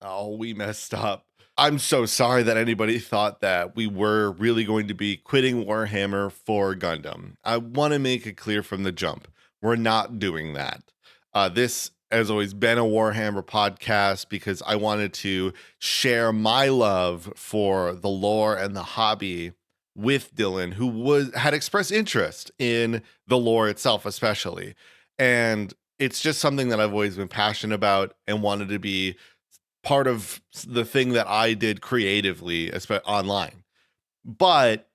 Oh, we messed up. I'm so sorry that anybody thought that we were really going to be quitting Warhammer for Gundam. I want to make it clear from the jump. We're not doing that. This has always been a Warhammer podcast because I wanted to share my love for the lore and the hobby with Dylan, who had expressed interest in the lore itself, especially. And it's just something that I've always been passionate about and wanted to be part of the thing that I did creatively, especially online. But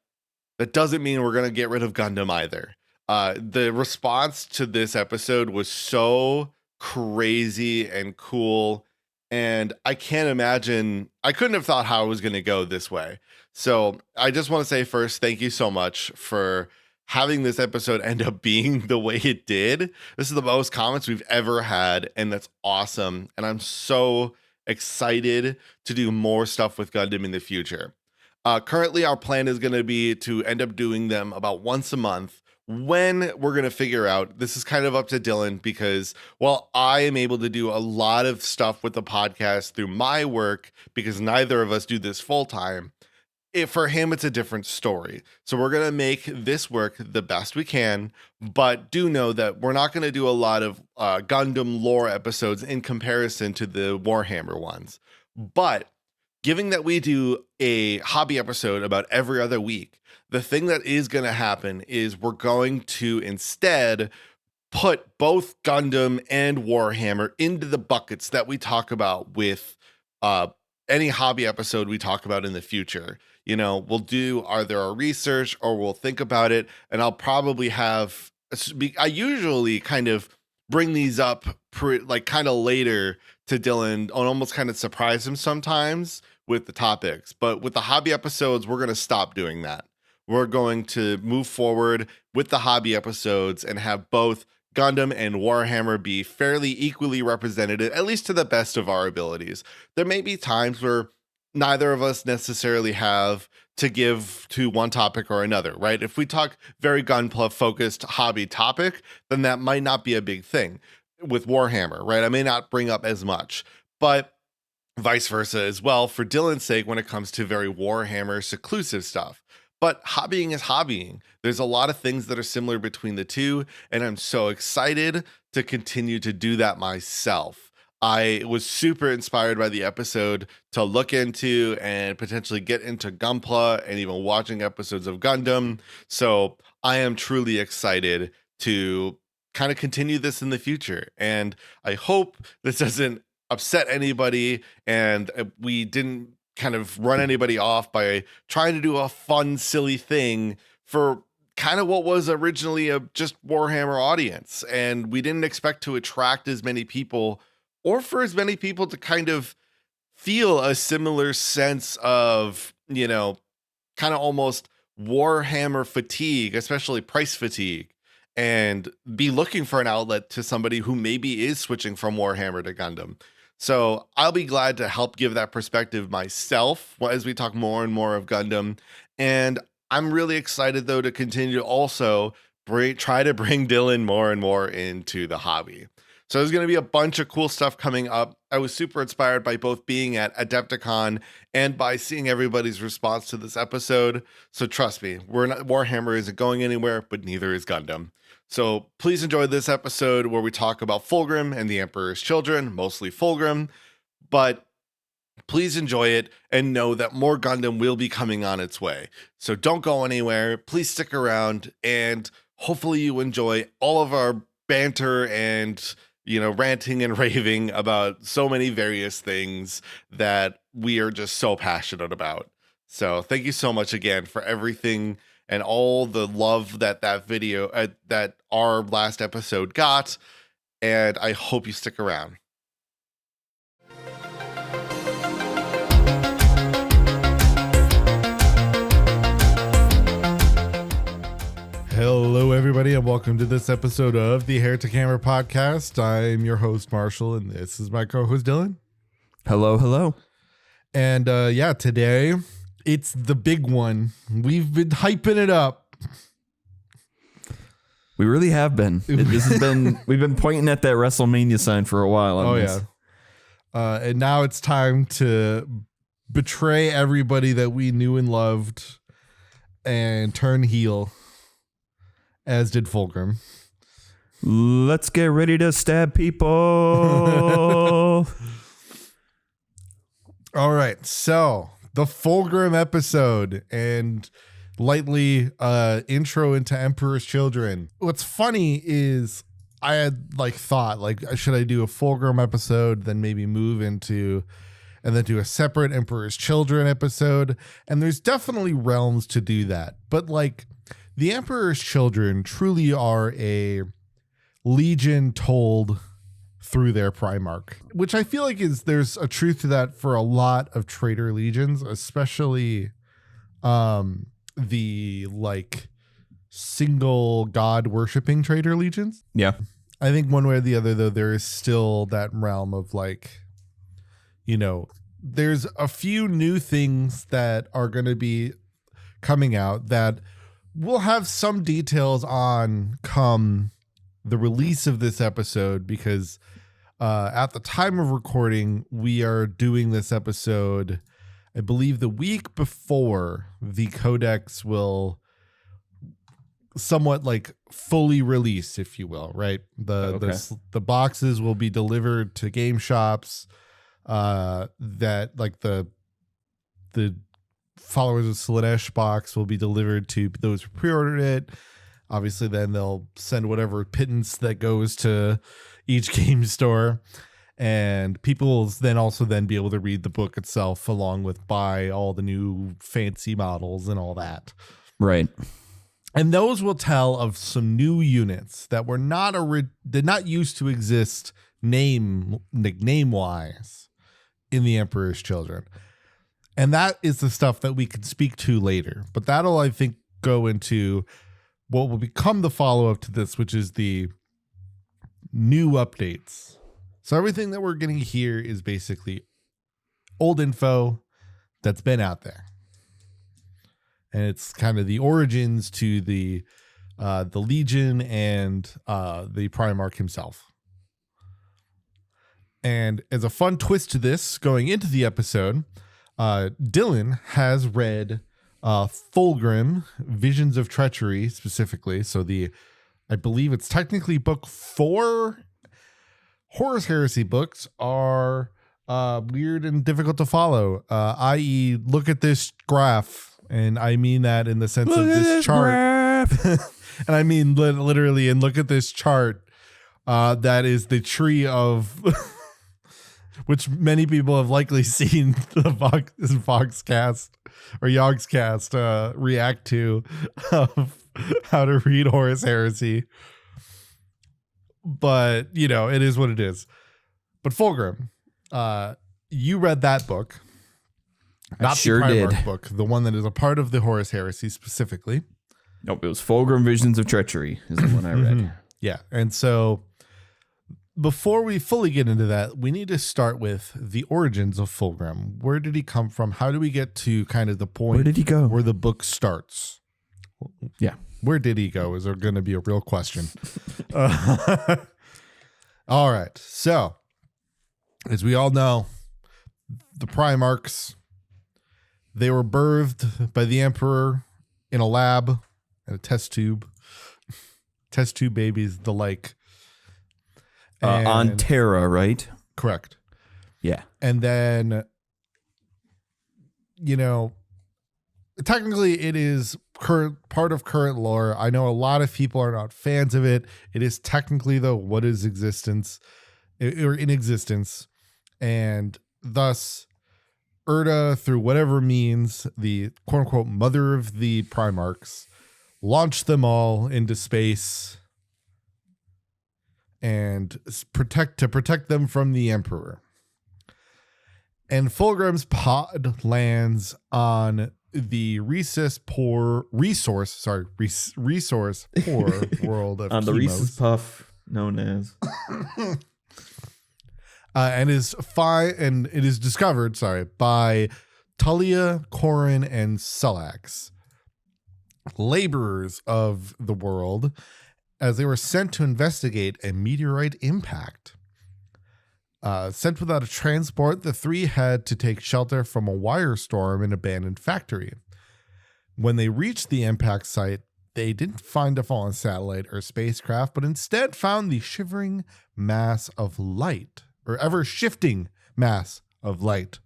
that doesn't mean we're going to get rid of Gundam either. The response to this episode was so crazy and cool. And I can't imagine, I couldn't have thought how it was going to go this way. So I just want to say first, thank you so much for having this episode end up being the way it did. This is the most comments we've ever had, and that's awesome. And I'm so excited to do more stuff with Gundam in the future. Currently, our plan is going to be to end up doing them about once a month. When we're going to figure out, this is kind of up to Dylan because, well, I am able to do a lot of stuff with the podcast through my work because neither of us do this full time. For him, it's a different story. So we're going to make this work the best we can, but do know that we're not going to do a lot of Gundam lore episodes in comparison to the Warhammer ones. But given that we do a hobby episode about every other week, the thing that is going to happen is we're going to instead put both Gundam and Warhammer into the buckets that we talk about with any hobby episode we talk about in the future. You know, we'll do either our research or we'll think about it. And I'll probably have, I usually kind of bring these up kind of later to Dylan and almost kind of surprise him sometimes with the topics. But with the hobby episodes, we're going to stop doing that. We're going to move forward with the hobby episodes and have both Gundam and Warhammer be fairly equally represented, at least to the best of our abilities. There may be times where neither of us necessarily have to give to one topic or another, right? If we talk very Gunpla focused hobby topic, then that might not be a big thing with Warhammer, right? I may not bring up as much, but vice versa as well for Dylan's sake when it comes to very Warhammer seclusive stuff. But hobbying is hobbying. There's a lot of things that are similar between the two, and I'm so excited to continue to do that myself. I was super inspired by the episode to look into and potentially get into Gunpla and even watching episodes of Gundam. So I am truly excited to kind of continue this in the future. And I hope this doesn't upset anybody and we didn't kind of run anybody off by trying to do a fun, silly thing for kind of what was originally a just Warhammer audience. And we didn't expect to attract as many people or for as many people to kind of feel a similar sense of, you know, kind of almost Warhammer fatigue, especially price fatigue, and be looking for an outlet to somebody who maybe is switching from Warhammer to Gundam. So I'll be glad to help give that perspective myself as we talk more and more of Gundam. And I'm really excited, though, to continue to also try to bring Dylan more and more into the hobby. So there's going to be a bunch of cool stuff coming up. I was super inspired by both being at Adepticon and by seeing everybody's response to this episode. So trust me, Warhammer isn't going anywhere, but neither is Gundam. So please enjoy this episode where we talk about Fulgrim and the Emperor's Children, mostly Fulgrim, but please enjoy it and know that more Gundam will be coming on its way. So don't go anywhere. Please stick around and hopefully you enjoy all of our banter and, you know, ranting and raving about so many various things that we are just so passionate about. So thank you so much again for everything and all the love that video, that our last episode got. And I hope you stick around. Hello, everybody, and welcome to this episode of the Heretic Hammer podcast. I'm your host, Marshall, and this is my co-host, Dylan. Hello, hello. And today it's the big one. We've been hyping it up. We really have been. We've been pointing at that WrestleMania sign for a while. Oh, yeah. And now it's time to betray everybody that we knew and loved and turn heel, as did Fulgrim. Let's get ready to stab people. All right, so the Fulgrim episode and lightly intro into Emperor's Children. What's funny is I had thought should I do a Fulgrim episode, then maybe move into and then do a separate Emperor's Children episode, and there's definitely realms to do that. But the Emperor's Children truly are a legion told through their Primarch, which I feel there's a truth to that for a lot of traitor legions, especially the single god worshipping traitor legions. Yeah. I think one way or the other, though, there is still that realm of there's a few new things that are going to be coming out that we'll have some details on come the release of this episode, because at the time of recording, we are doing this episode, I believe, the week before the codex will somewhat fully release, if you will, right? The boxes will be delivered to game shops, that the followers of Slaanesh box will be delivered to those who pre-ordered it. Obviously, then they'll send whatever pittance that goes to each game store, and people will then also be able to read the book itself along with buy all the new fancy models and all that. Right. And those will tell of some new units that were did not used to exist name wise in the Emperor's Children. And that is the stuff that we can speak to later. But that'll, I think, go into what will become the follow-up to this, which is the new updates. So everything that we're getting here is basically old info that's been out there. And it's kind of the origins to the Legion and the Primarch himself. And as a fun twist to this, going into the episode, Dylan has read Fulgrim, Visions of Treachery, specifically. So I believe it's technically book 4. Horus Heresy books are weird and difficult to follow, i.e. look at this graph. And I mean that in the sense of this chart. And I mean literally, and look at this chart. That is the tree of... which many people have likely seen the Voxcast or Yogscast react to, of how to read Horus Heresy. But, it is what it is. But Fulgrim, you read that book. Not sure the Primarch did. book, the one that is a part of the Horus Heresy specifically. Nope, it was Fulgrim Visions of Treachery is the one I read. Yeah, and so before we fully get into that, we need to start with the origins of Fulgrim. Where did he come from? How do we get to kind of the point Where did he go? where the book starts? Yeah. Where did he go? Is there going to be a real question? All right. So, as we all know, the Primarchs, they were birthed by the Emperor in a lab and a test tube. Test tube babies, the like. On Terra, right? Correct. Yeah. And then, technically it is part of current lore. I know a lot of people are not fans of it. It is technically, though, what is existence or in existence. And thus, Erda, through whatever means, the quote unquote mother of the Primarchs, launched them all into space and protect them from the Emperor. And Fulgrim's pod lands on the resource poor world of On the Chemos. Reese's Puff, known as. And it is discovered, by Tulia, Corin, and Selax, laborers of the world, as they were sent to investigate a meteorite impact. Sent without a transport, the three had to take shelter from a wire storm in an abandoned factory. When they reached the impact site, they didn't find a fallen satellite or spacecraft, but instead found the shivering mass of light, or ever-shifting mass of light.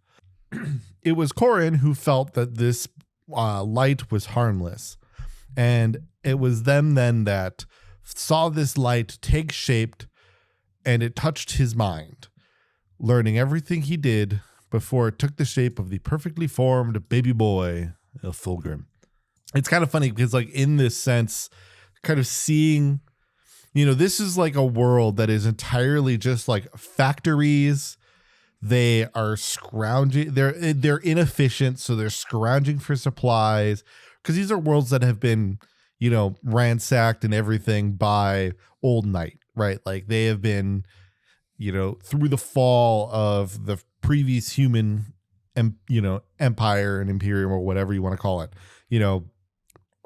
It was Corin who felt that this light was harmless, and it was them then that saw this light take shape, and it touched his mind, learning everything he did before it took the shape of the perfectly formed baby boy of Fulgrim. It's kind of funny because, like, in this sense, kind of seeing, this is like a world that is entirely just like factories. They are scrounging. They're inefficient, so they're scrounging for supplies, because these are worlds that have been, ransacked and everything by Old Night, right? Like, they have been, through the fall of the previous human, empire and imperium, or whatever you want to call it,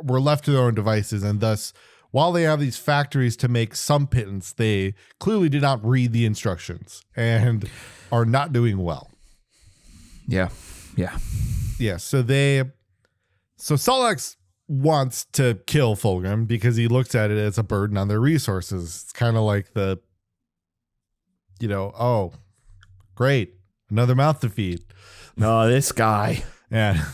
were left to their own devices, and thus, while they have these factories to make some pittance, they clearly did not read the instructions and are not doing well. Yeah. So Solax wants to kill Fulgrim because he looks at it as a burden on their resources. It's kind of like the, oh, great, another mouth to feed. No, this guy. Yeah.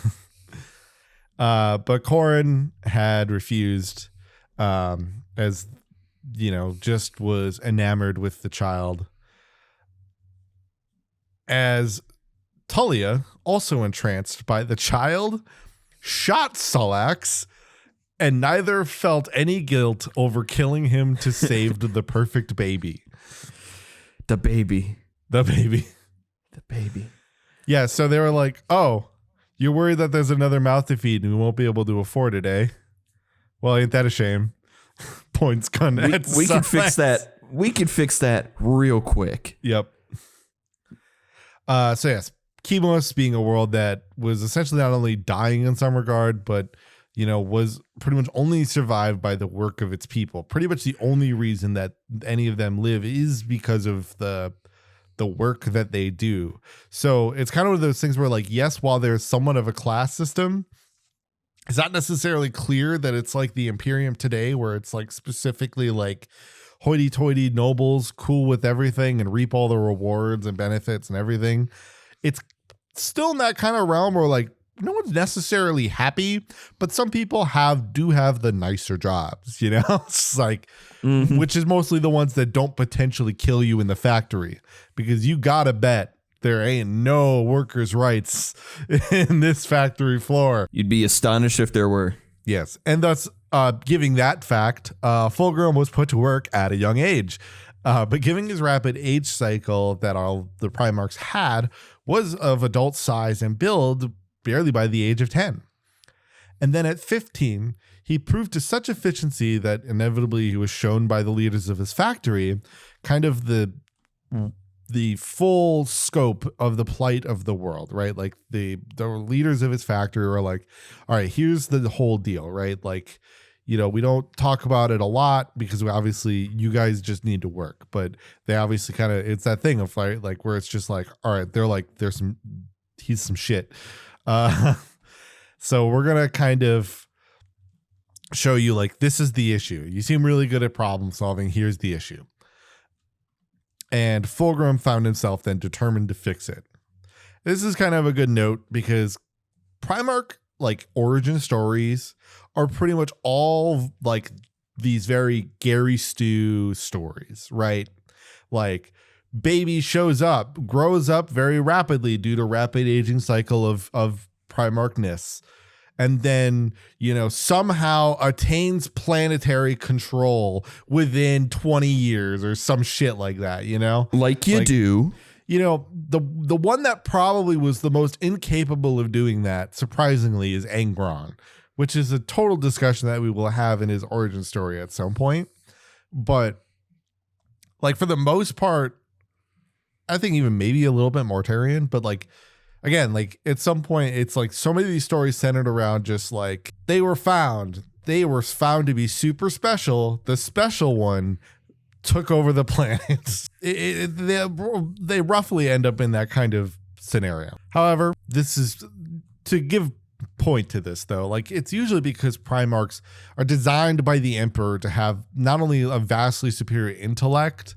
But Corin had refused, as just was enamored with the child. As Tullia, also entranced by the child, shot Solax, and neither felt any guilt over killing him to save the perfect baby. The baby. Yeah, so they were like, oh, you're worried that there's another mouth to feed and we won't be able to afford it, eh? Well, ain't that a shame? Points gun. We can fix that. We can fix that real quick. Yep. So yes, Chemos being a world that was essentially not only dying in some regard, but was pretty much only survived by the work of its people. Pretty much the only reason that any of them live is because of the work that they do. So it's kind of one of those things where, like, yes, while there's somewhat of a class system, it's not necessarily clear that it's like the Imperium today, where it's like specifically like hoity-toity nobles, cool with everything and reap all the rewards and benefits and everything. It's still in that kind of realm where, like, no one's necessarily happy, but some people do have the nicer jobs, It's like, which is mostly the ones that don't potentially kill you in the factory, because you gotta bet there ain't no workers' rights in this factory floor. You'd be astonished if there were. Yes, and thus, giving that fact, Fulgrim was put to work at a young age, but given his rapid age cycle that all the Primarchs had was of adult size and build barely by the age of 10. And then at 15, he proved to such efficiency that inevitably he was shown by the leaders of his factory kind of the full scope of the plight of the world, right? Like the leaders of his factory were like, all right, here's the whole deal, right? Like, we don't talk about it a lot because obviously you guys just need to work, but they obviously kind of, it's that thing of like where it's just like, all right, they're like, he's some shit. So we're going to kind of show you, like, this is the issue. You seem really good at problem solving. Here's the issue. And Fulgrim found himself then determined to fix it. This is kind of a good note because Primarch, like, origin stories are pretty much all like these very Gary Stu stories, right? Like, baby shows up, grows up very rapidly due to rapid aging cycle of Primarchness, and then somehow attains planetary control within 20 years or some shit like that, like you do. The one that probably was the most incapable of doing that, surprisingly, is Angron, which is a total discussion that we will have in his origin story at some point. But, like, for the most part, I think even maybe a little bit Mortarian, but, like, again, like, at some point, it's like so many of these stories centered around just like they were found to be super special. The special one took over the planets. They roughly end up in that kind of scenario. However, this is to give point to this though. Like, it's usually because Primarchs are designed by the Emperor to have not only a vastly superior intellect,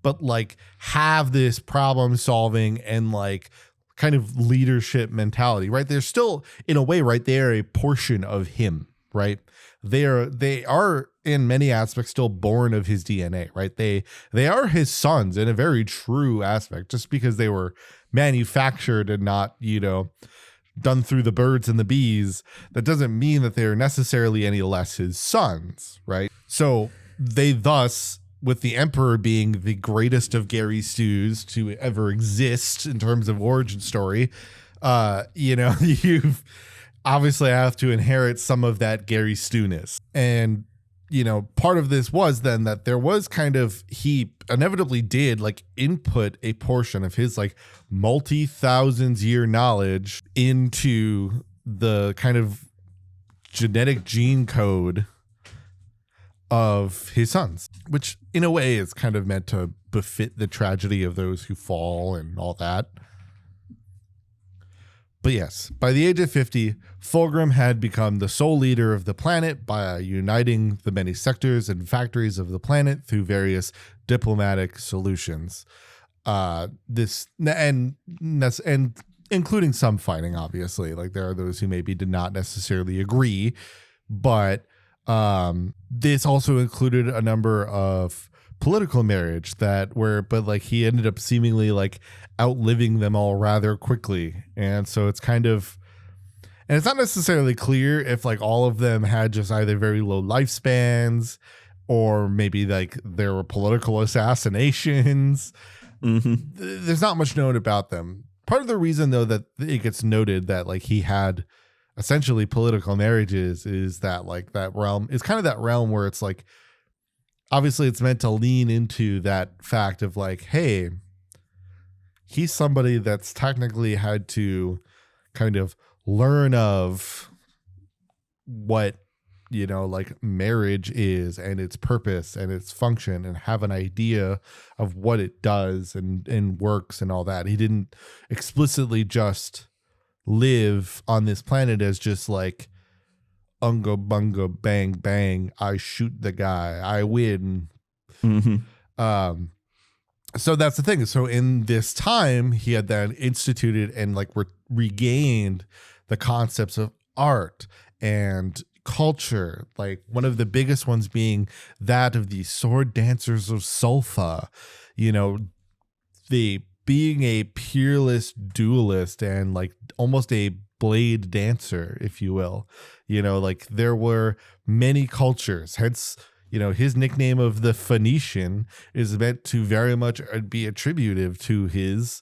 but like have this problem solving and like kind of leadership mentality, right? They're still, in a way, right, they are a portion of him, right? They are in many aspects still born of his DNA, right? They are his sons in a very true aspect. Just because they were manufactured and not, done through the birds and the bees, that doesn't mean that they're necessarily any less his sons, right? So they thus, with the Emperor being the greatest of Gary Stews to ever exist in terms of origin story, you've obviously have to inherit some of that Gary Stewness. And, part of this was then that there was kind of, he inevitably did like input a portion of his like multi-thousands year knowledge into the kind of genetic gene code of his sons, which in a way is kind of meant to befit the tragedy of those who fall and all that. But yes, by the age of 50, Fulgrim had become the sole leader of the planet by uniting the many sectors and factories of the planet through various diplomatic solutions. This and including some fighting, obviously. Like, there are those who maybe did not necessarily agree, but this also included a number of political marriage but like he ended up seemingly like outliving them all rather quickly. And so it's kind of, and it's not necessarily clear if like all of them had just either very low lifespans or maybe like there were political assassinations. Mm-hmm. There's not much known about them. Part of the reason though that it gets noted that like he had essentially political marriages is that like that realm is kind of that realm where it's like, obviously it's meant to lean into that fact of like, hey, he's somebody that's technically had to kind of learn of what, like marriage is and its purpose and its function and have an idea of what it does and works and all that. He didn't explicitly just live on this planet as just like unga bunga bang bang, I shoot the guy, I win. Mm-hmm. So that's the thing. So in this time, he had then instituted and like regained the concepts of art and culture. Like one of the biggest ones being that of the sword dancers of Sulfa. The being a peerless duelist and like almost a blade dancer, if you will. Like there were many cultures, hence, his nickname of the Phoenician is meant to very much be attributive to his,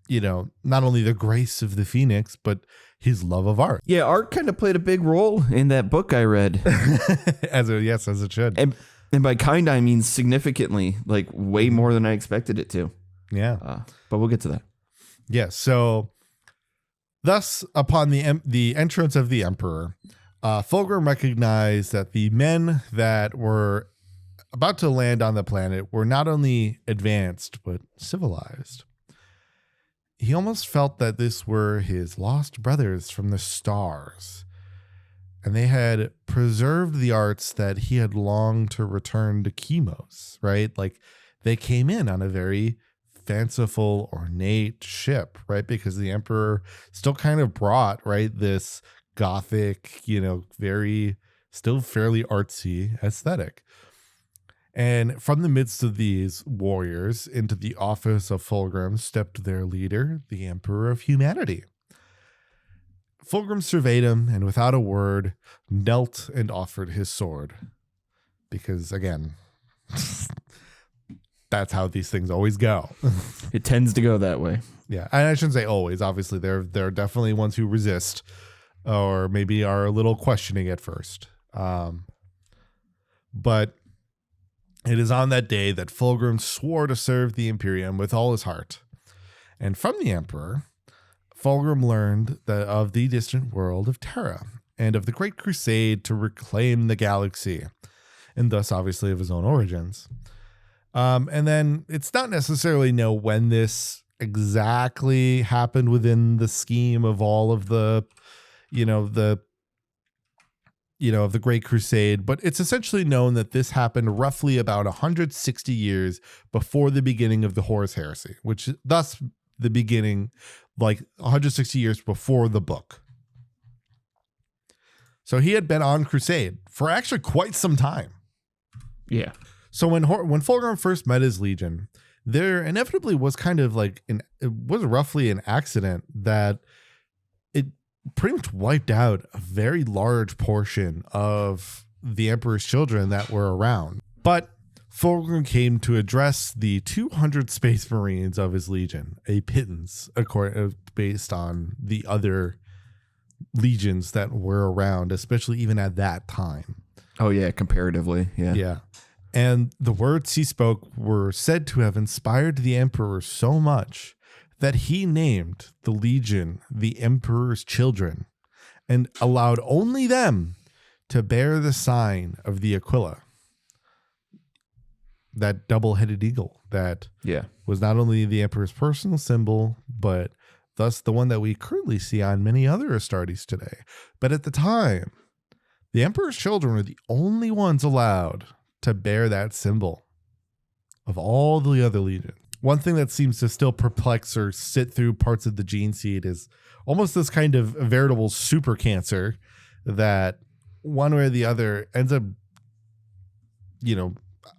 not only the grace of the Phoenix, but his love of art. Yeah, art kind of played a big role in that book I read. As it should. And by kind, I mean significantly, like way more than I expected it to. Yeah. But we'll get to that. Yeah. So thus, upon the entrance of the Emperor, Fulgrim recognized that the men that were about to land on the planet were not only advanced, but civilized. He almost felt that this were his lost brothers from the stars, and they had preserved the arts that he had longed to return to Chemos, right? Like they came in on a very fanciful, ornate ship, right? Because the Emperor still kind of brought, right, this Gothic, very still fairly artsy aesthetic. And from the midst of these warriors into the office of Fulgrim stepped their leader, the Emperor of Humanity. Fulgrim surveyed him and without a word knelt and offered his sword. Because again, that's how these things always go. It tends to go that way. Yeah. And I shouldn't say always. Obviously, there are definitely ones who resist or maybe are a little questioning at first. But it is on that day that Fulgrim swore to serve the Imperium with all his heart. And from the Emperor, Fulgrim learned of the distant world of Terra and of the great crusade to reclaim the galaxy, and thus obviously of his own origins. And then it's not necessarily know when this exactly happened within the scheme of all of the, of the Great Crusade, but it's essentially known that this happened roughly about 160 years before the beginning of the Horus Heresy, which thus the beginning, like 160 years before the book. So he had been on crusade for actually quite some time. Yeah. So when Fulgrim first met his legion, there inevitably was kind of like it was roughly an accident that it pretty much wiped out a very large portion of the Emperor's children that were around. But Fulgrim came to address the 200 Space Marines of his legion, a pittance, based on the other legions that were around, especially even at that time. Oh yeah, comparatively, yeah. Yeah. And the words he spoke were said to have inspired the Emperor so much that he named the legion the Emperor's Children and allowed only them to bear the sign of the Aquila, that double-headed eagle that was not only the Emperor's personal symbol, but thus the one that we currently see on many other Astartes today. But at the time, the Emperor's children were the only ones allowed to bear that symbol of all the other legions. One thing that seems to still perplex or sit through parts of the gene seed is almost this kind of veritable super cancer that one way or the other ends up,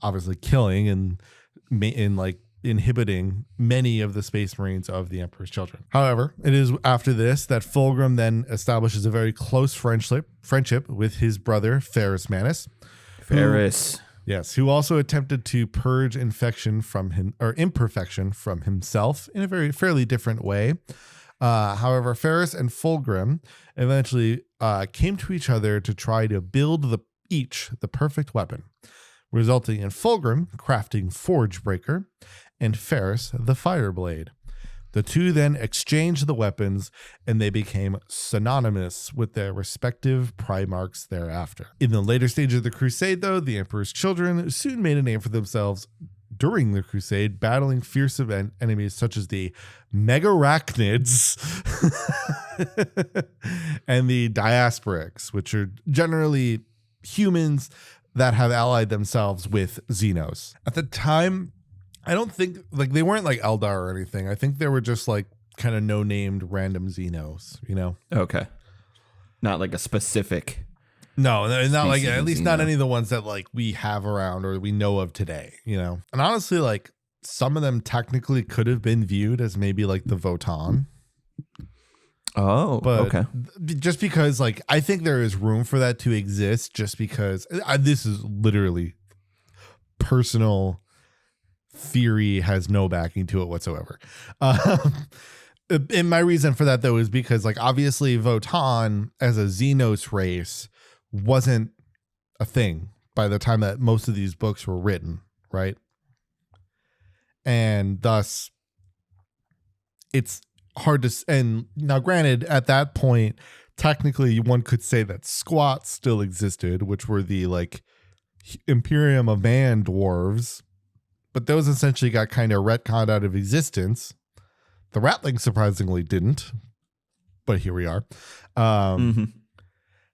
obviously killing and like inhibiting many of the Space Marines of the Emperor's children. However, it is after this that Fulgrim then establishes a very close friendship with his brother Ferrus Manus. Who also attempted to purge imperfection from himself in a very fairly different way. However, Ferrus and Fulgrim eventually came to each other to try to build the perfect weapon, resulting in Fulgrim crafting Forge Breaker and Ferrus the Fireblade. The two then exchanged the weapons, and they became synonymous with their respective Primarchs thereafter. In the later stage of the Crusade, though, the Emperor's children soon made a name for themselves during the Crusade, battling fearsome enemies such as the Megarachnids and the Diasporics, which are generally humans that have allied themselves with Xenos. At the time, I don't think they weren't like Eldar or anything. I think they were just like kind of no-named random Xenos, Okay. Not like a specific. No, not like at least Xeno. not any of the ones that like we have around or we know of today, And honestly, like some of them technically could have been viewed as maybe like the Votan. Oh, but okay. Just because like I think there is room for that to exist, just because this is literally personal theory, has no backing to it whatsoever. And my reason for that though is because like obviously Votan as a Xenos race wasn't a thing by the time that most of these books were written, right? And thus it's hard to, and now granted at that point technically one could say that Squats still existed, which were the like Imperium of Man dwarves, but those essentially got kind of retconned out of existence. The Ratlings surprisingly didn't, but here we are.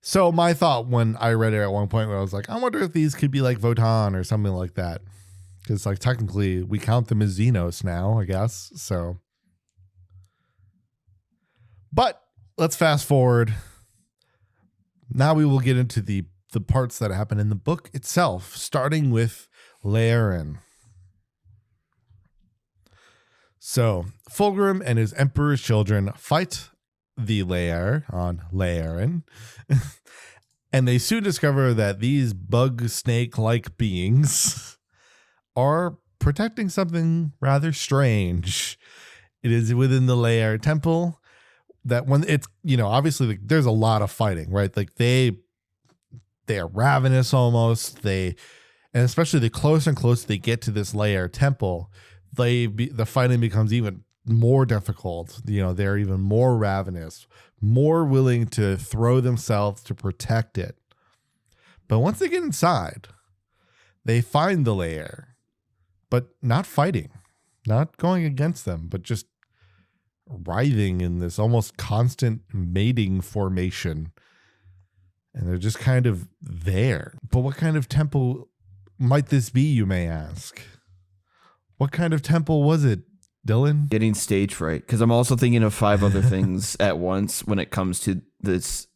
So my thought when I read it at one point, where I was like, I wonder if these could be like Votan or something like that, because like technically we count them as Xenos now, I guess. So, but let's fast forward. Now we will get into the parts that happen in the book itself, starting with Laerin. So Fulgrim and his Emperor's children fight the Lair on Laerin, and they soon discover that these bug snake-like beings are protecting something rather strange. It is within the Lair temple that when it's, obviously like, there's a lot of fighting, right? Like they are ravenous almost. And especially the closer and closer they get to this Lair temple, the fighting becomes even more difficult. They're even more ravenous, more willing to throw themselves to protect it. But once they get inside, they find the Lair but not fighting, not going against them, but just writhing in this almost constant mating formation. And they're just kind of there. But what kind of temple might this be, you may ask? What kind of temple was it, Dylan? Getting stage fright, because I'm also thinking of 5 other things at once when it comes to this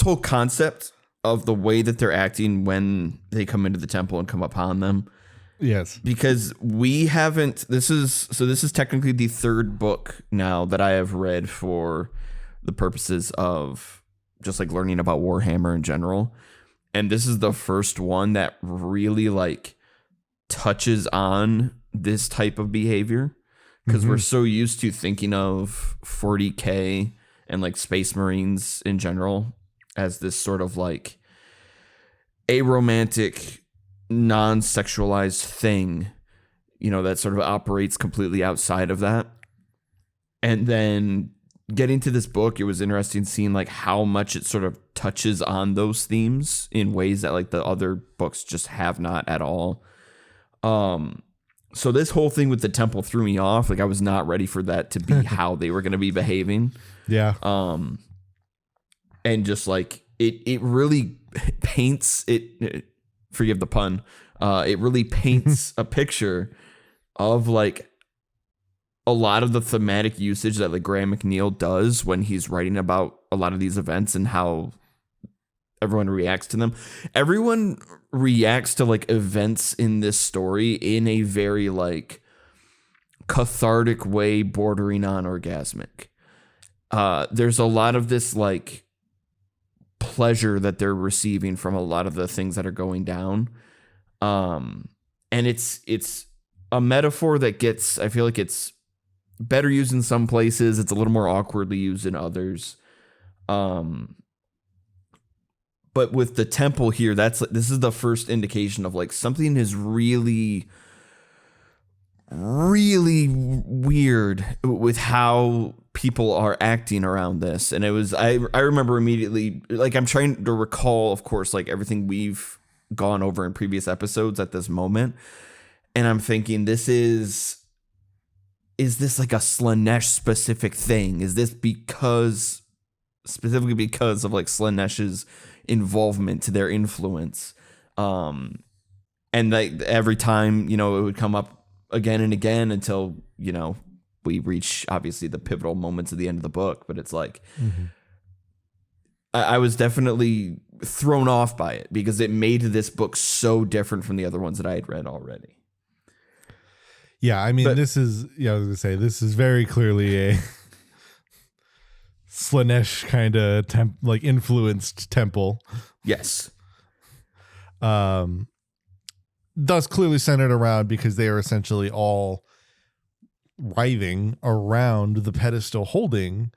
whole concept of the way that they're acting when they come into the temple and come upon them. Yes. Because we haven't, this is technically the 3rd book now that I have read for the purposes of just like learning about Warhammer in general. And this is the first one that really like touches on this type of behavior, because we're so used to thinking of 40k and like Space Marines in general as this sort of like aromantic, non-sexualized thing, you know, that sort of operates completely outside of that. And then getting to this book, it was interesting seeing like how much it sort of touches on those themes in ways that like the other books just have not at all. So this whole thing with the temple threw me off. Like I was not ready for that to be how they were going to be behaving. Yeah. And just like it really paints it, forgive the pun. It really paints a picture of like a lot of the thematic usage that like Graham McNeil does when he's writing about a lot of these events and how everyone reacts to them. Everyone reacts to like events in this story in a very like cathartic way, bordering on orgasmic. There's a lot of this like pleasure that they're receiving from a lot of the things that are going down. And it's a metaphor that gets, I feel like it's better used in some places. It's a little more awkwardly used in others. But with the temple here, this is the first indication of like something is really, really weird with how people are acting around this. And it was, I remember immediately, like I'm trying to recall, of course, like everything we've gone over in previous episodes at this moment. And I'm thinking, is this like a Slanesh specific thing? Is this specifically because of like Slanesh's involvement, to their influence? And like every time, you know, it would come up again and again until, you know, we reach obviously the pivotal moments at the end of the book. But it's like, I was definitely thrown off by it because it made this book so different from the other ones that I had read already. Yeah, I mean, I was gonna say, this is very clearly a Slanesh kind of like influenced temple. Yes. Thus clearly centered around, because they are essentially all writhing around the pedestal holding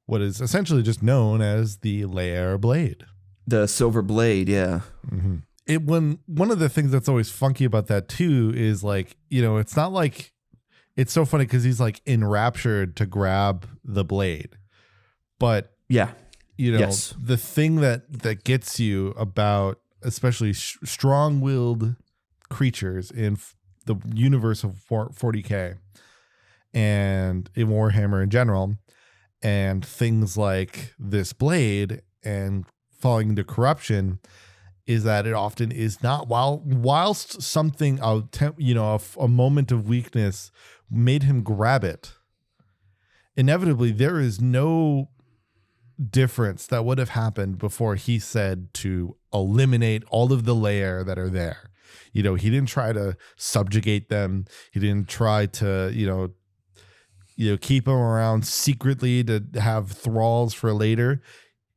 what is essentially just known as the Laer blade. The silver blade, yeah. Mm-hmm. One of the things that's always funky about that too is like, you know, it's not like, it's so funny because he's like enraptured to grab the blade, but yeah, you know, yes. The thing that gets you about especially strong-willed creatures in the universe of 40k and in Warhammer in general, and things like this blade and falling into corruption, is that it often is not, whilst something, a moment of weakness made him grab it, inevitably there is no difference that would have happened before he said to eliminate all of the layer that are there. You know, he didn't try to subjugate them. He didn't try to, keep them around secretly to have thralls for later.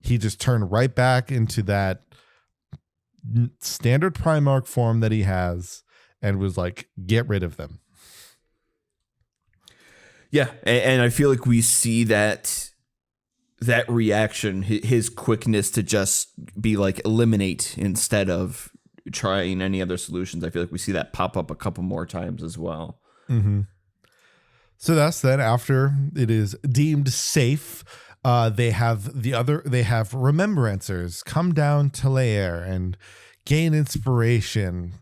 He just turned right back into that standard Primarch form that he has and was like, get rid of them. Yeah, and I feel like we see that reaction, his quickness to just be like eliminate instead of trying any other solutions. I feel like we see that pop up a couple more times as well. Mm-hmm. So that's then after it is deemed safe, they have remembrancers come down to Lair and gain inspiration.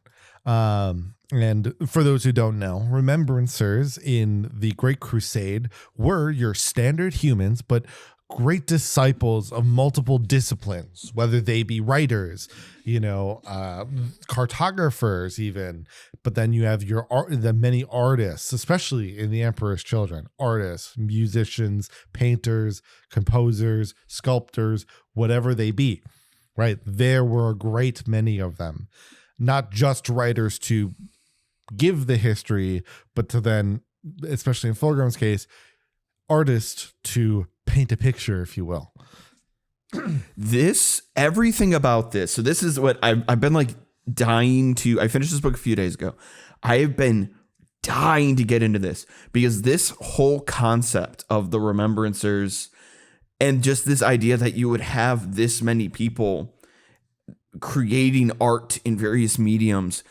And for those who don't know, remembrancers in the Great Crusade were your standard humans, but great disciples of multiple disciplines, whether they be writers, cartographers even. But then you have the many artists, especially in the Emperor's Children, artists, musicians, painters, composers, sculptors, whatever they be, right? There were a great many of them, not just writers to give the history, but to then, especially in Fulgrim's case, artists to paint a picture, if you will. Everything about this. So this is what I've been like dying to. I finished this book a few days ago. I have been dying to get into this because this whole concept of the remembrancers and just this idea that you would have this many people creating art in various mediums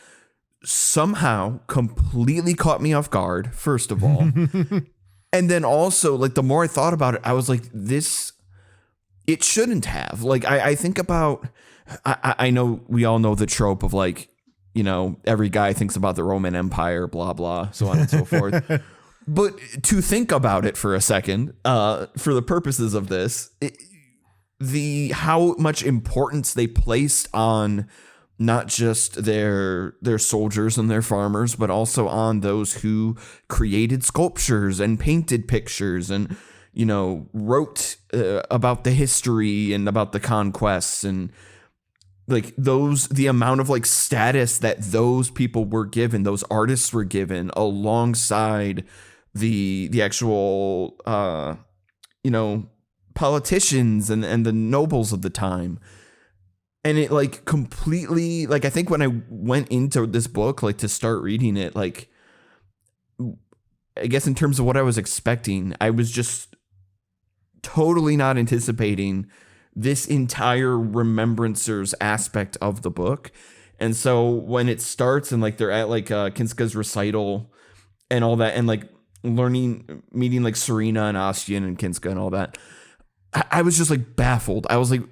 somehow completely caught me off guard, first of all. And then also, like, the more I thought about it, I was like, it shouldn't have. Like, I think about, I know we all know the trope of, like, every guy thinks about the Roman Empire, blah, blah, so on and so forth. But to think about it for a second, for the purposes of this, how much importance they placed on not just their soldiers and their farmers, but also on those who created sculptures and painted pictures and, wrote about the history and about the conquests and like the amount of like status that those people were given, those artists were given alongside the actual, politicians and the nobles of the time. And it like completely, like, I think when I went into this book, like to start reading it, like, I guess in terms of what I was expecting, I was just totally not anticipating this entire remembrancers aspect of the book. And so when it starts and like they're at like Kinska's recital and all that, and like meeting like Serena and Ostian and Kinska and all that, I was just like baffled. I was like,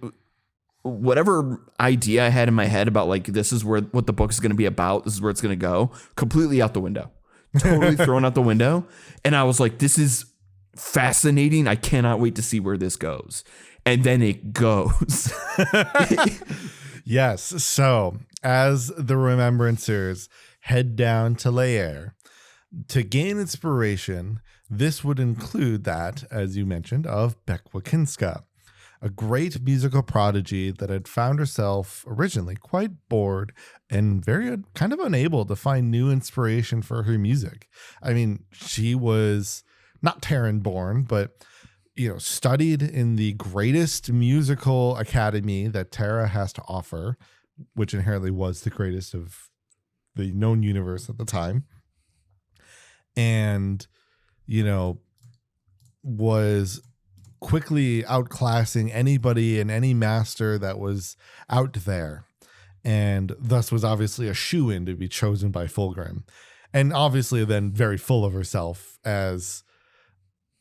whatever idea I had in my head about like, this is what the book is going to be about, this is where it's going to go, completely out the window, totally thrown out the window. And I was like, this is fascinating. I cannot wait to see where this goes. And then it goes. Yes. So as the remembrancers head down to Lair to gain inspiration, this would include that, as you mentioned, of Bekwa Kinska, a great musical prodigy that had found herself originally quite bored and very kind of unable to find new inspiration for her music. I mean, she was not Terran born, but studied in the greatest musical academy that Terra has to offer, which inherently was the greatest of the known universe at the time. And, was quickly outclassing anybody and any master that was out there, and thus was obviously a shoo-in to be chosen by Fulgrim, and obviously then very full of herself, as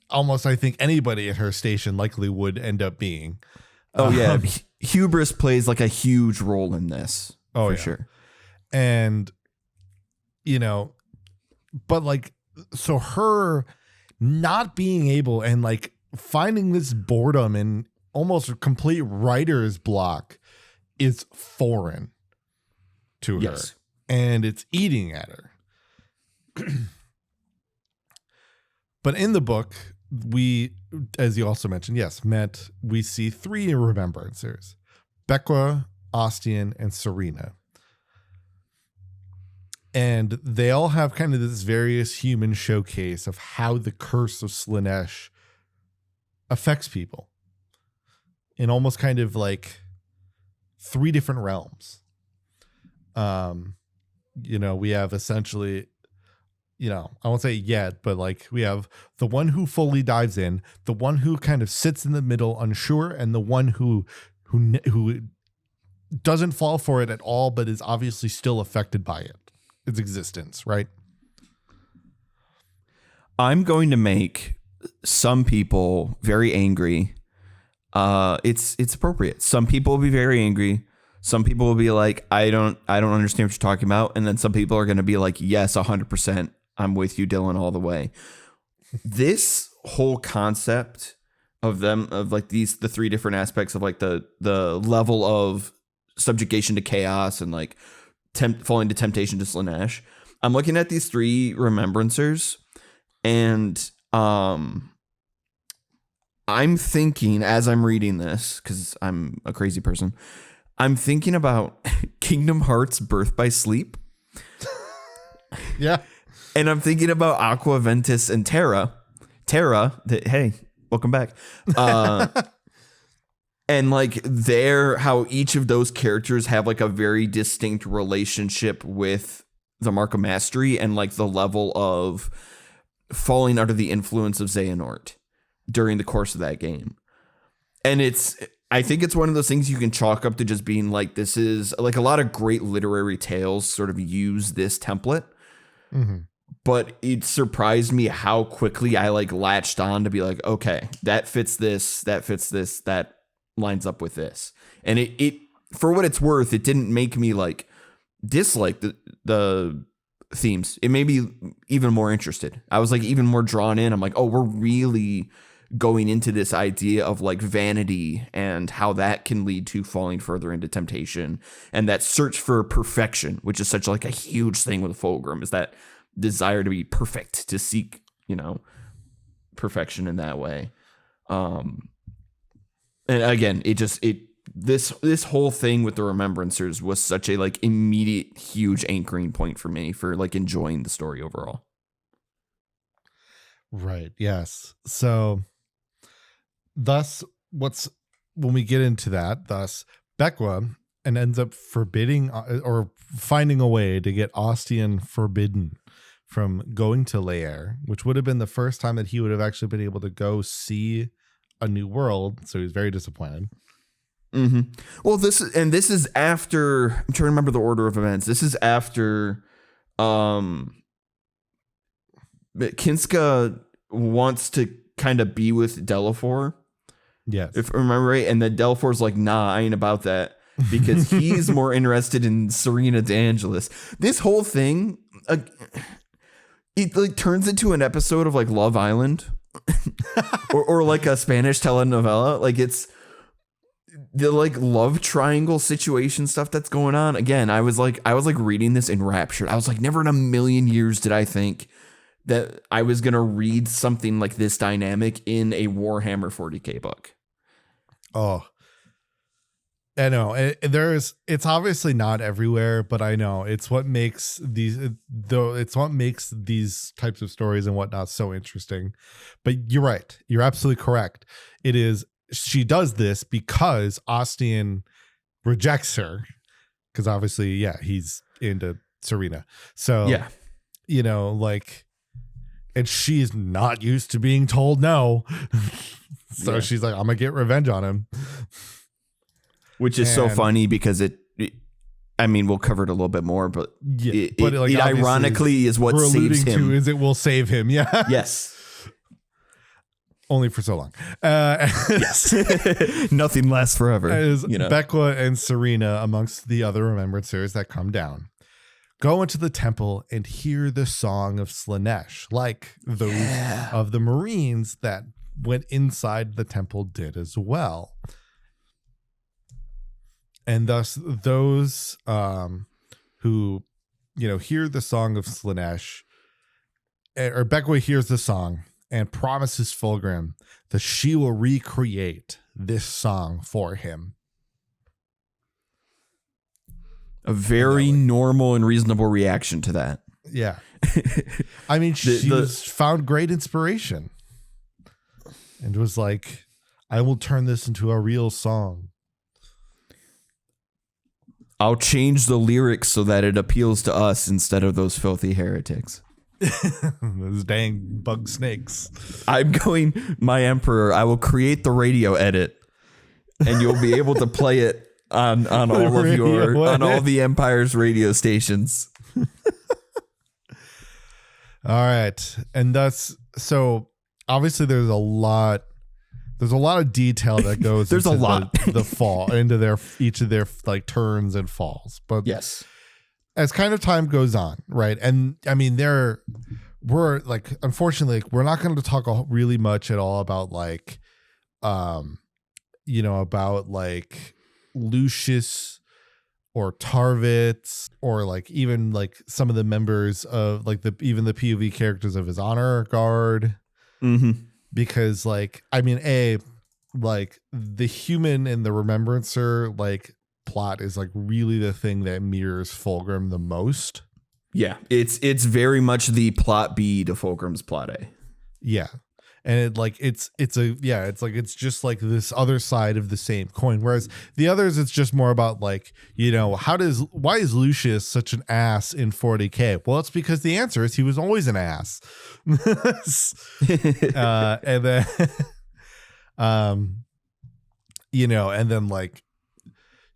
almost I think anybody at her station likely would end up being. Oh yeah, hubris plays like a huge role in this. Oh, for sure. And but like, so her not being able and like finding this boredom and almost a complete writer's block is foreign to her, and it's eating at her. But in the book, we, as you also mentioned, we see three remembrancers: Bekwa, Ostian, and Serena. And they all have kind of this various human showcase of how the curse of Slaanesh affects people in almost kind of like three different realms. We have essentially, I won't say yet, but like we have the one who fully dives in, the one who kind of sits in the middle unsure, and the one who doesn't fall for it at all, but is obviously still affected by its existence, right? I'm going to make some people very angry. It's appropriate. Some people will be very angry. Some people will be like, I don't understand what you're talking about. And then some people are going to be like, yes, 100%. I'm with you, Dylan, all the way. This whole concept of them, of like the three different aspects of like the level of subjugation to chaos and like falling to temptation to Slaanesh. I'm looking at these three remembrancers, and I'm thinking as I'm reading this, because I'm a crazy person, I'm thinking about Kingdom Hearts Birth by Sleep. Yeah. And I'm thinking about Aqua Ventus and Terra. Hey, welcome back. And like how each of those characters have like a very distinct relationship with the Mark of Mastery and like the level of falling under the influence of Xehanort during the course of that game. And I think it's one of those things you can chalk up to just being like, this is like a lot of great literary tales sort of use this template. Mm-hmm. But it surprised me how quickly I like latched on to be like, okay, that fits this, that lines up with this. And it for what it's worth, it didn't make me like dislike the themes. It made me even more interested. I was like even more drawn in. I'm like, oh, we're really going into this idea of like vanity and how that can lead to falling further into temptation, and that search for perfection, which is such like a huge thing with Fulgrim, is that desire to be perfect, to seek, perfection in that way. And again, this whole thing with the Remembrancers was such a like immediate huge anchoring point for me for like enjoying the story overall. Right. Yes. So thus when we get into that, Bekwa and ends up forbidding or finding a way to get Ostian forbidden from going to Lair, which would have been the first time that he would have actually been able to go see a new world. So he's very disappointed. Mm-hmm. Well, this is after, I'm trying to remember the order of events. This is after Kinska wants to kind of be with Delafor. Yes. If I remember right. And then Delafor's like, nah, I ain't about that, because he's more interested in Serena DeAngelis. This whole thing, it like turns into an episode of like Love Island or like a Spanish telenovela. Like it's the like love triangle situation stuff that's going on. Again, I was like reading this enraptured. I was like, never in a million years did I think that I was going to read something like this dynamic in a Warhammer 40k book. Oh, I know it's obviously not everywhere, but I know it's what makes these types of stories and whatnot so interesting. But you're right. You're absolutely correct. It is. She does this because Ostian rejects her, because obviously, yeah, he's into Serena. So, yeah, and she's not used to being told no. So yeah. She's like, I'm going to get revenge on him. Which is so funny because we'll cover it a little bit more, but yeah, it ironically is what saves him. It will save him. Yeah. Yes. Only for so long. Yes. Nothing lasts forever. Bekwa and Serena, amongst the other Remembrancers that come down, go into the temple and hear the song of Slaanesh, like those of the Marines that went inside the temple did as well. And thus those who, hear the song of Slaanesh, or Bekwa hears the song and promises Fulgrim that she will recreate this song for him. A very normal and reasonable reaction to that. Yeah. I mean, she's found great inspiration and was like, I will turn this into a real song. I'll change the lyrics so that it appeals to us instead of those filthy heretics. Those dang bug snakes. I'm going, my emperor, I will create the radio edit and you'll be able to play it on all of on all the Empire's radio stations. All right. And so obviously there's a lot there's a lot of detail that goes There's a into lot. the fall into their each of their like turns and falls. But Yes. as kind of time goes on, right? And I mean, we're like, unfortunately, we're not going to talk really much at all about like, about like Lucius or Tarvitz or like even like some of the members of like the POV characters of his honor guard. Mm-hmm. Because like, I mean, like the human and the remembrancer like plot is like really the thing that mirrors Fulgrim the most. Yeah, it's very much the plot B to Fulgrim's plot A. Yeah. And it's just like this other side of the same coin. Whereas the others, it's just more about like, why is Lucius such an ass in 40k? Well, it's because the answer is he was always an ass. And then, and then like,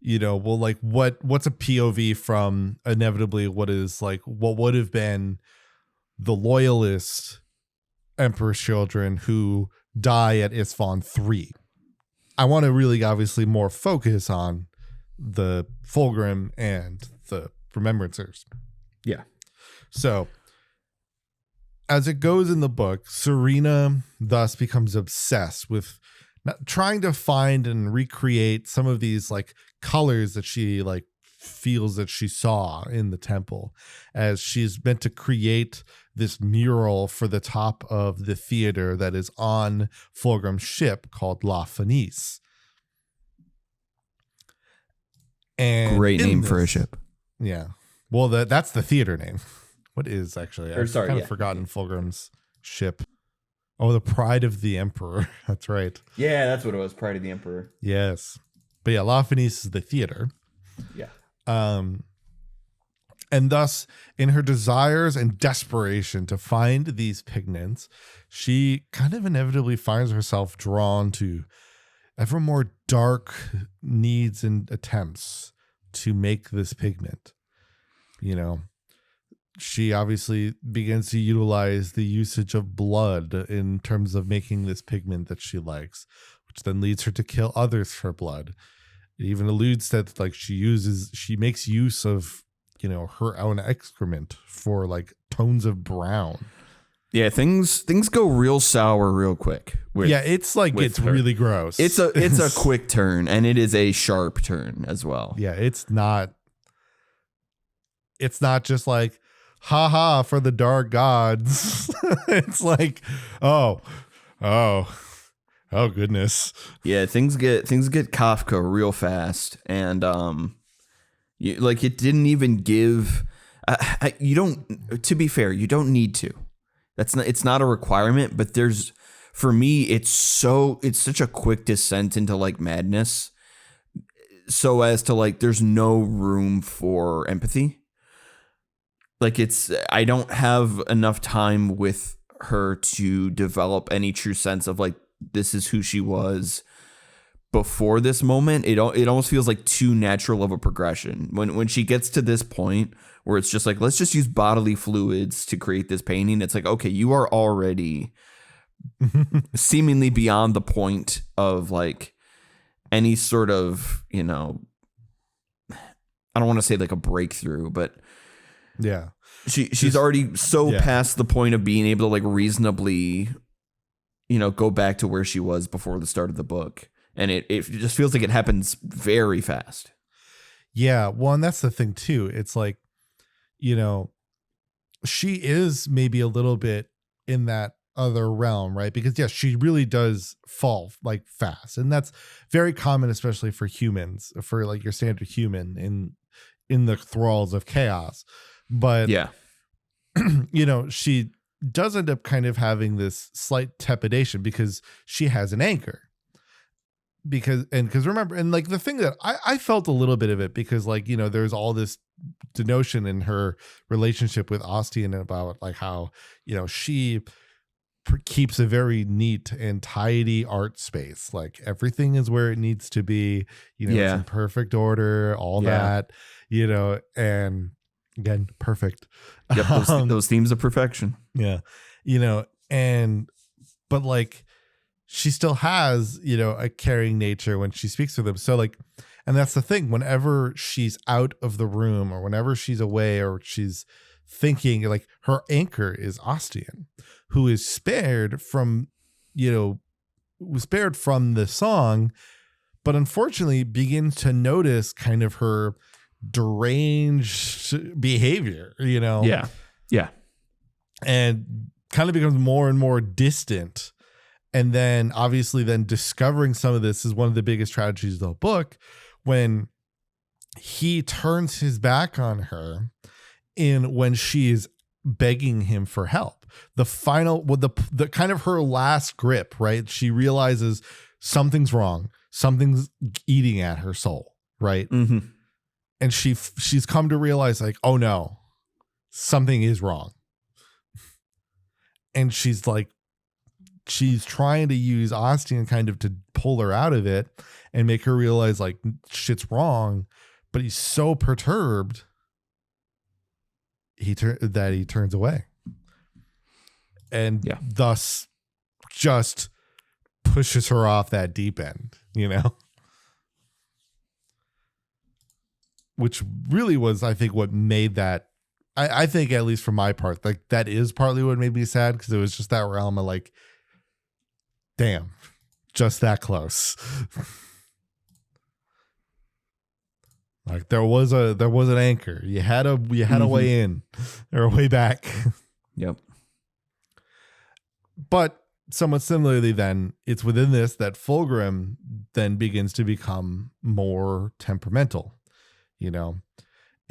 well, like what's a POV from inevitably what would have been the loyalist Emperor's children who die at Isfahan 3. I want to really obviously more focus on the Fulgrim and the Remembrancers. Yeah. So as it goes in the book, Serena thus becomes obsessed with trying to find and recreate some of these like colors that she like feels that she saw in the temple, as she's meant to create this mural for the top of the theater that is on Fulgrim's ship called La Fenice. And great name for a ship. Yeah. Well, that's the theater name. What is actually? I've kind of forgotten Fulgrim's ship. Oh, the Pride of the Emperor. That's right. Yeah, that's what it was. Pride of the Emperor. Yes. But yeah, La Fenice is the theater. Yeah. And thus, in her desires and desperation to find these pigments, she kind of inevitably finds herself drawn to ever more dark needs and attempts to make this pigment. She obviously begins to utilize the usage of blood in terms of making this pigment that she likes, which then leads her to kill others for blood. It even alludes that like she makes use of her own excrement for like tones of brown. Yeah, things go real sour real quick. It's really gross. It's a quick turn, and it is a sharp turn as well. Yeah, it's not just like haha for the dark gods. It's like oh goodness. Yeah, things get Kafka real fast, and it didn't even give. You don't. To be fair, you don't need to. It's not a requirement, but for me, it's such a quick descent into like madness, so as to like there's no room for empathy. Like I don't have enough time with her to develop any true sense of like this is who she was before this moment. It almost feels like too natural of a progression when she gets to this point where it's just like, let's just use bodily fluids to create this painting. It's like, okay, you are already seemingly beyond the point of like any sort of, I don't want to say like a breakthrough, but yeah, she's already past the point of being able to like reasonably, go back to where she was before the start of the book. And it just feels like it happens very fast. Yeah. Well, and that's the thing too. It's like, she is maybe a little bit in that other realm, right? Because yes, she really does fall like fast. And that's very common, especially for humans, for like your standard human in the thralls of chaos. But yeah, she does end up kind of having this slight trepidation because she has an anchor. Because remember, and like the thing that I felt a little bit of it because like, there's all this denotion in her relationship with Ostian about like how, she keeps a very neat and tidy art space. Like everything is where it needs to be, it's in perfect order, all that, and again, perfect. Yep, those themes of perfection. Yeah. But like, she still has, a caring nature when she speaks to them. So like, and that's the thing, whenever she's out of the room or whenever she's away or she's thinking, like, her anchor is Ostian, who is spared from, was spared from the song, but unfortunately begins to notice kind of her deranged behavior, Yeah. and kind of becomes more and more distant. And then obviously then discovering some of this is one of the biggest tragedies of the book, when he turns his back on her when she is begging him for help. The final, with the kind of her last grip, right? She realizes something's wrong. Something's eating at her soul, right? Mm-hmm. And she's come to realize, like, oh no, something is wrong. And she's trying to use Ostian kind of to pull her out of it and make her realize, like, shit's wrong. But he's so perturbed that he turns away, and thus just pushes her off that deep end, which really was, I think, what made that. I think, at least for my part, like, that is partly what made me sad, because it was just that realm of like, damn, just that close. Like, there was an anchor. You had a way in or a way back. Yep. But somewhat similarly, then it's within this that Fulgrim then begins to become more temperamental,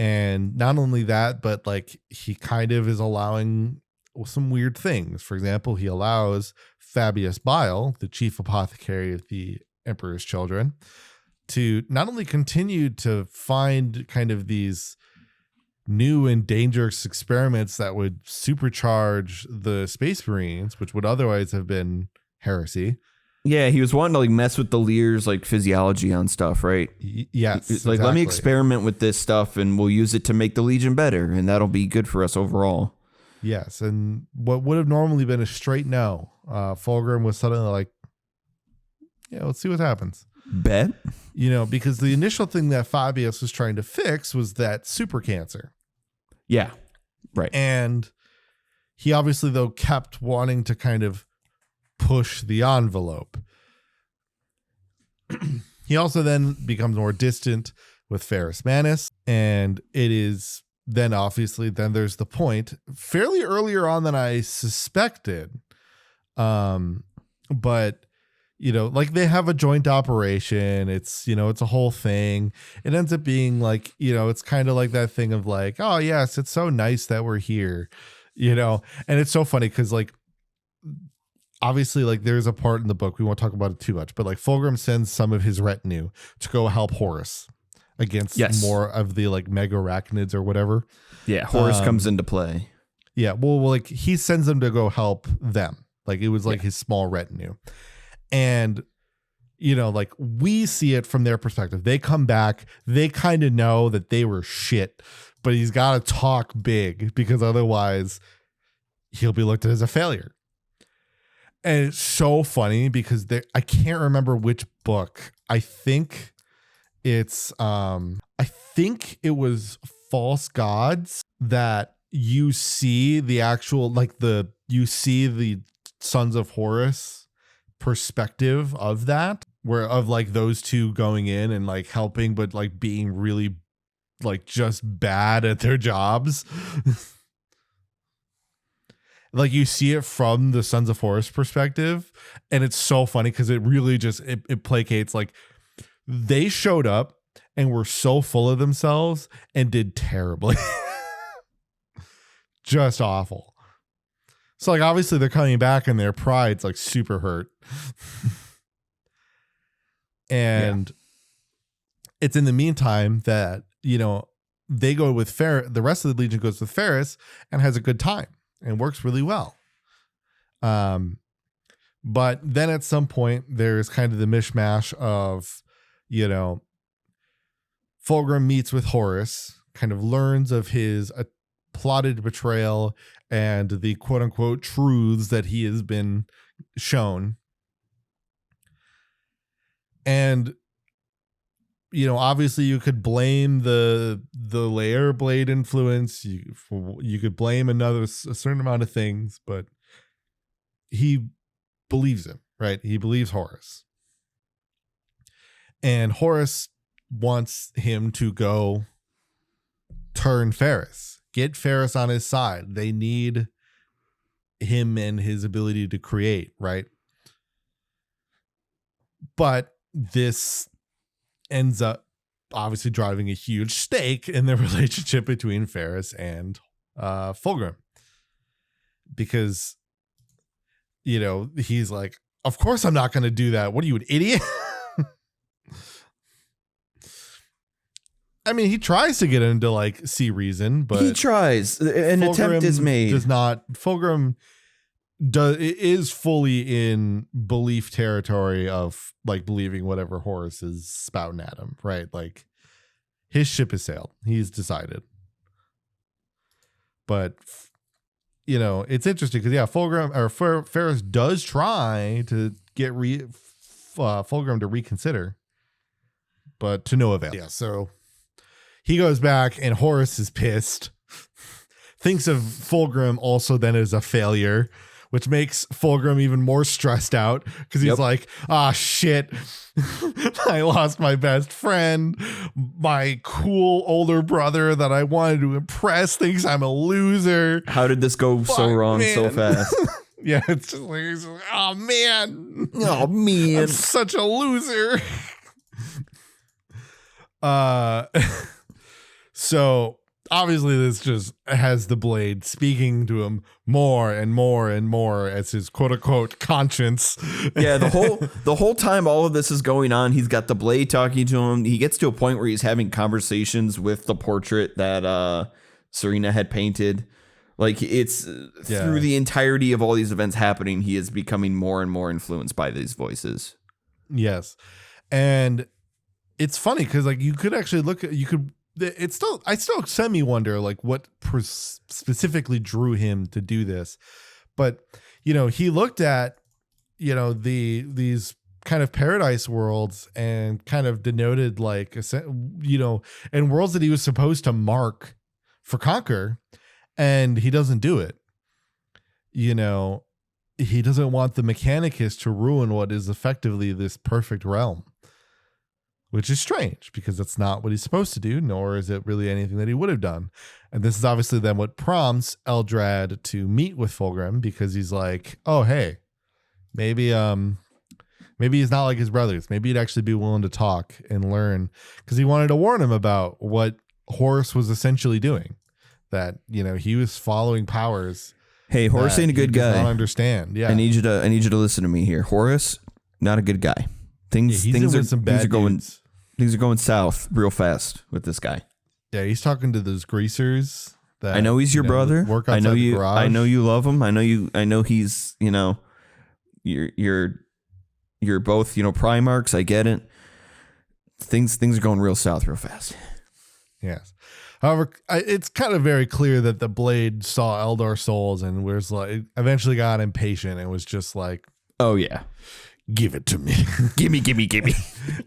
and not only that, but like, he kind of is allowing some weird things. For example, he allows Fabius Bile, the chief apothecary of the Emperor's Children, to not only continue to find kind of these new and dangerous experiments that would supercharge the Space Marines, which would otherwise have been heresy. Yeah, he was wanting to like mess with the Lear's like physiology on stuff, right? Yes. It's like, let me experiment with this stuff and we'll use it to make the Legion better, and that'll be good for us overall. Yes, and what would have normally been a straight no, Fulgrim was suddenly like, yeah, let's see what happens. Bet. Because the initial thing that Fabius was trying to fix was that super cancer. Yeah, right. And he obviously, though, kept wanting to kind of push the envelope. He also then becomes more distant with Ferrus Manus, and it is then obviously then there's the point fairly earlier on than I suspected. But like, they have a joint operation. It's, it's a whole thing. It ends up being like, it's kind of like that thing of like, oh yes, it's so nice that we're here, and it's so funny because, like, obviously, like, there's a part in the book, we won't talk about it too much, but like, Fulgrim sends some of his retinue to go help Horus against more of the like mega arachnids or whatever. Yeah, Horus comes into play. Yeah, well, like, he sends them to go help them. Like, it was like his small retinue. And, like, we see it from their perspective. They come back, they kind of know that they were shit, but he's got to talk big because otherwise he'll be looked at as a failure. And it's so funny because I can't remember which book. I think it was False Gods that you see the actual, like, you see the Sons of Horus perspective of that, where of like those two going in and like helping, but like being really like just bad at their jobs. Like, you see it from the Sons of Horus perspective, and it's so funny because it really just it placates, like, they showed up and were so full of themselves and did terribly. Just awful. So, like, obviously they're coming back and their pride's like super hurt. And it's in the meantime that, they go with the rest of the Legion goes with Ferrus and has a good time and works really well. But then at some point there's kind of the mishmash of, Fulgrim meets with Horus, kind of learns of his plotted betrayal and the quote unquote truths that he has been shown. And obviously you could blame the layer blade influence. You could blame a certain amount of things, but he believes him, right? He believes Horus. And Horus wants him to go turn Ferris, get Ferris on his side. They need him and his ability to create, right? But this ends up obviously driving a huge stake in the relationship between Ferris and Fulgrim. Because, he's like, of course I'm not going to do that. What are you, an idiot? I mean, he tries to get him to like see reason, but he tries. An attempt is made. Fulgrim is fully in belief territory of like believing whatever Horus is spouting at him, right? Like his ship has sailed. He's decided. But it's interesting because Fulgrim or Ferris does try to get Fulgrim to reconsider, but to no avail. Yeah, so he goes back and Horus is pissed. Thinks of Fulgrim also then as a failure, which makes Fulgrim even more stressed out because he's like, shit, I lost my best friend. My cool older brother that I wanted to impress thinks I'm a loser. How did this go so wrong so fast? Yeah, it's just like, oh man. Oh man. I'm such a loser. So obviously this just has the blade speaking to him more and more and more as his quote unquote conscience. Yeah, the whole time all of this is going on, he's got the blade talking to him. He gets to a point where he's having conversations with the portrait that Serena had painted. Like it's through the entirety of all these events happening, he is becoming more and more influenced by these voices. Yes. And it's funny because like you could actually I still semi wonder like what specifically drew him to do this. But, he looked at, these kind of paradise worlds and kind of denoted like, and worlds that he was supposed to mark for conquer, and he doesn't do it. He doesn't want the Mechanicus to ruin what is effectively this perfect realm. Which is strange because that's not what he's supposed to do, nor is it really anything that he would have done. And this is obviously then what prompts Eldrad to meet with Fulgrim because he's like, oh, hey, maybe he's not like his brothers. Maybe he'd actually be willing to talk and learn because he wanted to warn him about what Horus was essentially doing, that, he was following powers. Hey, Horus ain't a good guy. I don't understand. Yeah. I need you to listen to me here. Horus, not a good guy. Things are going south real fast with this guy. Yeah, he's talking to those greasers. That, I know he's your brother. Work outside the garage. I know you love him. I know he's you're both Primarchs. I get it. Things are going real south real fast. Yes. However, it's kind of very clear that the blade saw Eldar souls and was like eventually got impatient and was just like, oh yeah. Give it to me. Gimme.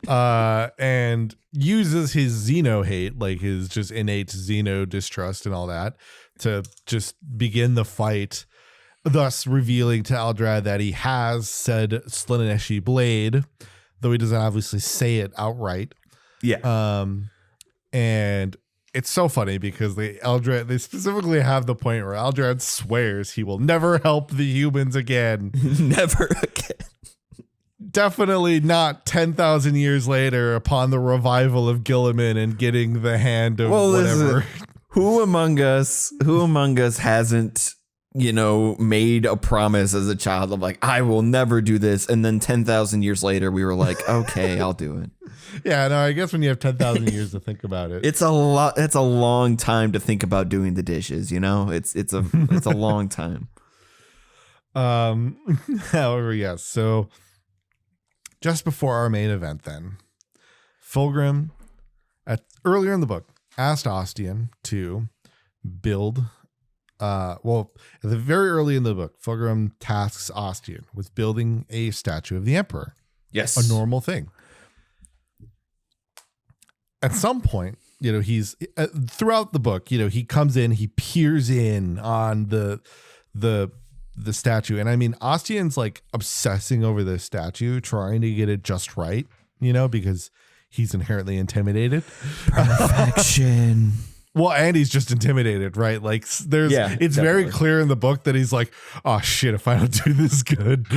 And uses his Xeno hate, like his just innate Xeno distrust and all that, to just begin the fight, thus revealing to Eldrad that he has said Slaaneshi blade, though he doesn't obviously say it outright. Yeah. And it's so funny because they specifically have the point where Eldrad swears he will never help the humans again. Never again. Definitely not 10,000 years later upon the revival of Gilliman and getting the hand of whatever. Who among us hasn't, made a promise as a child of like, I will never do this. And then 10,000 years later, we were like, okay, I'll do it. Yeah, no, I guess when you have 10,000 years to think about it. It's a long time to think about doing the dishes, it's a long time. However, yes. So just before our main event, then, Fulgrim, earlier in the book, asked Ostian to build. At the very early in the book, Fulgrim tasks Ostian with building a statue of the Emperor. Yes, a normal thing. at some point, he's throughout the book, he comes in, he peers in on the statue. And I mean, Ostian's like obsessing over this statue, trying to get it just right, because he's inherently intimidated. Perfection. Well, and he's just intimidated, right? Like it's definitely very clear in the book that he's like, oh shit, if I don't do this good.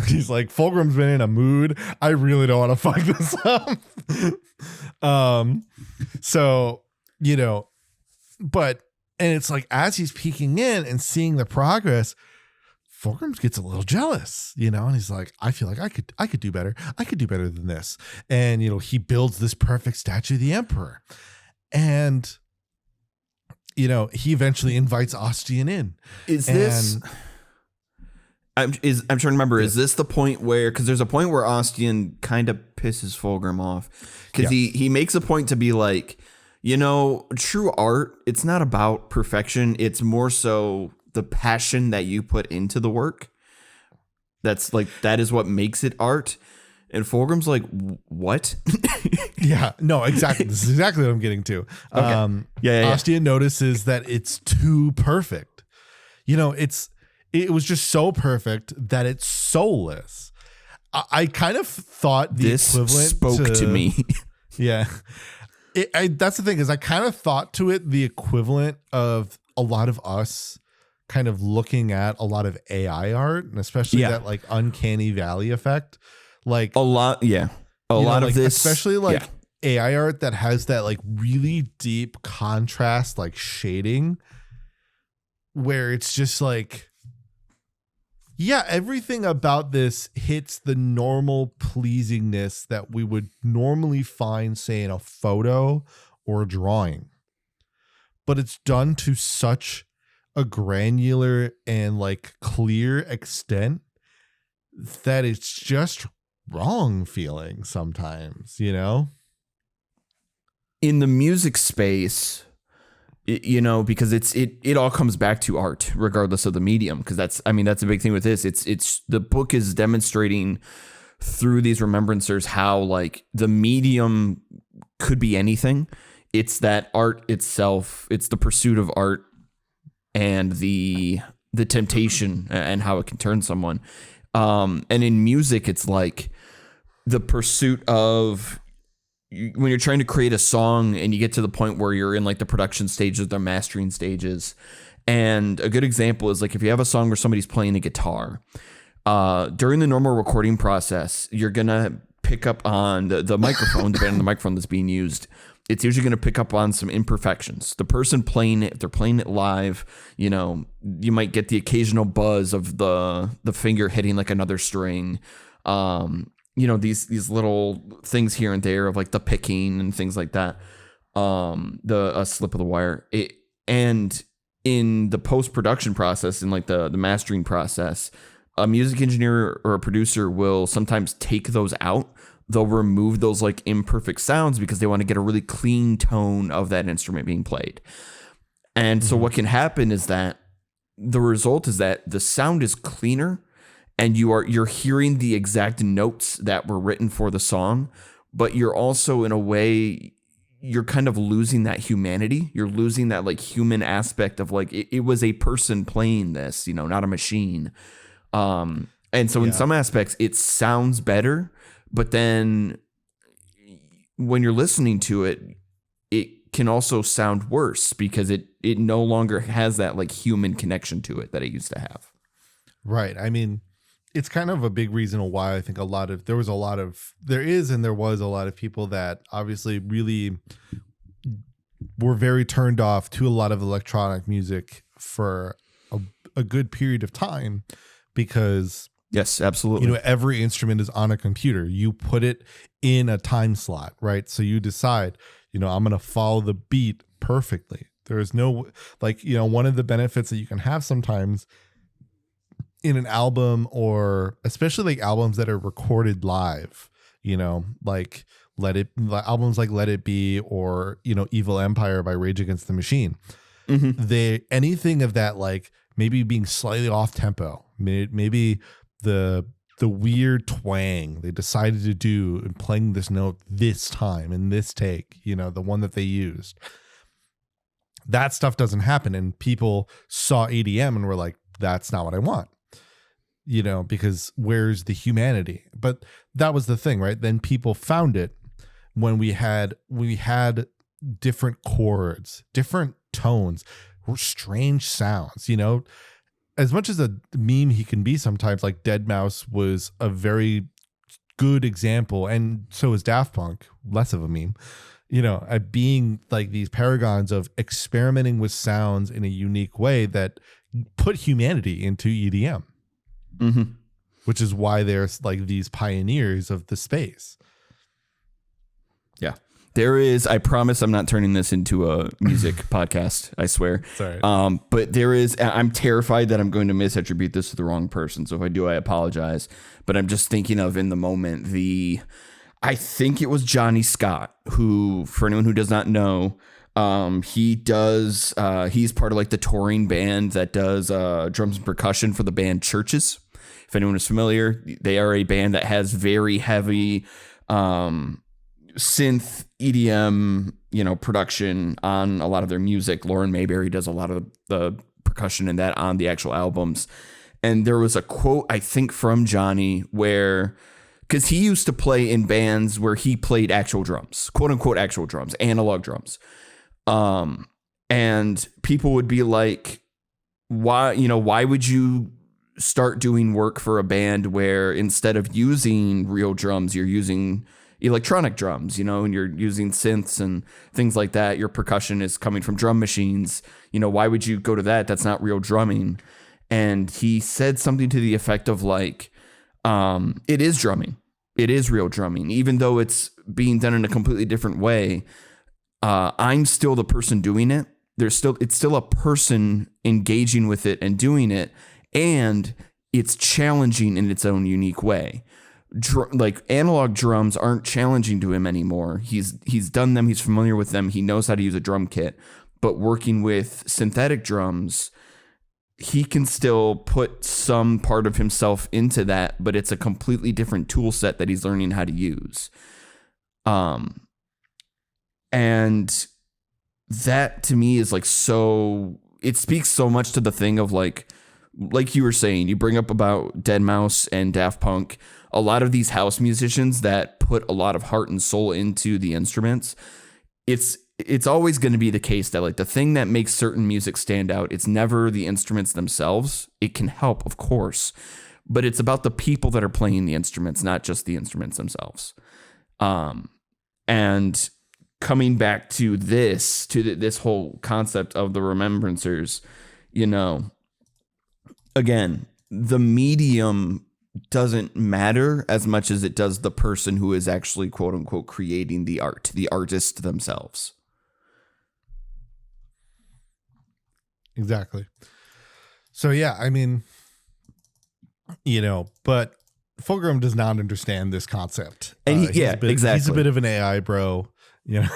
He's like, Fulgrim's been in a mood. I really don't want to fuck this up. So, but, and it's like, as he's peeking in and seeing the progress, Fulgrim gets a little jealous, and he's like, I feel like I could do better. I could do better than this. And, he builds this perfect statue of the Emperor. And, he eventually invites Ostian in. I'm trying to remember, is this the point where, because there's a point where Ostian kind of pisses Fulgrim off, because he makes a point to be like, true art, it's not about perfection. It's more so the passion that you put into the work. That is what makes it art. And Fulgrim's like, what? Yeah, no, exactly. This is exactly what I'm getting to. Okay. Ostian notices that it's too perfect. It was just so perfect that it's soulless. I kind of thought this equivalent spoke to me. Yeah. That's the thing, is I kind of thought to it the equivalent of a lot of us kind of looking at a lot of AI art, and especially that like uncanny valley effect. Like a lot of this, especially like AI art that has that like really deep contrast, like shading, where it's just like, everything about this hits the normal pleasingness that we would normally find, say, in a photo or a drawing. But it's done to such a granular and like clear extent that it's just wrong feeling sometimes, in the music space, because it all comes back to art regardless of the medium, because that's a big thing with this. It's the book is demonstrating through these remembrancers how like the medium could be anything. It's that art itself, it's the pursuit of art and the temptation and how it can turn someone. And in music, it's like the pursuit of, when you're trying to create a song and you get to the point where you're in like the production stages, the mastering stages. And a good example is like, if you have a song where somebody's playing the guitar, during the normal recording process, you're going to pick up on the microphone, depending on the microphone that's being used. It's usually going to pick up on some imperfections. The person playing it, if they're playing it live, you might get the occasional buzz of the finger hitting like another string. These little things here and there of like the picking and things like that. A slip of the wire. And in the post-production process, in like the mastering process, a music engineer or a producer will sometimes take those out. They'll remove those like imperfect sounds because they want to get a really clean tone of that instrument being played. And so what can happen is that the result is that the sound is cleaner, and you're hearing the exact notes that were written for the song, but you're also, in a way, you're kind of losing that humanity. You're losing that like human aspect of like, it was a person playing this, not a machine. And so in some aspects it sounds better, but then when you're listening to it, it can also sound worse because it no longer has that like human connection to it that it used to have. Right. I mean, it's kind of a big reason why I think there was a lot of people that obviously really were very turned off to a lot of electronic music for a good period of time, because yes, absolutely, every instrument is on a computer. You put it in a time slot, right? So you decide, I'm going to follow the beat perfectly. There is no one of the benefits that you can have sometimes in an album, or especially like albums that are recorded live, like albums like Let It Be, or Evil Empire by Rage Against the Machine. Anything of that, like maybe being slightly off tempo, maybe the the weird twang they decided to do in playing this note this time in this take, you know, the one that they used. That stuff doesn't happen. And people saw EDM and were like, that's not what I want, you know, because where's the humanity? But that was the thing, right? Then people found it when we had different chords, different tones, strange sounds, you know. As much as a meme he can be sometimes, like Deadmau5 was a very good example, and so is Daft Punk, less of a meme, you know, at being like these paragons of experimenting with sounds in a unique way that put humanity into EDM, which is why there's like these pioneers of the space. Yeah. There is, I promise I'm not turning this into a music podcast, I swear. Sorry. But there is, I'm terrified that I'm going to misattribute this to the wrong person. So if I do, I apologize. But I'm just thinking of in the moment, I think it was Johnny Scott, who, for anyone who does not know, he's part of like the touring band that does drums and percussion for the band Churches. If anyone is familiar, they are a band that has very heavy, synth EDM, you know, production on a lot of their music. Lauren Mayberry does a lot of the percussion in that on the actual albums. And there was a quote, I think, from Johnny where, because he used to play in bands where he played actual drums, quote unquote actual drums, analog drums. And people would be like, why would you start doing work for a band where instead of using real drums, you're using electronic drums, you know, and you're using synths and things like that. Your percussion is coming from drum machines. You know, why would you go to that? That's not real drumming. And he said something to the effect of like, it is drumming. It is real drumming, even though it's being done in a completely different way. I'm still the person doing it. It's still a person engaging with it and doing it. And it's challenging in its own unique way. Like analog drums aren't challenging to him anymore. He's done them. He's familiar with them. He knows how to use a drum kit. But working with synthetic drums, he can still put some part of himself into that, but it's a completely different tool set that he's learning how to use. And that to me is like, so it speaks so much to the thing of like you were saying, you bring up about Deadmau5 and Daft Punk. A lot of these house musicians that put a lot of heart and soul into the instruments, it's always going to be the case that like the thing that makes certain music stand out, it's never the instruments themselves. It can help, of course, but it's about the people that are playing the instruments, not just the instruments themselves. And coming back to this whole concept of the remembrancers, you know, again, the medium doesn't matter as much as it does the person who is actually quote unquote creating the art, the artist themselves. Exactly. So yeah, I mean, you know, but Fulgrim does not understand this concept. And exactly. He's a bit of an AI bro. You know,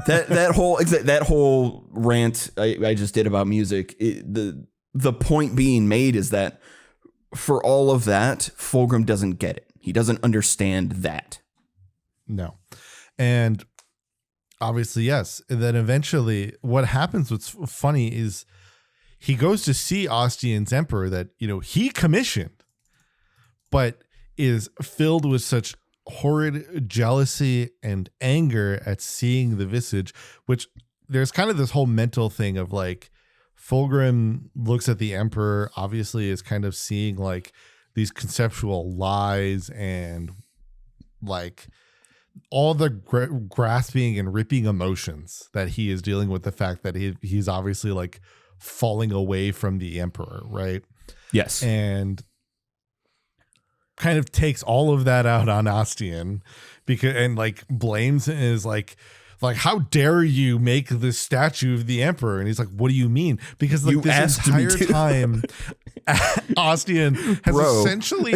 that whole rant I just did about music. The point being made is that for all of that, Fulgrim doesn't get it. He doesn't understand that. No. And obviously, yes. And then eventually what happens, what's funny is he goes to see Ostian's emperor that, you know, he commissioned, but is filled with such horrid jealousy and anger at seeing the visage, which there's kind of this whole mental thing of like, Fulgrim looks at the emperor, obviously is kind of seeing like these conceptual lies and like all the grasping and ripping emotions that he is dealing with, the fact that he's obviously like falling away from the emperor, right? Yes. And kind of takes all of that out on Ostian and like blames and is like, how dare you make this statue of the emperor? And he's like, what do you mean? Because like this entire time, Ostian has essentially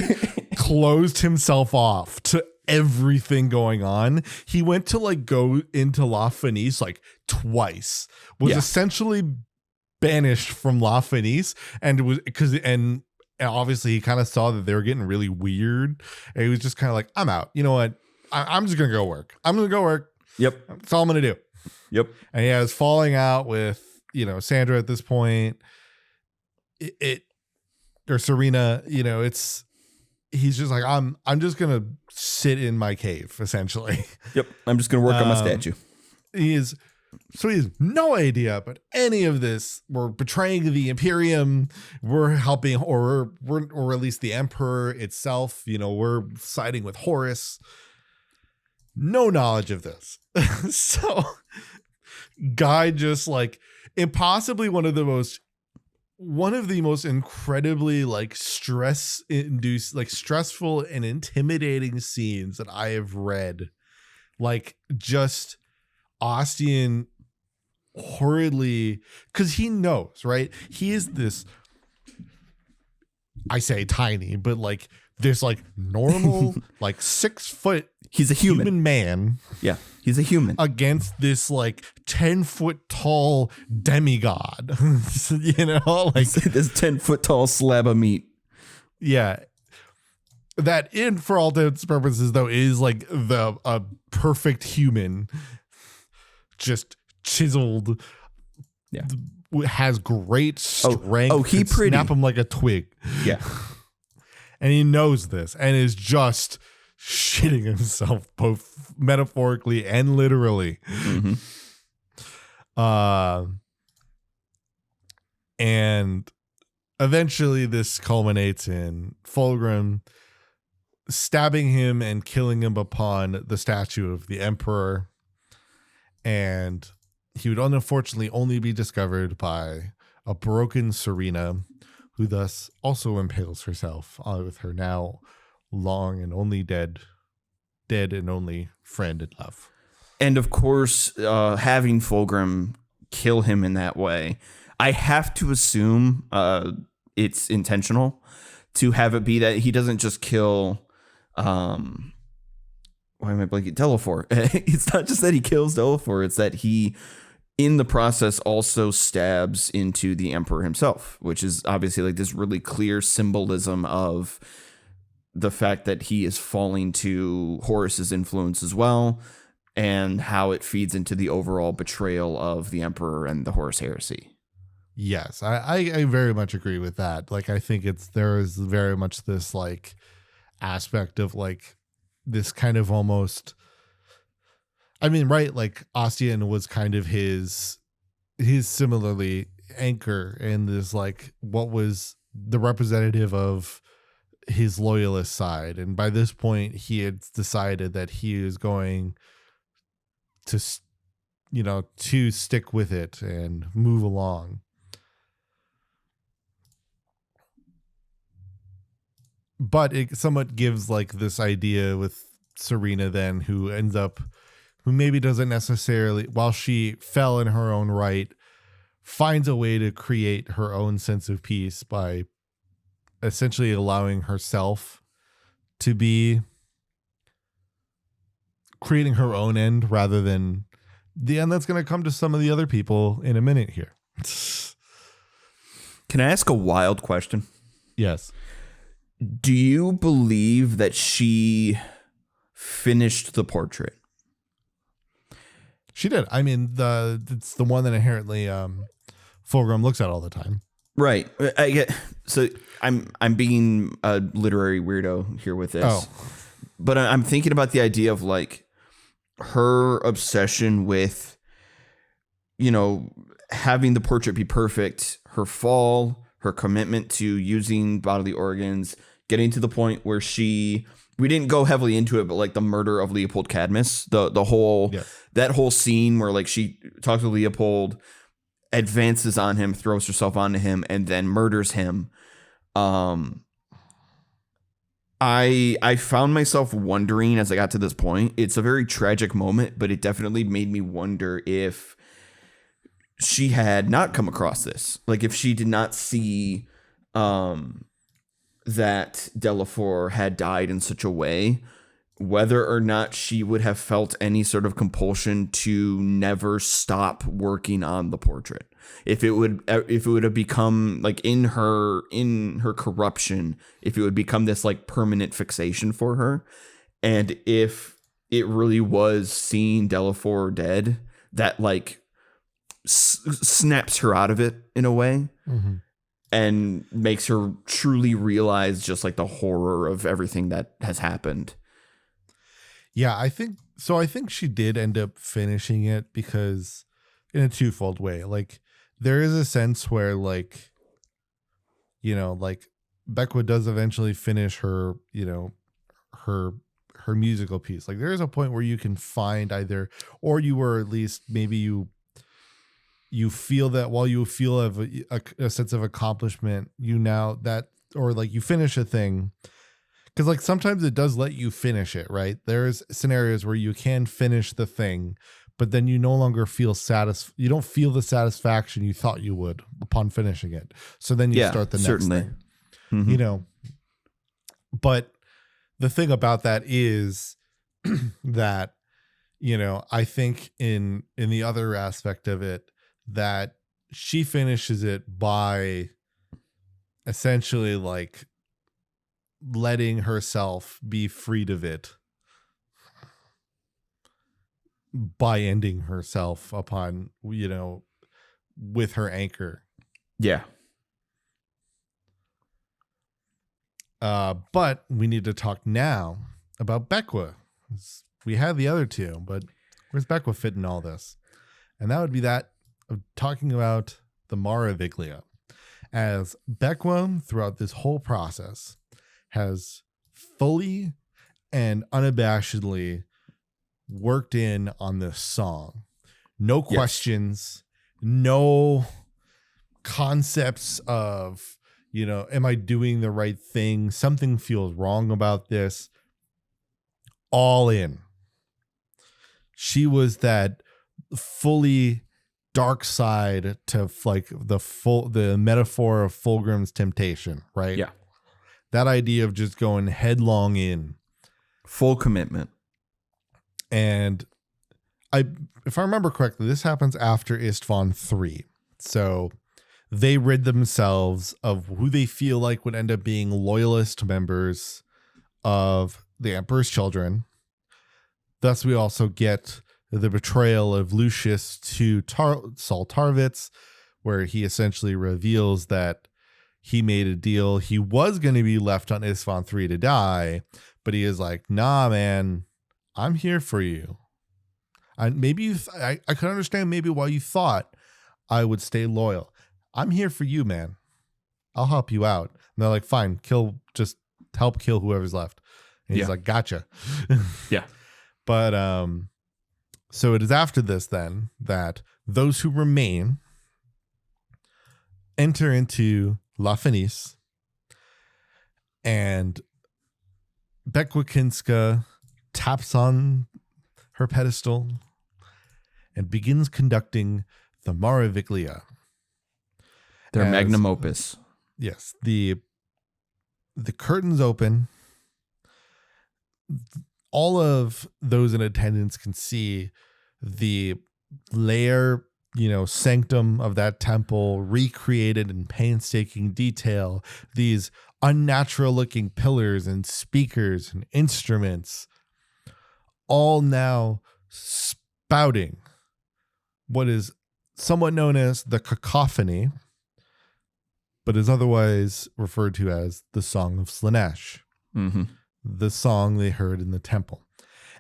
closed himself off to everything going on. He went to like go into La Fenice like twice, was essentially banished from La Fenice, and And obviously he kind of saw that they were getting really weird. And he was just kind of like, I'm out. You know what? I'm just going to go work. I'm going to go work. Yep. That's all I'm going to do. Yep. And he was falling out with, Sandra at this point. Or Serena, he's just like, I'm just going to sit in my cave, essentially. Yep. I'm just going to work on my statue. He has no idea about any of this. We're betraying the Imperium. We're helping, or at least the Emperor itself. We're siding with Horus. No knowledge of this. So Guy just like impossibly one of the most incredibly like stressful and intimidating scenes that I have read. Like just Ostian horridly, because he knows, right? He is this, I say tiny, but like this like normal, like 6 foot. He's a human man. Yeah, he's a human against this like 10-foot tall demigod. Like this 10-foot tall slab of meat. Yeah. That for all intents and purposes though is like a perfect human, just chiseled. Yeah. Has great strength. He pretty. Snap him like a twig. Yeah. And he knows this and is just shitting himself both metaphorically and literally. Mm-hmm. And eventually this culminates in Fulgrim stabbing him and killing him upon the statue of the Emperor. And he would unfortunately only be discovered by a broken Serena, who thus also impales herself with her now long and only dead and only friend and love. And of course, having Fulgrim kill him in that way, I have to assume it's intentional to have it be that he doesn't just kill. Why am I blanking? Delafor. It's not just that he kills Delafor; it's that he, in the process, also stabs into the Emperor himself, which is obviously like this really clear symbolism of the fact that he is falling to Horus's influence as well, and how it feeds into the overall betrayal of the Emperor and the Horus heresy. Yes, I very much agree with that. Like, I think there is very much this like aspect of like this kind of almost, I mean, right, like Ostian was kind of his similarly anchor in this, like what was the representative of his loyalist side. And by this point he had decided that he is going to, to stick with it and move along. But it somewhat gives like this idea with Serena then, who maybe doesn't necessarily, while she fell in her own right, finds a way to create her own sense of peace by essentially allowing herself to be creating her own end rather than the end that's going to come to some of the other people in a minute here. Can I ask a wild question? Yes. Do you believe that she finished the portrait? She did. I mean, it's the one that inherently Fulgrim looks at all the time. Right. I get. So I'm being a literary weirdo here with this, but I'm thinking about the idea of like her obsession with, having the portrait be perfect, her fall, her commitment to using bodily organs, getting to the point where we didn't go heavily into it, but like the murder of Leopold Cadmus, the whole, that whole scene where like she talks to Leopold, advances on him, throws herself onto him, and then murders him. I found myself wondering as I got to this point. It's a very tragic moment, but it definitely made me wonder if she had not come across this. Like if she did not see that Delafor had died in such a way, whether or not she would have felt any sort of compulsion to never stop working on the portrait. if it would have become like in her corruption, if it would become this like permanent fixation for her, and if it really was seeing Delafor dead that like snaps her out of it in a way. Mm-hmm. And makes her truly realize just like the horror of everything that has happened. Yeah, I think so. I think she did end up finishing it because in a twofold way. Like there is a sense where like, you know, like Becca does eventually finish her, you know, her musical piece. Like there is a point where you can find either, or you were at least maybe you feel that while you feel a sense of accomplishment, you now that, or like you finish a thing. Cause like sometimes it does let you finish it, right? There's scenarios where you can finish the thing, but then you no longer feel you don't feel the satisfaction you thought you would upon finishing it. So then you start the next thing, Mm-hmm. you know, but the thing about that is that, you know, I think in the other aspect of it, that she finishes it by essentially like letting herself be freed of it by ending herself upon, you know, with her anchor. Yeah. But we need to talk now about Becwa. We had the other two, but where's Becwa fit in all this? And that would be that of talking about the Mara Viglia, as Becwa throughout this whole process has fully and unabashedly worked in on this song. No questions, no concepts of, you know, am I doing the right thing? Something feels wrong about this. All in. She was that fully dark side to like the metaphor of Fulgrim's temptation, right? Yeah. That idea of just going headlong in. Full commitment. And if I remember correctly, this happens after Istvan 3. So they rid themselves of who they feel like would end up being loyalist members of the Emperor's Children. Thus, we also get the betrayal of Lucius to Saul Tarvitz, where he essentially reveals that he made a deal. He was going to be left on Istvan 3 to die, but he is like, nah, man, I'm here for you. And maybe I could understand maybe why you thought I would stay loyal. I'm here for you, man. I'll help you out. And they're like, fine, just help kill whoever's left. And he's like, gotcha. Yeah. But so it is after this then that those who remain enter into La Fenice, and Bekwakinska taps on her pedestal and begins conducting the Mara Viglia. Their magnum opus. Yes. The curtains open. All of those in attendance can see the layer, you know, sanctum of that temple recreated in painstaking detail. These unnatural looking pillars and speakers and instruments, all now spouting what is somewhat known as the cacophony, but is otherwise referred to as the Song of Slaanesh. Mm-hmm. The song they heard in the temple.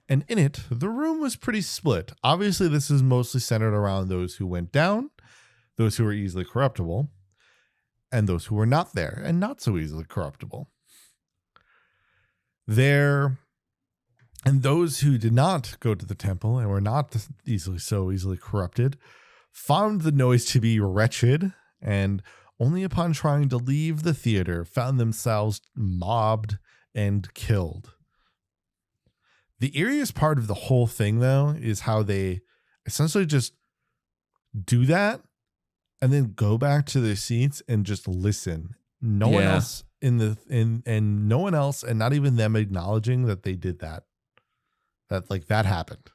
And in it, the room was pretty split. Obviously, this is mostly centered around those who went down, those who were easily corruptible, and those who were not there and not so easily corruptible. And those who did not go to the temple and were not so easily corrupted found the noise to be wretched, and only upon trying to leave the theater found themselves mobbed and killed. The eeriest part of the whole thing, though, is how they essentially just do that and then go back to their seats and just listen. No one else and no one else, and not even them acknowledging that they did that. That happened.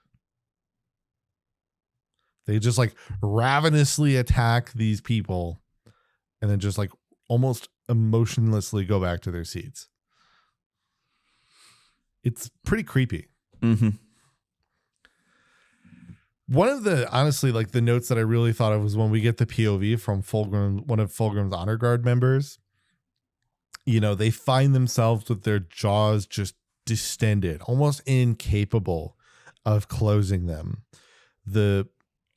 They just like ravenously attack these people and then just like almost emotionlessly go back to their seats. It's pretty creepy. Mm-hmm. One of the, honestly, like the notes that I really thought of was when we get the POV from Fulgrim, one of Fulgrim's honor guard members. You know, they find themselves with their jaws just distended, almost incapable of closing them. The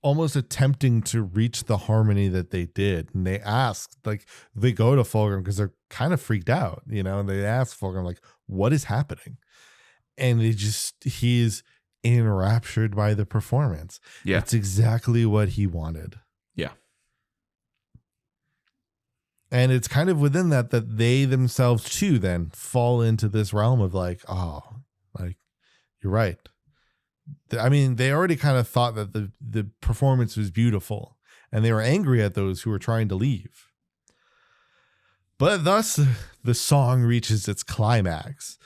almost attempting to reach the harmony that they did. And they ask, like, they go to Fulgrim because they're kind of freaked out, you know, and they ask Fulgrim, like, what is happening? And he's enraptured by the performance. Yeah. It's exactly what he wanted. Yeah. And it's kind of within that they themselves too then fall into this realm of like, oh, like, you're right. I mean, they already kind of thought that the performance was beautiful and they were angry at those who were trying to leave. But thus the song reaches its climax.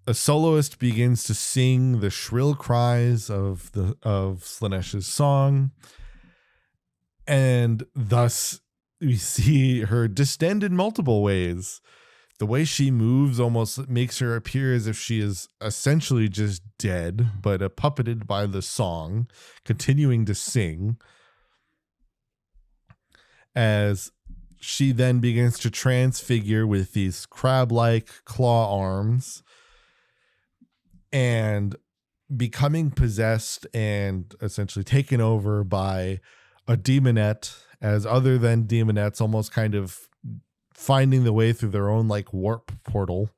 A soloist begins to sing the shrill cries of Slanesh's song, and thus we see her distend in multiple ways. The way she moves almost makes her appear as if she is essentially just dead, but puppeted by the song, continuing to sing. As she then begins to transfigure with these crab-like claw arms and becoming possessed and essentially taken over by a demonette, as other than demonettes almost kind of finding the way through their own like warp portal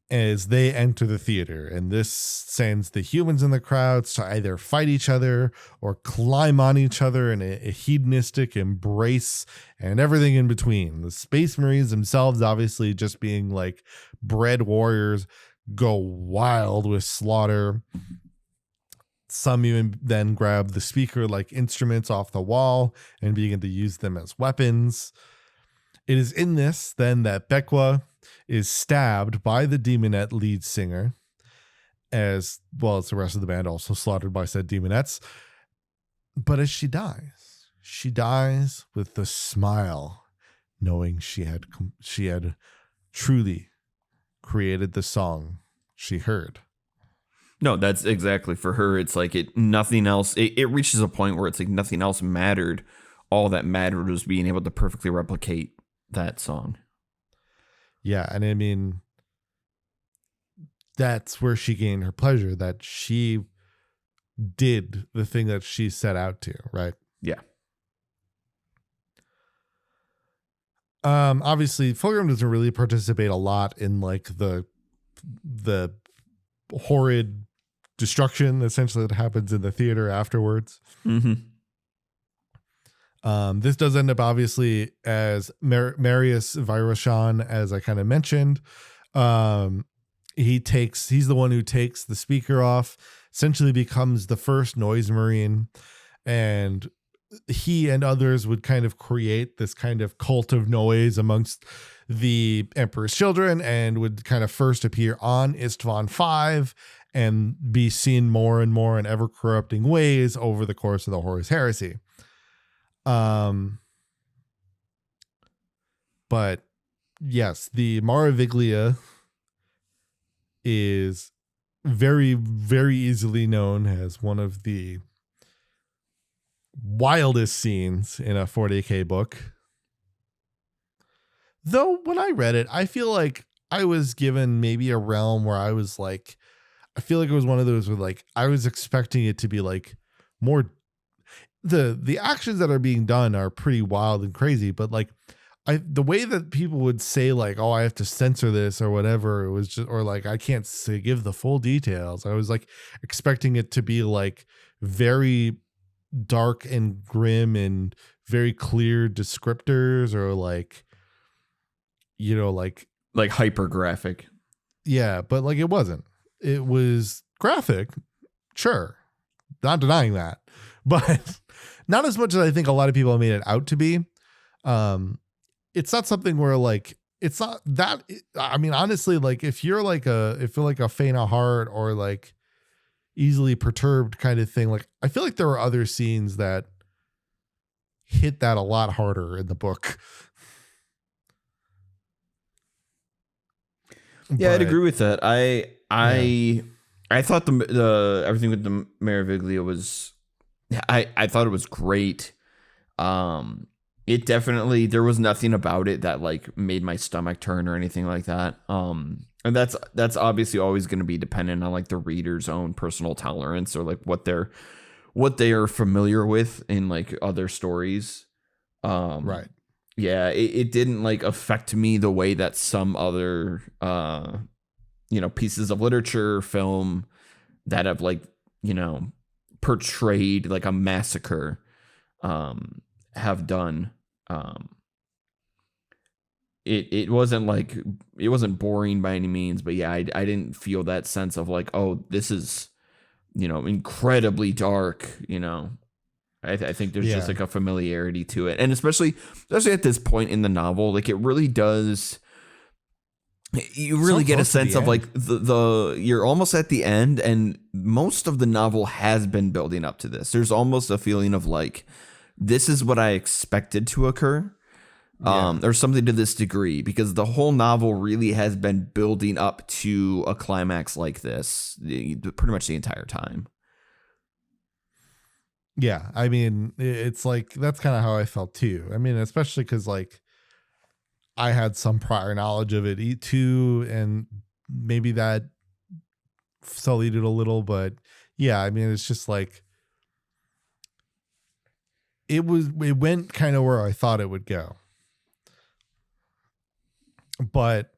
as they enter the theater. And this sends the humans in the crowds to either fight each other or climb on each other in a hedonistic embrace and everything in between. The Space Marines themselves, obviously just being like bred warriors, go wild with slaughter. Some even then grab the speaker like instruments off the wall and begin to use them as weapons. It is in this then that Bekwa is stabbed by the demonette lead singer, as well as the rest of the band also slaughtered by said demonettes. But as she dies with the smile, knowing she had truly created the song she heard. No, that's exactly for her. It's like nothing else. It reaches a point where it's like nothing else mattered. All that mattered was being able to perfectly replicate that song. Yeah. And I mean, that's where she gained her pleasure, that she did the thing that she set out to, right? Yeah. Obviously Fulgrim doesn't really participate a lot in like the horrid destruction essentially that happens in the theater afterwards. Mm-hmm. This does end up obviously as Marius Viroshan, as I kind of mentioned. He's the one who takes the speaker off, essentially becomes the first noise marine, and he and others would kind of create this kind of cult of noise amongst the Emperor's children, and would kind of first appear on Istvan 5 and be seen more and more in ever corrupting ways over the course of the Horus Heresy. But yes, the Maraviglia is very, very easily known as one of the wildest scenes in a 40k book. Though when I read it, I feel like I was given maybe a realm where I was like, I feel like it was one of those where like I was expecting it to be like more, the actions that are being done are pretty wild and crazy, but like the way that people would say like, oh, I have to censor this or whatever, it was just, or like I can't say, give the full details. I was like expecting it to be like very dark and grim and very clear descriptors, or like, you know, like hyper graphic. Yeah, but like it wasn't. It was graphic, sure, not denying that, but not as much as I think a lot of people made it out to be. It's not something where like, it's not that, I mean, honestly, like if you're like a faint of heart, or like, easily perturbed kind of thing. Like, I feel like there were other scenes that hit that a lot harder in the book. Yeah, I'd But, agree with that. I thought the everything with the Meraviglia was, I thought it was great. It definitely, there was nothing about it that like made my stomach turn or anything like that. And that's obviously always going to be dependent on like the reader's own personal tolerance or like what they are familiar with in like other stories. right. Yeah, it didn't like affect me the way that some other pieces of literature, film that have like, portrayed like a massacre have done. It wasn't like, it wasn't boring by any means, but yeah, I didn't feel that sense of like, oh, this is, incredibly dark, I think there's just like a familiarity to it. And especially at this point in the novel, like it really does, you really get a sense of like the you're almost at the end, and most of the novel has been building up to this. There's almost a feeling of like, this is what I expected to occur. Or something to this degree, because the whole novel really has been building up to a climax like this pretty much the entire time. Yeah, I mean, it's like, that's kind of how I felt too. I mean, especially because like I had some prior knowledge of it too, and maybe that sullied it a little, but yeah, I mean, it's just like, it went kind of where I thought it would go. But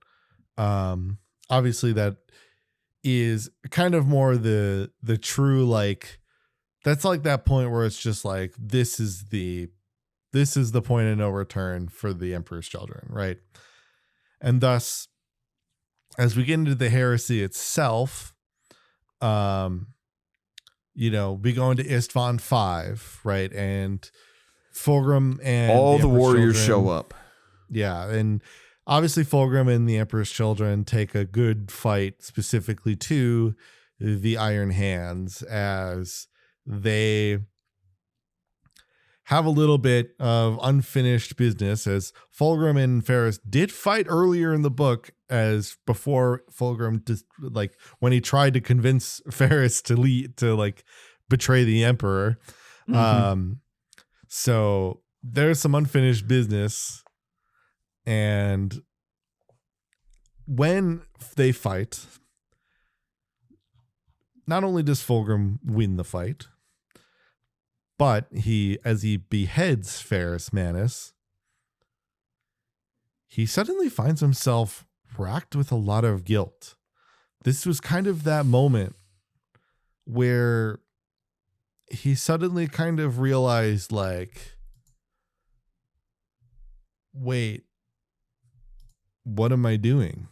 obviously that is kind of more the true, like, that's like that point where it's just like, this is the point of no return for the Emperor's Children, right? And thus, as we get into the heresy itself, we go into Istvan 5, right? And Fulgrim and all the warriors show up. Yeah, and obviously Fulgrim and the Emperor's Children take a good fight specifically to the Iron Hands, as they have a little bit of unfinished business, as Fulgrim and Ferris did fight earlier in the book, as before Fulgrim just like when he tried to convince Ferris to like betray the Emperor. Mm-hmm. So there's some unfinished business. And when they fight, not only does Fulgrim win the fight, but as he beheads Ferrus Manus, he suddenly finds himself racked with a lot of guilt. This was kind of that moment where he suddenly kind of realized, like, wait, what am I doing?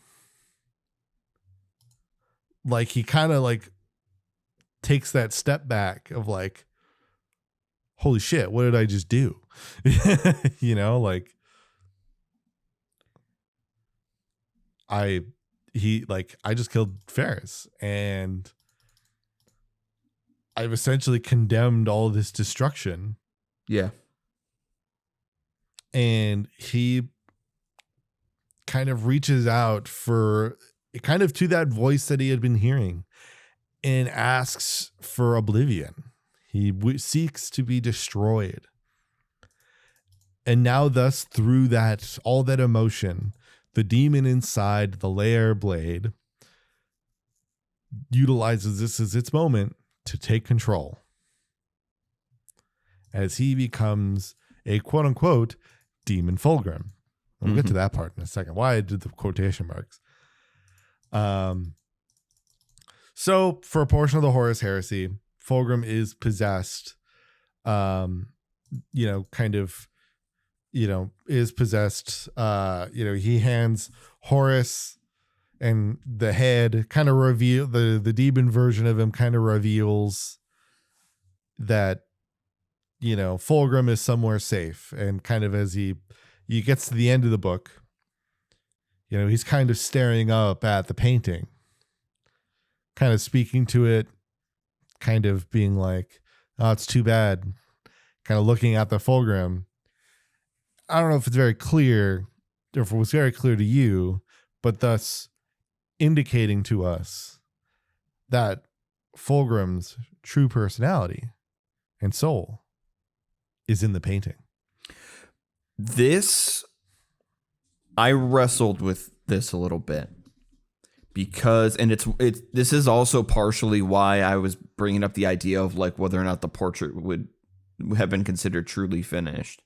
Like, he kind of like takes that step back of like, holy shit, what did I just do? Like, I just killed Ferris, and I've essentially condemned all this destruction. Yeah. And he kind of reaches out for kind of to that voice that he had been hearing and asks for oblivion. He seeks to be destroyed. And now thus, through that, all that emotion, the demon inside the lair blade utilizes this as its moment to take control, as he becomes a quote unquote demon Fulgrim. We'll get to that part in a second. Why I did the quotation marks. So for a portion of the Horus Heresy, Fulgrim is possessed, is possessed. He hands Horus and the head kind of reveal the demon version of him kind of reveals that, Fulgrim is somewhere safe. And kind of as he gets to the end of the book, he's kind of staring up at the painting, kind of speaking to it, kind of being like, oh, it's too bad, kind of looking at the Fulgrim. I don't know if it's very clear, or if it was very clear to you, but thus indicating to us that Fulgrim's true personality and soul is in the painting. I wrestled with this a little bit because, and this is also partially why I was bringing up the idea of like whether or not the portrait would have been considered truly finished,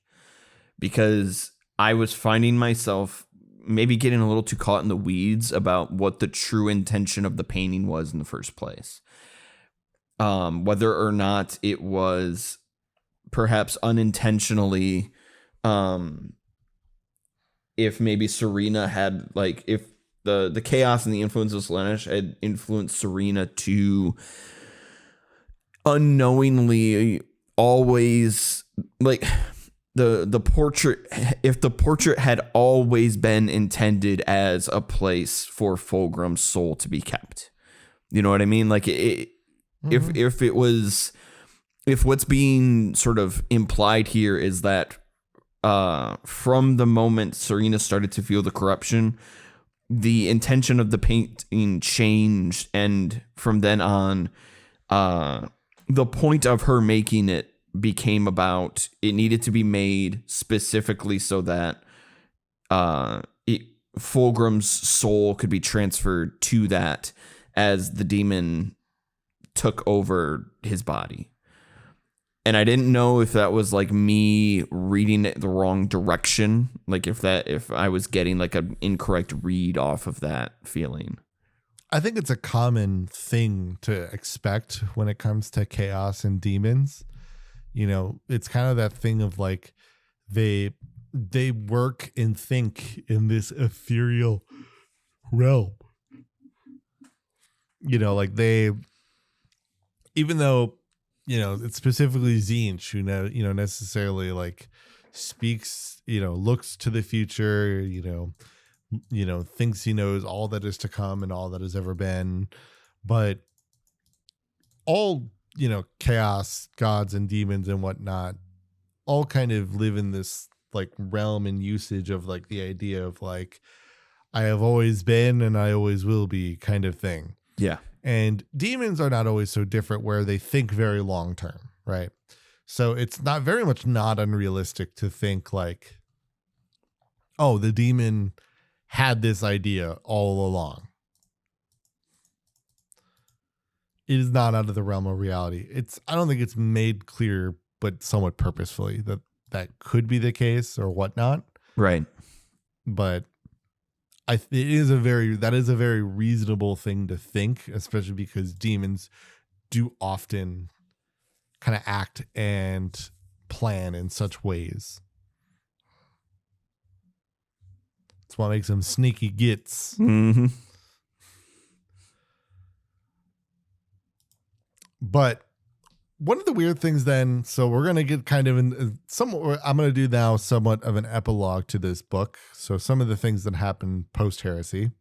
because I was finding myself maybe getting a little too caught in the weeds about what the true intention of the painting was in the first place. Whether or not it was perhaps unintentionally, if maybe Serena had, like, if the chaos and the influence of Slaanesh had influenced Serena to unknowingly always, like, the portrait, if the portrait had always been intended as a place for Fulgrim's soul to be kept. You know what I mean? Like, if it was, if what's being sort of implied here is that from the moment Serena started to feel the corruption, the intention of the painting changed, and from then on, the point of her making it became about, it needed to be made specifically so that Fulgrim's soul could be transferred to that as the demon took over his body. And I didn't know if that was like me reading it the wrong direction, like if I was getting like an incorrect read off of that feeling. I think it's a common thing to expect when it comes to chaos and demons. You know, it's kind of that thing of like they work and think in this ethereal realm. You know, like they, even though, you know, it's specifically Tzeentch who necessarily like speaks, you know, looks to the future, you know, thinks he knows all that is to come and all that has ever been, but all, you know, chaos gods and demons and whatnot all kind of live in this like realm and usage of like the idea of like, I have always been and I always will be kind of thing. Yeah. And demons are not always so different, where they think very long term, right? So it's not very much not unrealistic to think like, oh, the demon had this idea all along. It is not out of the realm of reality. I don't think it's made clear, but somewhat purposefully, that could be the case or whatnot. Right. But that is a very reasonable thing to think, especially because demons do often kind of act and plan in such ways. That's what makes them sneaky gits. Mm-hmm. But one of the weird things then, so we're going to get kind of in I'm going to do now somewhat of an epilogue to this book. So some of the things that happened post heresy,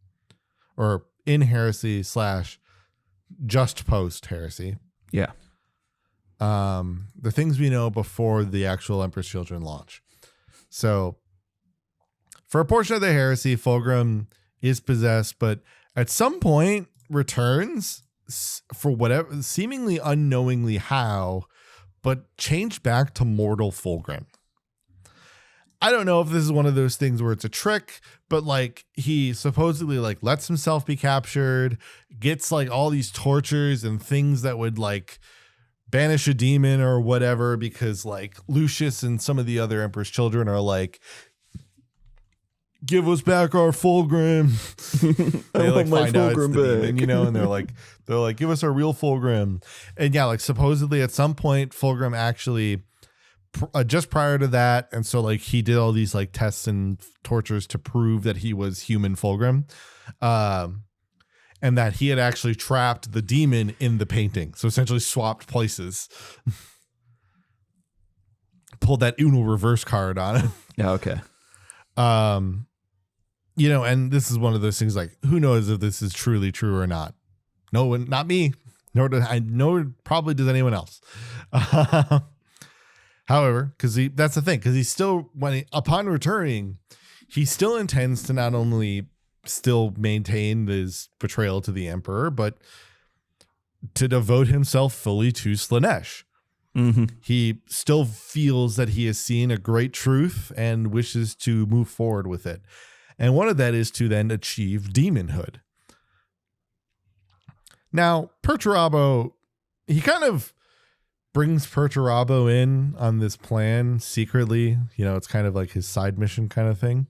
or in heresy / just post heresy. Yeah. The things we know before the actual Emperor's Children launch. So for a portion of the heresy, Fulgrim is possessed, but at some point returns for whatever, seemingly unknowingly how, but changed back to mortal Fulgrim. I don't know if this is one of those things where it's a trick, but like he supposedly like lets himself be captured, gets like all these tortures and things that would like banish a demon or whatever, because like Lucius and some of the other Emperor's Children are like, give us back our Fulgrim. They like find out it's the demon, you know, and they're like, give us our real Fulgrim. And yeah, like supposedly at some point Fulgrim actually just prior to that, and so like he did all these like tests and tortures to prove that he was human Fulgrim, and that he had actually trapped the demon in the painting. So essentially swapped places. Pulled that Uno reverse card on him. Yeah. Okay. You know, and this is one of those things like, who knows if this is truly true or not? No one, not me. Nor do I know, probably does anyone else. However, because that's the thing, because he's still, upon returning, he still intends to not only still maintain his betrayal to the Emperor, but to devote himself fully to Slaanesh. Mm-hmm. He still feels that he has seen a great truth and wishes to move forward with it. And one of that is to then achieve demonhood. Now, Perturabo, he kind of brings Perturabo in on this plan secretly. You know, it's kind of like his side mission kind of thing.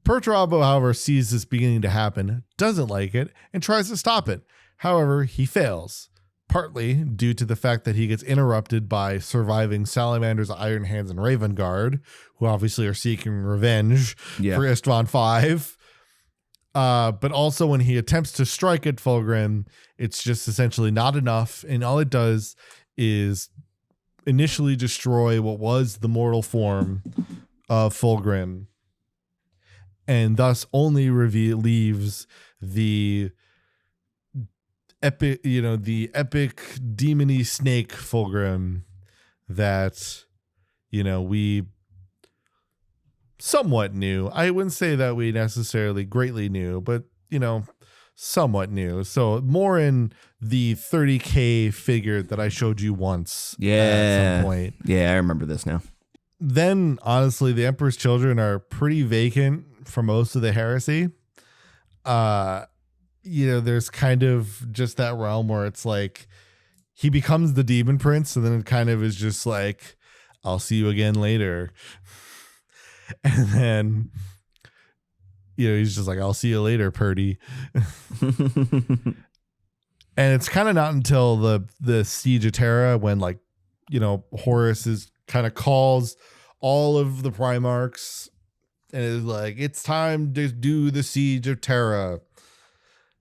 Perturabo, however, sees this beginning to happen, doesn't like it, and tries to stop it. However, he fails, partly due to the fact that he gets interrupted by surviving Salamander's Iron Hands and Raven Guard, who obviously are seeking revenge for Istvan V. But also when he attempts to strike at Fulgrim, it's just essentially not enough. And all it does is initially destroy what was the mortal form of Fulgrim, and thus only leaves the epic, the epic demony snake Fulgrim that, we somewhat knew. I wouldn't say that we necessarily greatly knew, but, somewhat knew. So more in the 30K figure that I showed you once. At some point. Yeah, I remember this now. Then, honestly, the Emperor's Children are pretty vacant for most of the heresy. There's kind of just that realm where it's like he becomes the demon prince, and then it kind of is just like, I'll see you again later. And then, he's just like, I'll see you later, Purdy. And it's kind of not until the Siege of Terra when, Horus is kind of calls all of the Primarchs and is like, it's time to do the Siege of Terra.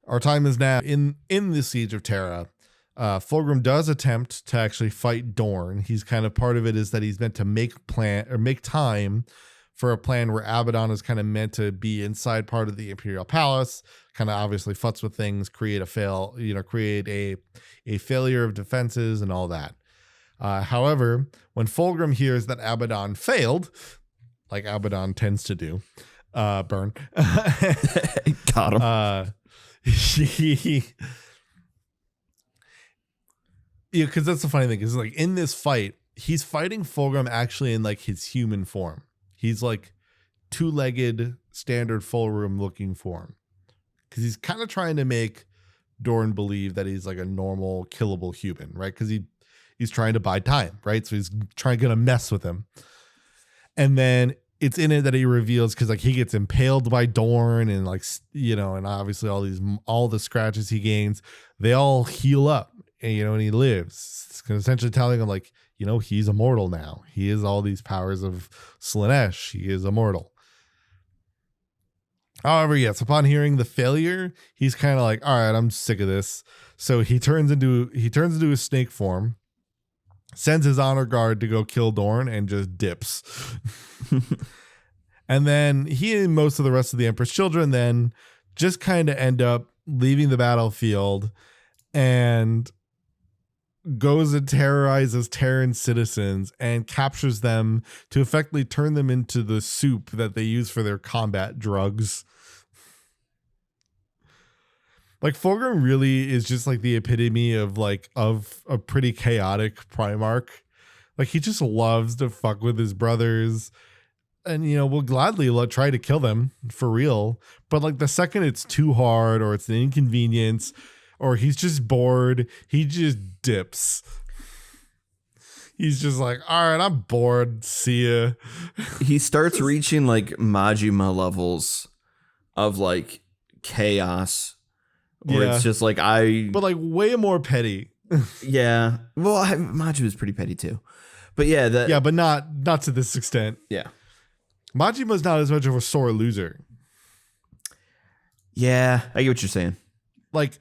Our time is now. In the Siege of Terra, Fulgrim does attempt to actually fight Dorn. He's kind of, part of it is that he's meant to make time for a plan where Abaddon is kind of meant to be inside part of the Imperial Palace, kind of obviously futz with things, create a failure of defenses and all that. However, when Fulgrim hears that Abaddon failed, like Abaddon tends to do, burn. Got him. Because that's the funny thing is, like, in this fight, he's fighting Fulgrim actually in like his human form. He's like two-legged standard Fulgrim looking form, because he's kind of trying to make Dorn believe that he's like a normal killable human, right? Because he's trying to buy time, right? So he's gonna mess with him. And then it's in it that he reveals, because like he gets impaled by Dorn, and and obviously all the scratches he gains, they all heal up, and he lives. It's essentially telling him like, he's immortal now. He has all these powers of Slaanesh. He is immortal. However, yes, upon hearing the failure, he's kind of like, all right, I'm sick of this. So he turns into his snake form, sends his honor guard to go kill Dorn, and just dips. And then he and most of the rest of the Emperor's Children then just kind of end up leaving the battlefield and goes and terrorizes Terran citizens and captures them to effectively turn them into the soup that they use for their combat drugs. Like, Fulgrim really is just like the epitome of a pretty chaotic Primarch. Like, he just loves to fuck with his brothers, and will gladly try to kill them for real. But like the second it's too hard, or it's an inconvenience, or he's just bored, he just dips. He's just like, all right, I'm bored. See ya. He starts reaching like Majima levels of like chaos, where it's just like but like way more petty. Yeah. Well, Majima is pretty petty too. But yeah, but not to this extent. Yeah. Majima's not as much of a sore loser. Yeah, I get what you're saying. Like,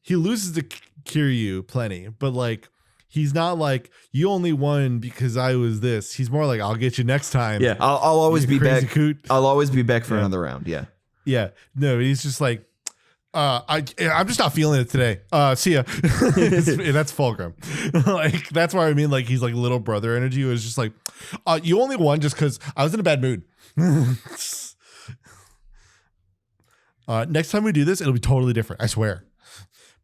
he loses to Kiryu plenty, but like, he's not like, you only won because I was this. He's more like, I'll get you next time. Yeah, I'll always be back. Coot. I'll always be back for another round. Yeah. Yeah. No, he's just like, I'm just not feeling it today. See ya. That's Fulgrim. Like that's why I mean, like he's like little brother energy. It was just like, you only won just because I was in a bad mood. Next time we do this, it'll be totally different. I swear.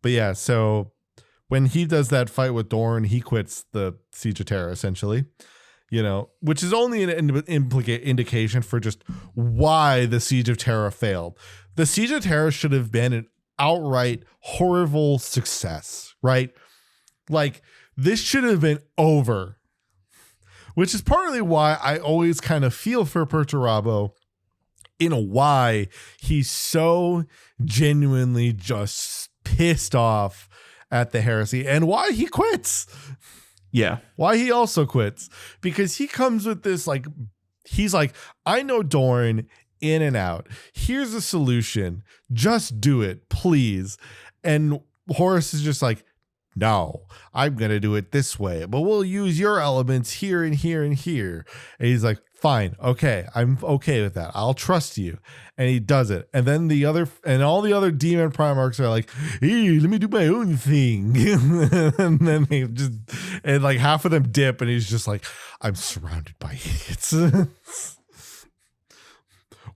But yeah, so when he does that fight with Dorn, he quits the Siege of Terra essentially. Which is only an indication for just why the Siege of Terra failed. The Siege of Terra should have been an outright horrible success, right? Like this should have been over, which is partly why I always kind of feel for Perturabo in why he's so genuinely just pissed off at the heresy and why he quits. Yeah. Why he also quits. Because he comes with this, like, he's like, I know Dorn in and out. Here's a solution. Just do it, please. And Horus is just like, no, I'm going to do it this way, but we'll use your elements here and here and here. And he's like, fine. Okay. I'm okay with that. I'll trust you. And he does it. And then all the other demon primarchs are like, hey, let me do my own thing. And then and like half of them dip and he's just like, I'm surrounded by idiots.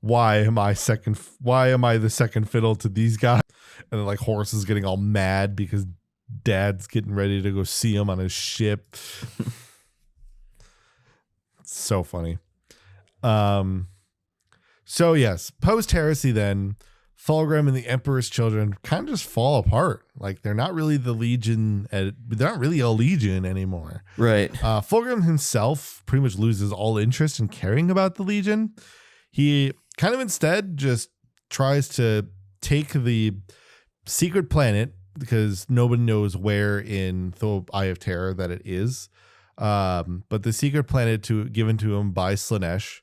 Why am I the second fiddle to these guys? And then like Horus is getting all mad because Dad's getting ready to go see him on his ship. So funny. So yes, post heresy, then Fulgrim and the Emperor's children kind of just fall apart. Like they're not really the Legion. They're not really a Legion anymore. Right. Fulgrim himself pretty much loses all interest in caring about the Legion. He kind of instead just tries to take the secret planet, because nobody knows where in the Eye of Terror that it is. But the secret planet given to him by Slanesh.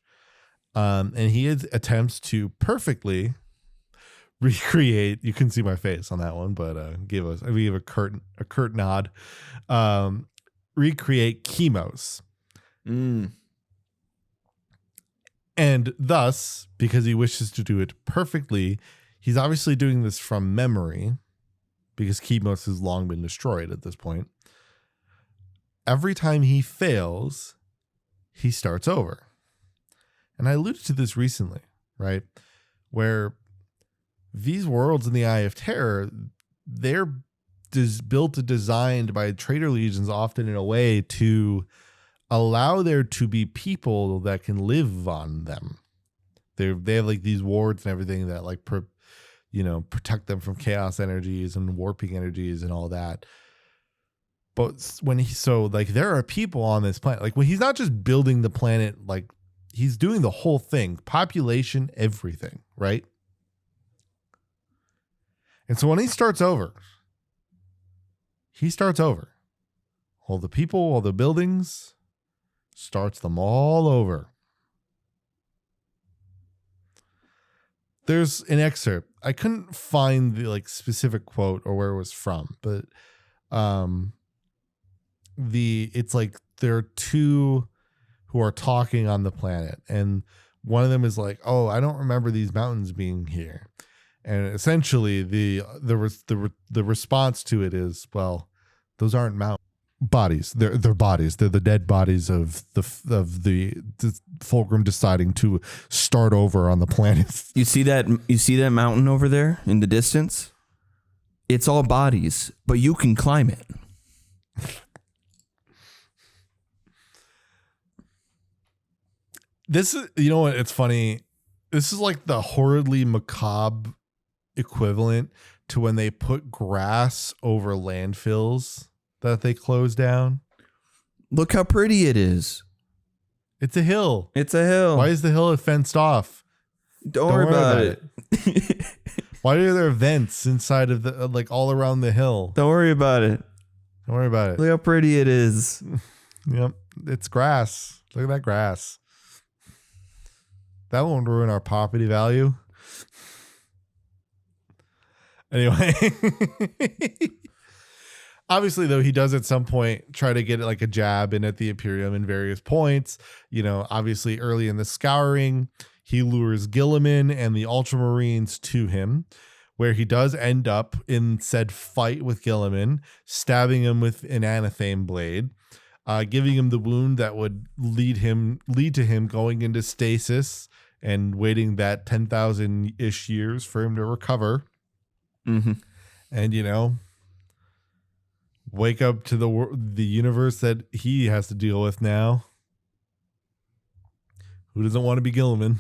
And he attempts to perfectly recreate, you couldn't see my face on that one, but give a curt nod. Recreate Chemos. And thus, because he wishes to do it perfectly, he's obviously doing this from memory, because Chemos has long been destroyed at this point. Every time he fails, he starts over. And I alluded to this recently, right? Where these worlds in the Eye of Terror, they're built and designed by traitor legions often in a way to allow there to be people that can live on them. They have like these wards and everything that like protect them from chaos energies and warping energies and all that. But there are people on this planet. Like when he's not just building the planet, like he's doing the whole thing, population, everything, right? And so when he starts over. All the people, all the buildings, starts them all over. There's an excerpt. I couldn't find the like specific quote or where it was from, but it's like there are two who are talking on the planet, and one of them is like, "Oh, I don't remember these mountains being here," and essentially the response to it is, "Well, those aren't mountains." Bodies. They're bodies. They're the dead bodies of the Fulgrim deciding to start over on the planet. You see that mountain over there in the distance? It's all bodies, but you can climb it. This is, you know what? It's funny. This is like the horridly macabre equivalent to when they put grass over landfills that they close down. Look how pretty it is. It's a hill. It's a hill. Why is the hill fenced off? Don't worry about it. Why are there vents inside of the like all around the hill? Don't worry about it. Don't worry about it. Look how pretty it is. Yep. It's grass. Look at that grass. That won't ruin our property value. Anyway. Obviously, though, he does at some point try to get like a jab in at the Imperium in various points. Obviously early in the Scouring, he lures Gilliman and the Ultramarines to him, where he does end up in said fight with Gilliman, stabbing him with an anathame blade, giving him the wound that would lead to him going into stasis and waiting that 10,000-ish years for him to recover. Mm-hmm. And, wake up to the universe that he has to deal with now. Who doesn't want to be Gilliman?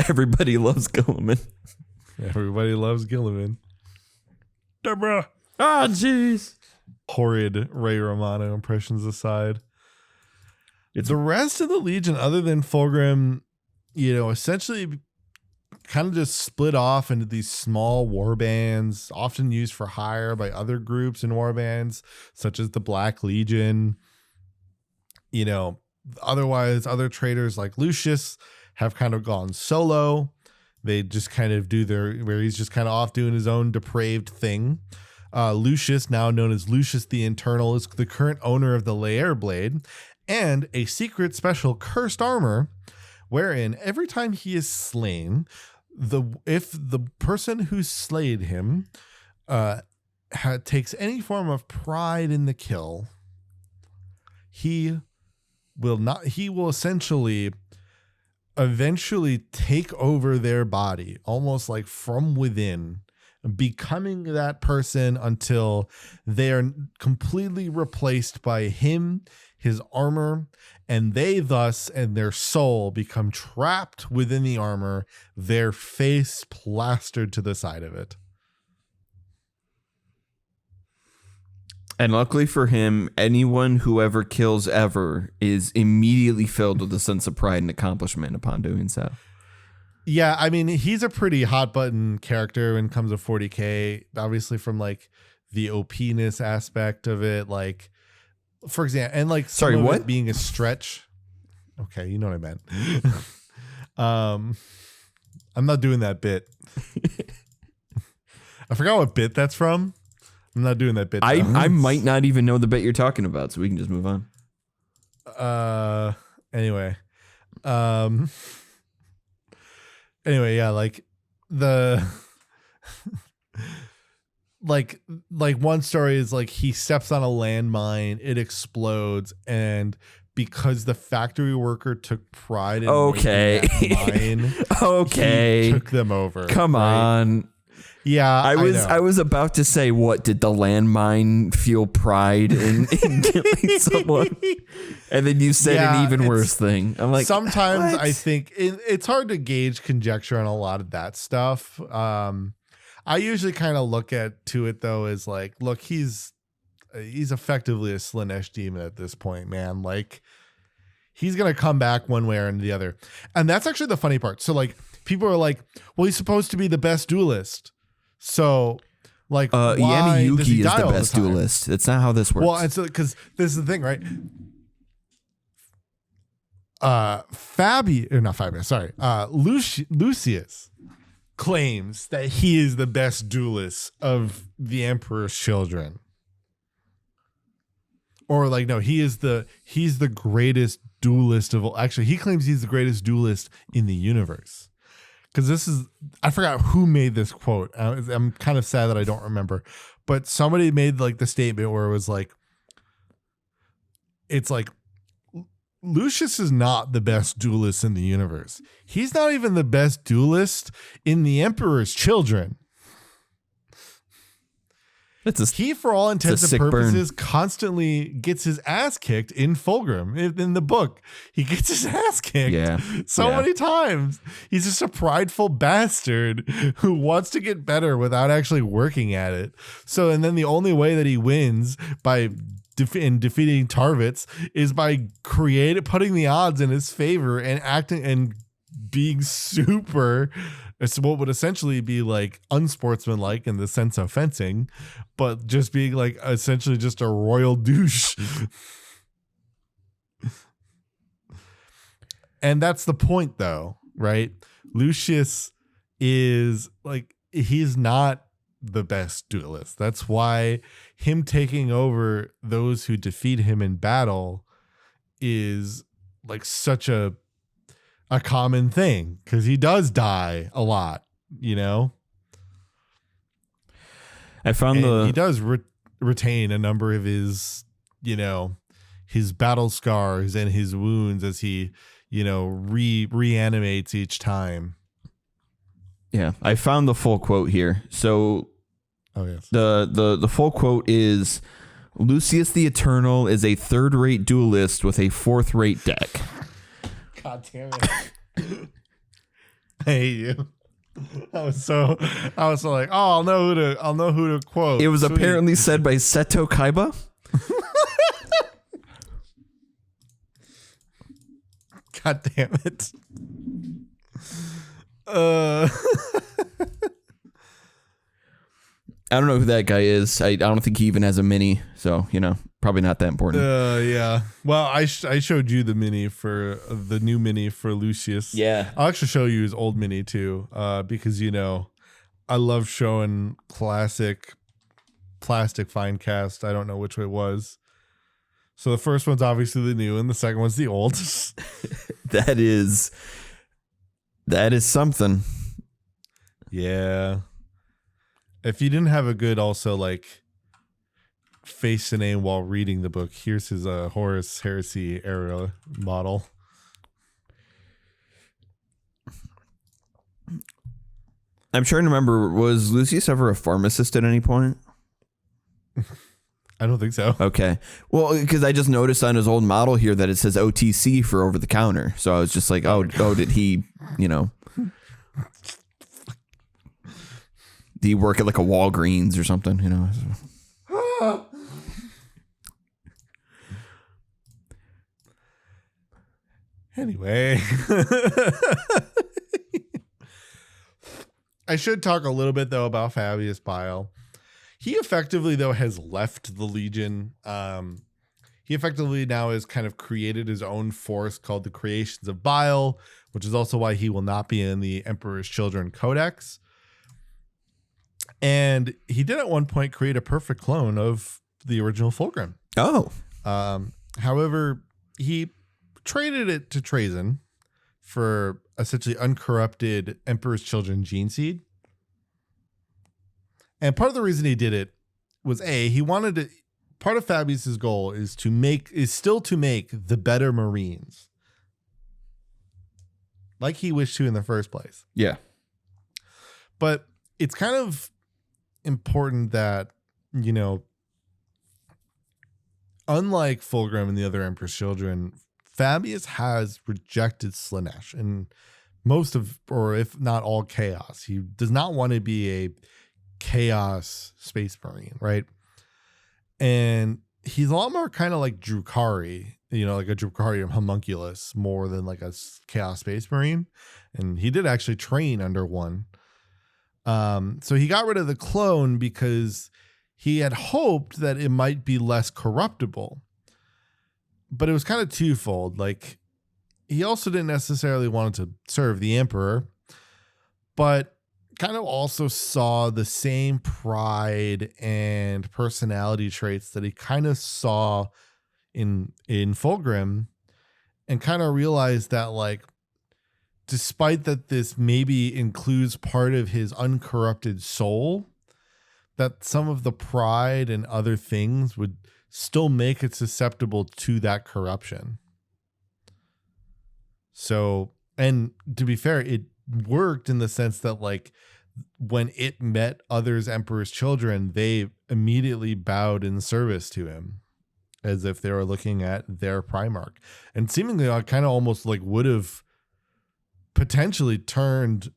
Everybody loves Gilliman. Everybody loves Gilliman. Deborah. Ah, jeez. Horrid Ray Romano impressions aside. The rest of the Legion, other than Fulgrim, essentially kind of just split off into these small war bands, often used for hire by other groups in war bands, such as the Black Legion. Otherwise, other traders like Lucius have kind of gone solo. They just kind of where he's just kind of off doing his own depraved thing. Lucius, now known as Lucius the Internal, is the current owner of the Laer Blade and a secret special cursed armor, wherein every time he is slain, if the person who slayed him takes any form of pride in the kill, he will essentially eventually take over their body, almost like from within, becoming that person until they are completely replaced by him, his armor, and they thus and their soul become trapped within the armor, their face plastered to the side of it. And luckily for him, anyone who ever kills ever is immediately filled with a sense of pride and accomplishment upon doing so. Yeah, I mean, he's a pretty hot button character when it comes to 40k, obviously from like the OP-ness aspect of it, like for example, and like sorry, what? It being a stretch. Okay, you know what I meant. I'm not doing that bit. I forgot what bit that's from. I'm not doing that bit. I might not even know the bit you're talking about, so we can just move on. Anyway. Anyway, yeah, like the like one story is like he steps on a landmine, it explodes, and because the factory worker took pride in making that mine, okay, he took them over. Come on. Yeah, I was about to say, what did the landmine feel pride in killing someone? And then you said an even worse thing. I'm like, sometimes what? I think it's hard to gauge conjecture on a lot of that stuff. I usually kind of look to it though as like, look, he's effectively a Slaanesh demon at this point, man. Like he's gonna come back one way or the other, and that's actually the funny part. So like people are like, well, he's supposed to be the best duelist. So, like, why Yami does he Yuki is die the all best the time? duelist. That's not how this works. Well, and so because this is the thing, right? Lucius claims that he is the best duelist of the Emperor's children, or like, no, he's the greatest duelist of all. Actually, he claims he's the greatest duelist in the universe. Because I forgot who made this quote. I'm kind of sad that I don't remember, but somebody made like the statement where it was like, it's like, Lucius is not the best duelist in the universe. He's not even the best duelist in the Emperor's children. He, for all intents and purposes, constantly gets his ass kicked in Fulgrim. In the book, he gets his ass kicked many times. He's just a prideful bastard who wants to get better without actually working at it. So, and then the only way that he wins by defeating Tarvitz is by putting the odds in his favor and acting and being super. It's what would essentially be like unsportsmanlike in the sense of fencing, but just being like essentially just a royal douche. And that's the point though, right? Lucius is like, he's not the best duelist. That's why him taking over those who defeat him in battle is like such a common thing, because he does die a lot you know. I found And he does retain a number of his, you know, his battle scars and his wounds as he, you know, reanimates each time. Yeah, I found the full quote here. So Oh yes. the full quote is, Lucius the Eternal is a third-rate duelist with a fourth-rate deck. God damn it. I hate you. I was so like, oh, I'll know who to quote. It was Sweet. apparently said by Seto Kaiba. God damn it. I don't know who that guy is. I don't think he even has a mini, so probably not that important. Yeah. Well, I showed you the mini for the new mini for Lucius. Yeah. I'll actually show you his old mini too, because I love showing classic plastic fine cast. I don't know which way it was. So the first one's obviously the new, and the second one's the old. That is something. Yeah. If you didn't have a good also like face the name while reading the book, here's his Horus Heresy era model. I'm trying to remember, was Lucius ever a pharmacist at any point? I don't think so. Okay. Well, because I just noticed on his old model here that it says OTC for over the counter. So I was just like, oh, did he, did he work at like a Walgreens or something, Anyway. I should talk a little bit though about Fabius Bile. He effectively though has left the Legion. He effectively now has kind of created his own force called the Creations of Bile, which is also why he will not be in the Emperor's Children Codex. And he did at one point create a perfect clone of the original Fulgrim. Oh. However, he traded it to Trazen for essentially uncorrupted Emperor's Children gene seed. And part of the reason he did it was he wanted to, part of Fabius's goal is still to make the better Marines. Like he wished to in the first place. Yeah. But it's kind of important that, unlike Fulgrim and the other Emperor's Children, Fabius has rejected Slaanesh and most of, or if not all, chaos. He does not want to be a chaos space marine, right? And he's a lot more kind of like Drukhari, like a Drukhari homunculus more than like a chaos space marine. And he did actually train under one. So he got rid of the clone because he had hoped that it might be less corruptible. But it was kind of twofold. Like, he also didn't necessarily want to serve the Emperor, but kind of also saw the same pride and personality traits that he kind of saw in Fulgrim, and kind of realized that, like, despite that this maybe includes part of his uncorrupted soul, that some of the pride and other things would still make it susceptible to that corruption. So, and to be fair, it worked in the sense that, like, when it met others Emperor's Children, they immediately bowed in service to him as if they were looking at their Primarch, and seemingly kind of almost like would have potentially turned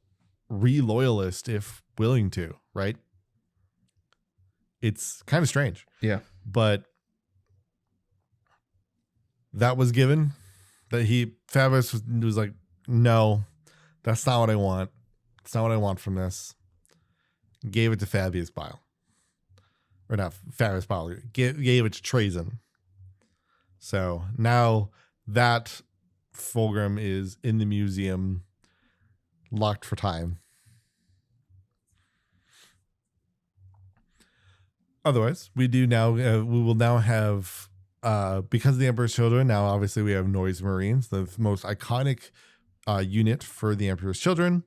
re-loyalist if willing to, right? It's kind of strange. Yeah. But that was given, that Fabius was like, no, that's not what I want. It's not what I want from this. Gave it to Fabius Bile. Or not Fabius Bile. Gave it to Trazen. So now that Fulgrim is in the museum, locked for time. Otherwise, we will now have, because of the Emperor's Children, now obviously we have Noise Marines, the most iconic unit for the Emperor's Children.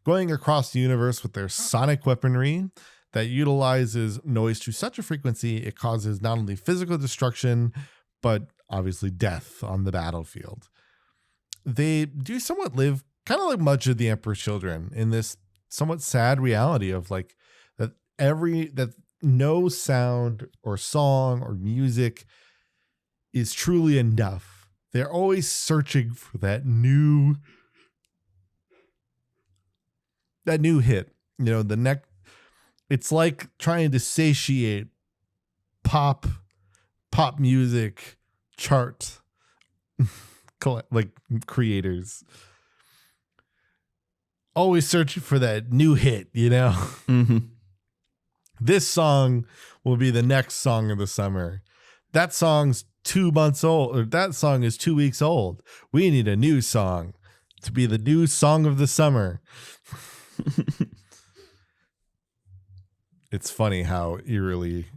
going across the universe with their sonic weaponry that utilizes noise to such a frequency it causes not only physical destruction, but obviously death on the battlefield. They do somewhat live kind of like much of the Emperor's Children in this somewhat sad reality of like that no sound or song or music is truly enough. They're always searching for that new hit. It's like trying to satiate pop music chart like creators. Always searching for that new hit, Mm-hmm. This song will be the next song of the summer. That song's 2 months old, or that song is 2 weeks old. We need a new song to be the new song of the summer. It's funny how eerily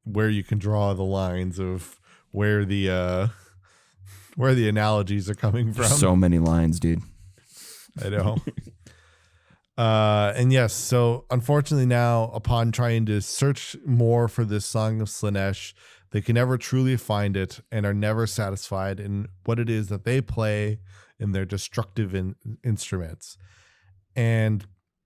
where you can draw the lines of where the analogies are coming from. So many lines, dude. I know. And yes, so unfortunately now, upon trying to search more for this Song of Slaanesh, they can never truly find it and are never satisfied in what it is that they play in their destructive instruments. And,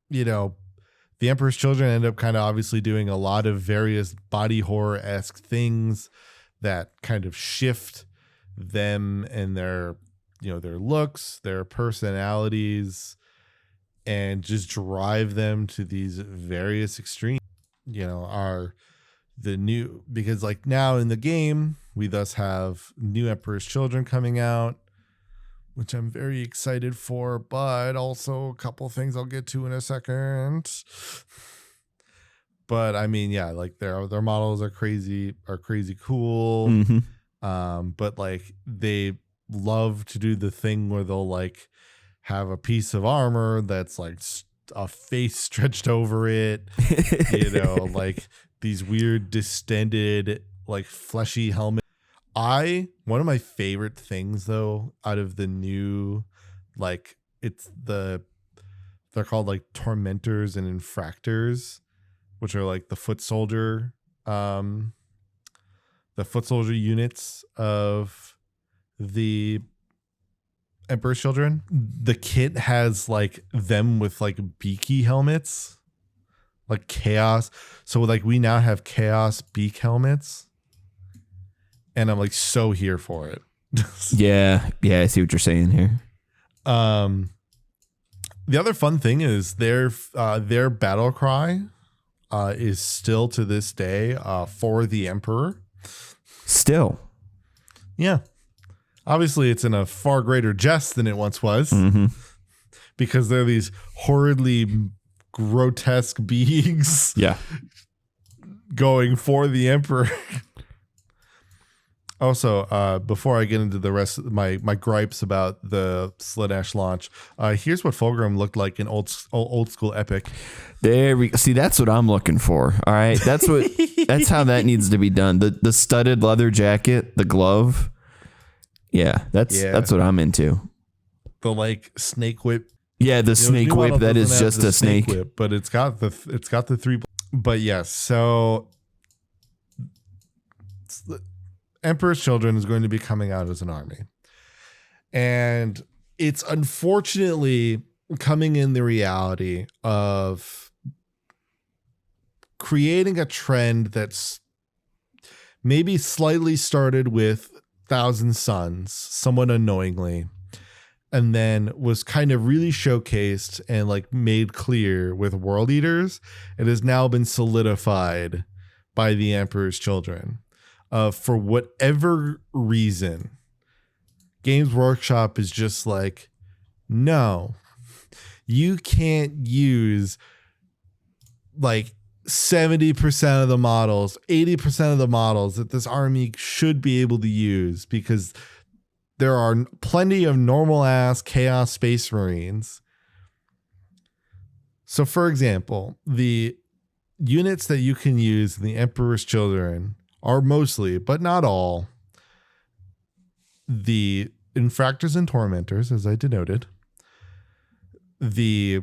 the Emperor's Children end up kind of obviously doing a lot of various body horror-esque things that kind of shift them and their looks, their personalities, and just drive them to these various extremes. Because like now in the game, we thus have new Emperor's Children coming out, which I'm very excited for, but also a couple things I'll get to in a second. But I mean, yeah, like their models are crazy cool. Mm-hmm. But like they love to do the thing where they'll like have a piece of armor that's like a face stretched over it, like these weird distended like fleshy helmet. One of my favorite things though out of the new, like they're called like tormentors and infractors, which are like the foot soldier units of the Emperor's Children. The kit has like them with like beaky helmets, like chaos. So like we now have chaos beak helmets, and I'm like so here for it. Yeah, I see what you're saying here. The other fun thing is their battle cry is still to this day for the Emperor. Still. Yeah. Obviously, it's in a far greater jest than it once was, mm-hmm. because they're these horridly grotesque beings. Yeah. Going for the Emperor. Also, before I get into the rest of my gripes about the Slaanesh launch, here's what Fulgrim looked like in old school Epic. There we see. That's what I'm looking for. All right, that's how that needs to be done. The studded leather jacket, the glove. Yeah, that's what I'm into. The like snake whip. Yeah, the snake whip that is just a snake whip, but it's got the three. But yes, so Emperor's Children is going to be coming out as an army, and it's unfortunately coming in the reality of creating a trend that's maybe slightly started with Thousand Suns, somewhat unknowingly, and then was kind of really showcased and like made clear with World Eaters. It has now been solidified by the Emperor's Children. For whatever reason, Games Workshop is just like, no, you can't use like 70% of the models, 80% of the models that this army should be able to use, because there are plenty of normal ass Chaos Space Marines. So for example, the units that you can use in the Emperor's Children are mostly, but not all, the Infractors and Tormentors, as I denoted, the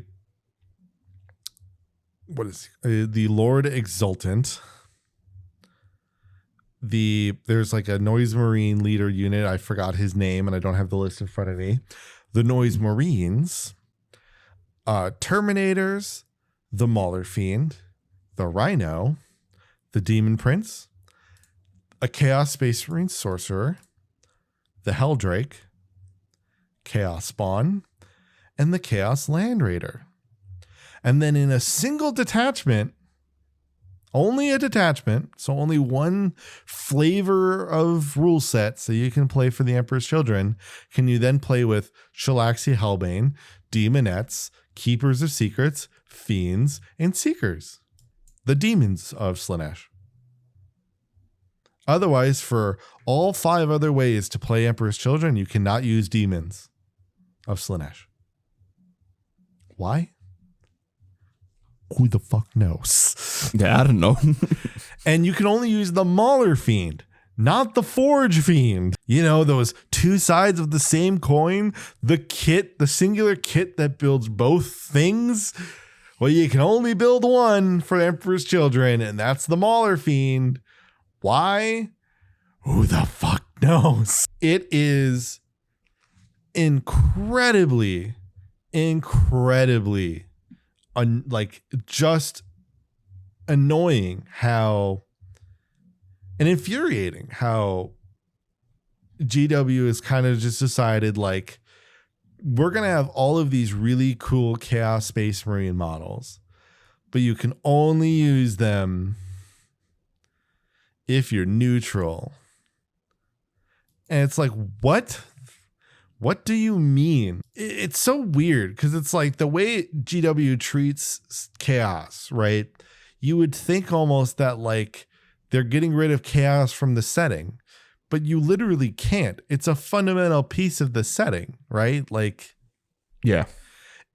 the Lord Exultant. There's like a Noise Marine leader unit. I forgot his name and I don't have the list in front of me. The Noise Marines, Terminators, the Mauler Fiend, the Rhino, the Demon Prince, a Chaos Space Marine Sorcerer, the Helldrake, Chaos Spawn, and the Chaos Land Raider. And then in a single detachment, only a detachment, so only one flavor of rule set, so you can play for the Emperor's Children, can you then play with Shalaxi Hellbane, Demonettes, Keepers of Secrets, Fiends, and Seekers, the demons of Slaanesh. Otherwise, for all 5 other ways to play Emperor's Children, you cannot use demons of Slaanesh. Why? Who the fuck knows? Yeah, I don't know. And you can only use the Mauler Fiend, not the Forge Fiend. You know, those 2 sides of the same coin, the singular kit that builds both things. Well, you can only build one for Emperor's Children, and that's the Mauler Fiend. Why? Who the fuck knows? It is incredibly just annoying how and infuriating how GW has kind of just decided, like, we're going to have all of these really cool Chaos Space Marine models, but you can only use them if you're neutral. And it's like, what? What do you mean? It's so weird because it's like the way GW treats chaos, right? You would think almost that like they're getting rid of chaos from the setting, but you literally can't. It's a fundamental piece of the setting, right? Like, yeah,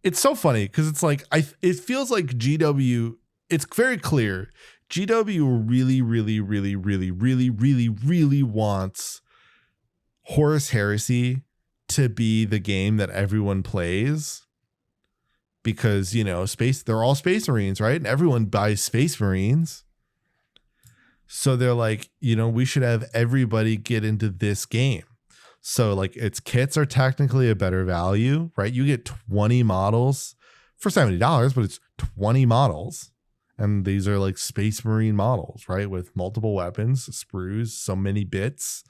it's so funny because it's like it feels like GW. It's very clear GW really wants Horus Heresy to be the game that everyone plays, because, you know, they're all Space Marines, right? And everyone buys Space Marines. So they're like, you know, we should have everybody get into this game. So like its kits are technically a better value, right? You get 20 models for $70, but it's 20 models. And these are like Space Marine models, right? With multiple weapons, sprues, so many bits.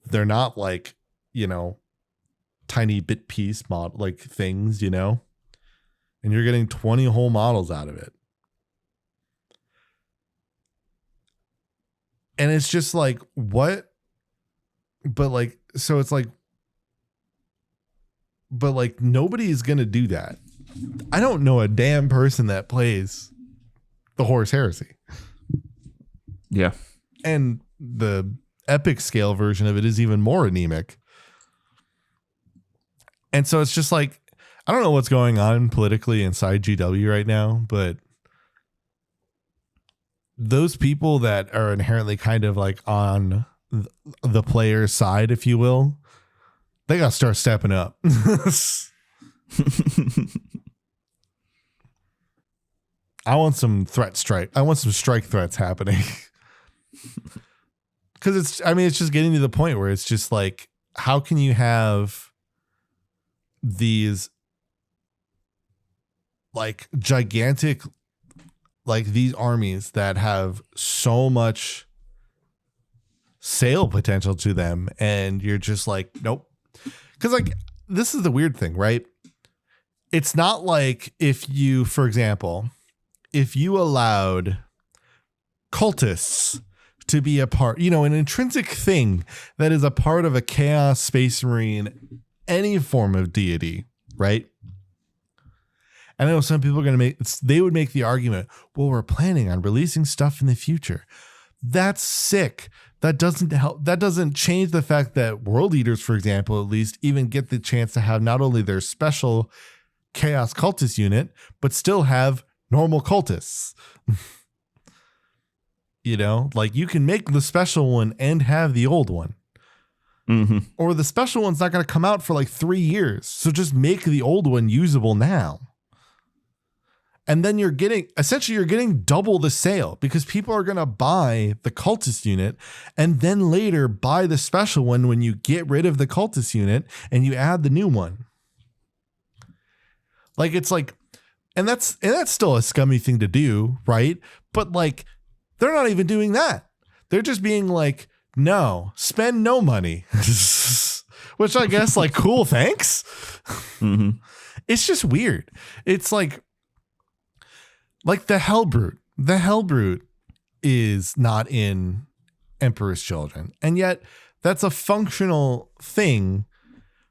They're not like, you know, tiny bit piece mod like things, you know, and you're getting 20 whole models out of it. And it's just like, what? But like, so it's like, but like nobody's going to do that. I don't know a damn person that plays the Horus Heresy. Yeah. And the epic scale version of it is even more anemic. And so it's just like, I don't know what's going on politically inside GW right now, but those people that are inherently kind of like on the player's side, if you will, they got to start stepping up. I want some I want some strike threats happening. Because it's just getting to the point where it's just like, how can you have these like gigantic, like these armies that have so much sale potential to them, and you're just like, nope. Because like, this is the weird thing, right? It's not like if you, for example, if you allowed cultists to be a part, you know, an intrinsic thing that is a part of a Chaos Space Marine, any form of deity, right? I know some people are going to they would make the argument, well, we're planning on releasing stuff in the future. That's sick. That doesn't help. That doesn't change the fact that World Eaters, for example, at least even get the chance to have not only their special Chaos Cultist unit, but still have normal cultists. You know, like you can make the special one and have the old one. Mm-hmm. or the special one's not going to come out for like 3 years. So just make the old one usable now. And then you're getting double the sale because people are going to buy the cultist unit and then later buy the special one when you get rid of the cultist unit and you add the new one. Like, it's like, and that's still a scummy thing to do, right? But like, they're not even doing that. They're just being like, no, spend no money, which I guess like, cool, thanks. Mm-hmm. It's just weird. It's like the Hellbrute. The Hellbrute is not in Emperor's Children. And yet that's a functional thing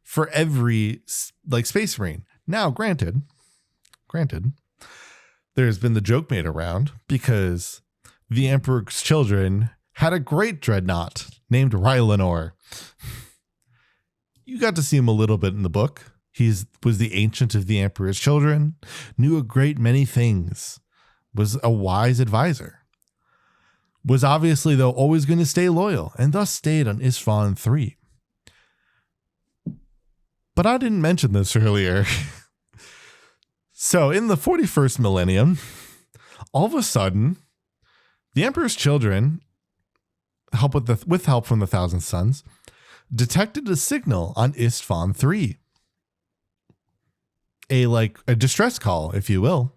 for every like Space Marine. Now, granted, there's been the joke made around because the Emperor's Children had a great dreadnought named Rylanor. You got to see him a little bit in the book. He was the ancient of the Emperor's Children, knew a great many things, was a wise advisor, was obviously, though, always going to stay loyal, and thus stayed on Isfahan 3. But I didn't mention this earlier. So in the 41st millennium, all of a sudden, the Emperor's Children, with help from the Thousand Sons, detected a signal on Isfahan 3. A distress call, if you will.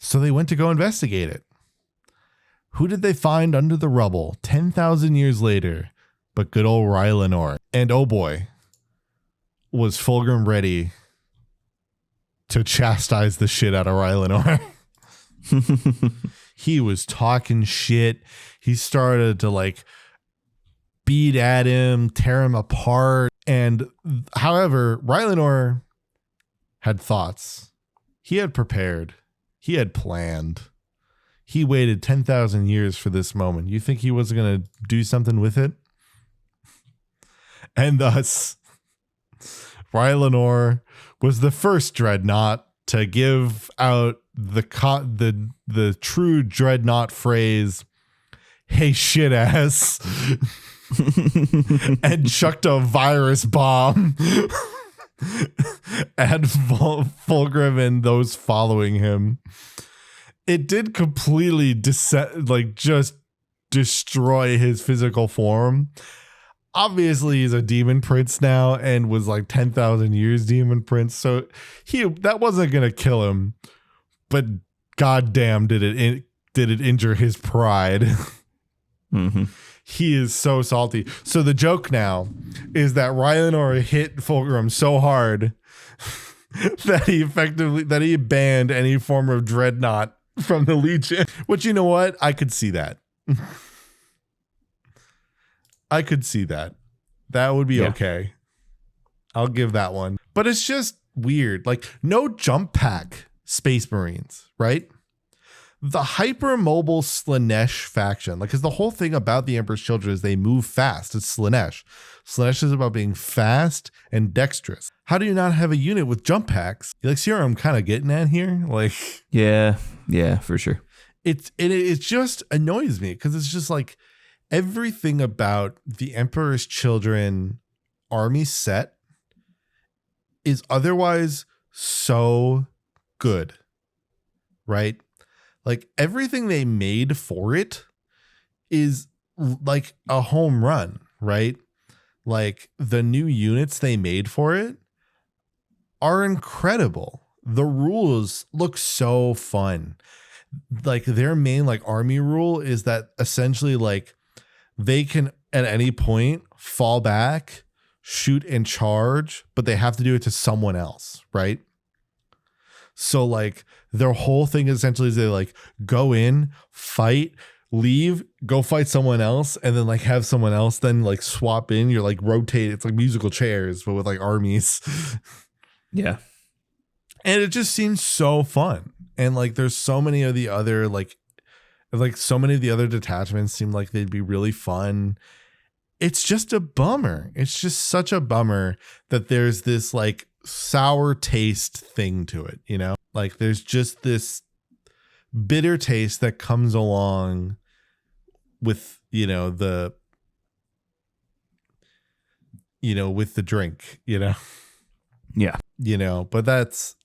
So they went to go investigate it. Who did they find under the rubble 10,000 years later but good old Rylanor? And oh boy, was Fulgrim ready to chastise the shit out of Rylanor. He was talking shit. He started to like beat at him, tear him apart. And however, Rylanor had thoughts. He had prepared. He had planned. He waited 10,000 years for this moment. You think he wasn't going to do something with it? And thus, Rylanor was the first dreadnought to give out the true dreadnought phrase, "Hey shit ass," and chucked a virus bomb at Fulgrim and those following him. It did completely just destroy his physical form. Obviously, he's a demon prince now and was like 10,000 years demon prince. So that wasn't going to kill him. But goddamn, did it injure his pride. Mm-hmm. He is so salty. So the joke now is that Rylanor hit Fulgrim so hard that he banned any form of dreadnought from the Legion. Which, you know what? I could see that. I could see that. That would be okay. I'll give that one. But it's just weird. Like, no jump pack Space Marines, right? The hypermobile Slaanesh faction, like, because the whole thing about the Emperor's Children is they move fast. It's Slaanesh. Slaanesh is about being fast and dexterous. How do you not have a unit with jump packs? You like, see where I'm kind of getting at here? Like, yeah, for sure. It just annoys me because it's just like everything about the Emperor's Children army set is otherwise so good, right? Like, everything they made for it is like a home run, right? Like, the new units they made for it are incredible. The rules look so fun. Like, their main like army rule is that essentially like they can at any point fall back, shoot and charge, but they have to do it to someone else, right? So like their whole thing essentially is they like go in, fight, leave, go fight someone else, and then like have someone else then like swap in. You're like rotate. It's like musical chairs, but with like armies. Yeah. And it just seems so fun. And like there's so many of the other like so many of the other detachments seem like they'd be really fun. It's just a bummer. It's just such a bummer that there's this like sour taste thing to it, you know? Like there's just this bitter taste that comes along with, you know, the with the drink, Yeah. but that's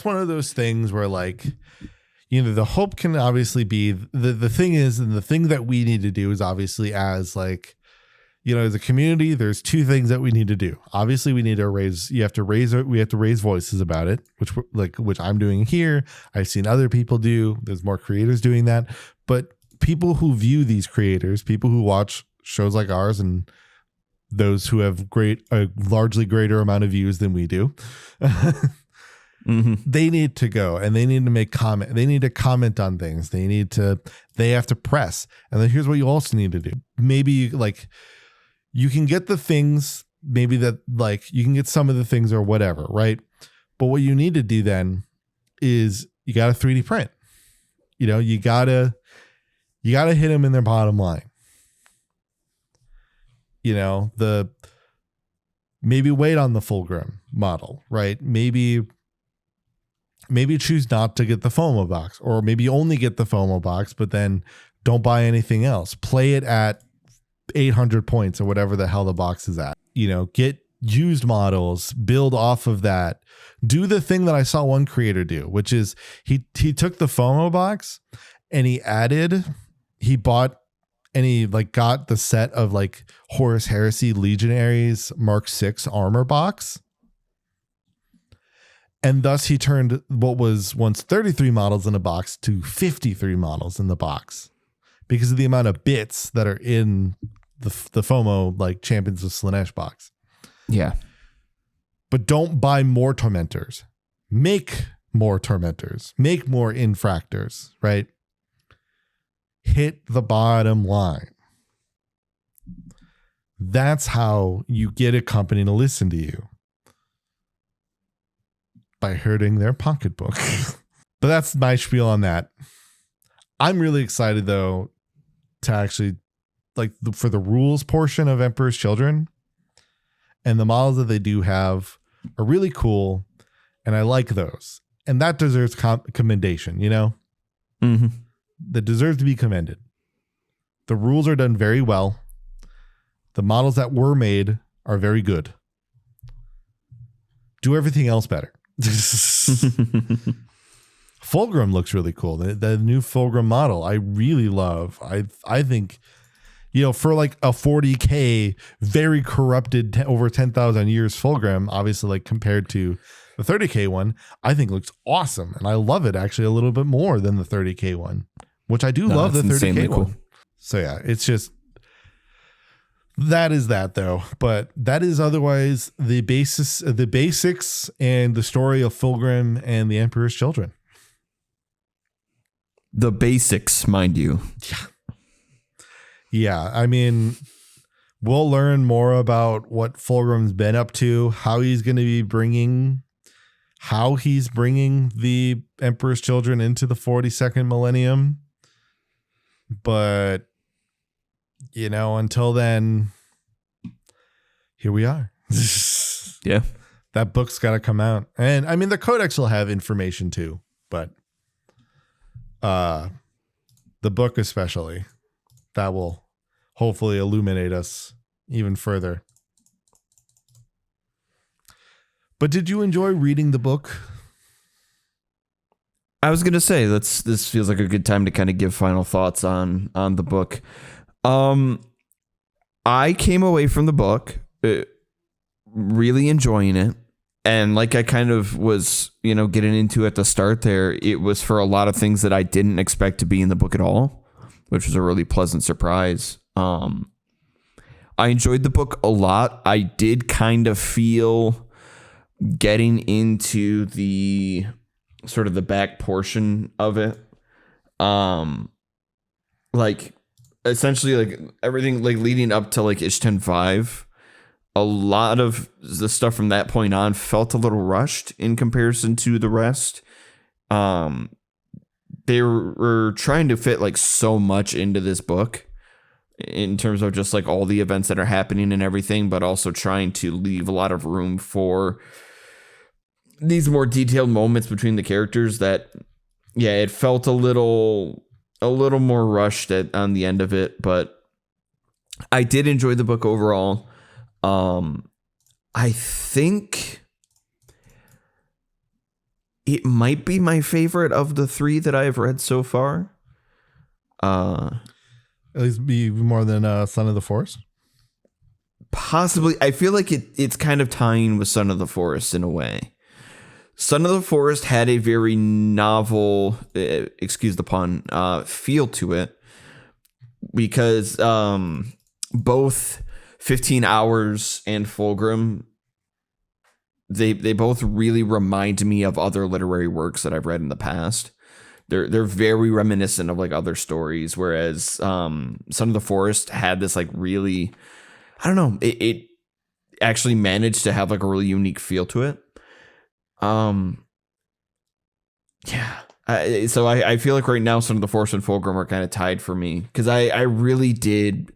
one of those things where like, the hope can obviously be the thing is, and the thing that we need to do is obviously as like, as a community, there's two things that we need to do. Obviously we have to raise voices about it, which I'm doing here. I've seen other people do. There's more creators doing that, but people who view these creators, people who watch shows like ours and those who have a largely greater amount of views than we do, they need to go and they need to make comment. They need to comment on things. They have to press. And then here's what you also need to do. Maybe like you can get the things, maybe that like you can get some of the things or whatever, right? But what you need to do then is you got to 3D print. You gotta hit them in their bottom line. Maybe wait on the Fulgrim model, right? Maybe choose not to get the FOMO box, or maybe only get the FOMO box, but then don't buy anything else. Play it at 800 points or whatever the hell the box is at. Get used models, build off of that. Do the thing that I saw one creator do, which is he took the FOMO box and he bought and he like got the set of like Horus Heresy Legionaries Mark 6 armor box. And thus he turned what was once 33 models in a box to 53 models in the box because of the amount of bits that are in the FOMO like Champions of Slaanesh box. Yeah. But don't buy more Tormentors. Make more Tormentors. Make more Infractors, right? Hit the bottom line. That's how you get a company to listen to you. By hurting their pocketbook. But that's my spiel on that. I'm really excited though to actually like for the rules portion of Emperor's Children, and the models that they do have are really cool, and I like those, and that deserves commendation. That deserves to be commended. The rules are done very well. The models that were made are very good. Do everything else better. Fulgrim looks really cool. The new Fulgrim model I really love. I think for like a 40k very corrupted over 10,000 years Fulgrim, obviously like compared to the 30k one, I think looks awesome, and I love it actually a little bit more than the 30k one, which I do love the 30k one. Cool. So yeah, it's just that is that though, but that is otherwise the basics and the story of Fulgrim and the Emperor's Children. The basics, mind you. Yeah. I mean, we'll learn more about what Fulgrim's been up to, how he's bringing the Emperor's Children into the 42nd millennium. But until then, here we are. Yeah. That book's got to come out. And I mean, the codex will have information too, but the book especially, that will hopefully illuminate us even further. But did you enjoy reading the book? I was going to say, this feels like a good time to kind of give final thoughts on the book. I came away from the book really enjoying it. And like I kind of was, getting into at the start there, it was for a lot of things that I didn't expect to be in the book at all, which was a really pleasant surprise. I enjoyed the book a lot. I did kind of feel getting into the sort of the back portion of it. Like essentially like everything like leading up to like Ishten 5, a lot of the stuff from that point on felt a little rushed in comparison to the rest. They were trying to fit like so much into this book in terms of just like all the events that are happening and everything, but also trying to leave a lot of room for these more detailed moments between the characters that, yeah, it felt a little more rushed on the end of it, but I did enjoy the book overall. I think it might be my favorite of the 3 that I've read so far. At least be more than Son of the Forest. Possibly. I feel like it's kind of tying with Son of the Forest in a way. Son of the Forest had a very novel, excuse the pun, feel to it, because both 15 Hours and Fulgrim, they both really remind me of other literary works that I've read in the past. They're very reminiscent of like other stories, whereas Son of the Forest had this like really, I don't know, it actually managed to have like a really unique feel to it. So I feel like right now Son of the Forest and Fulgrim are kind of tied for me, because I really did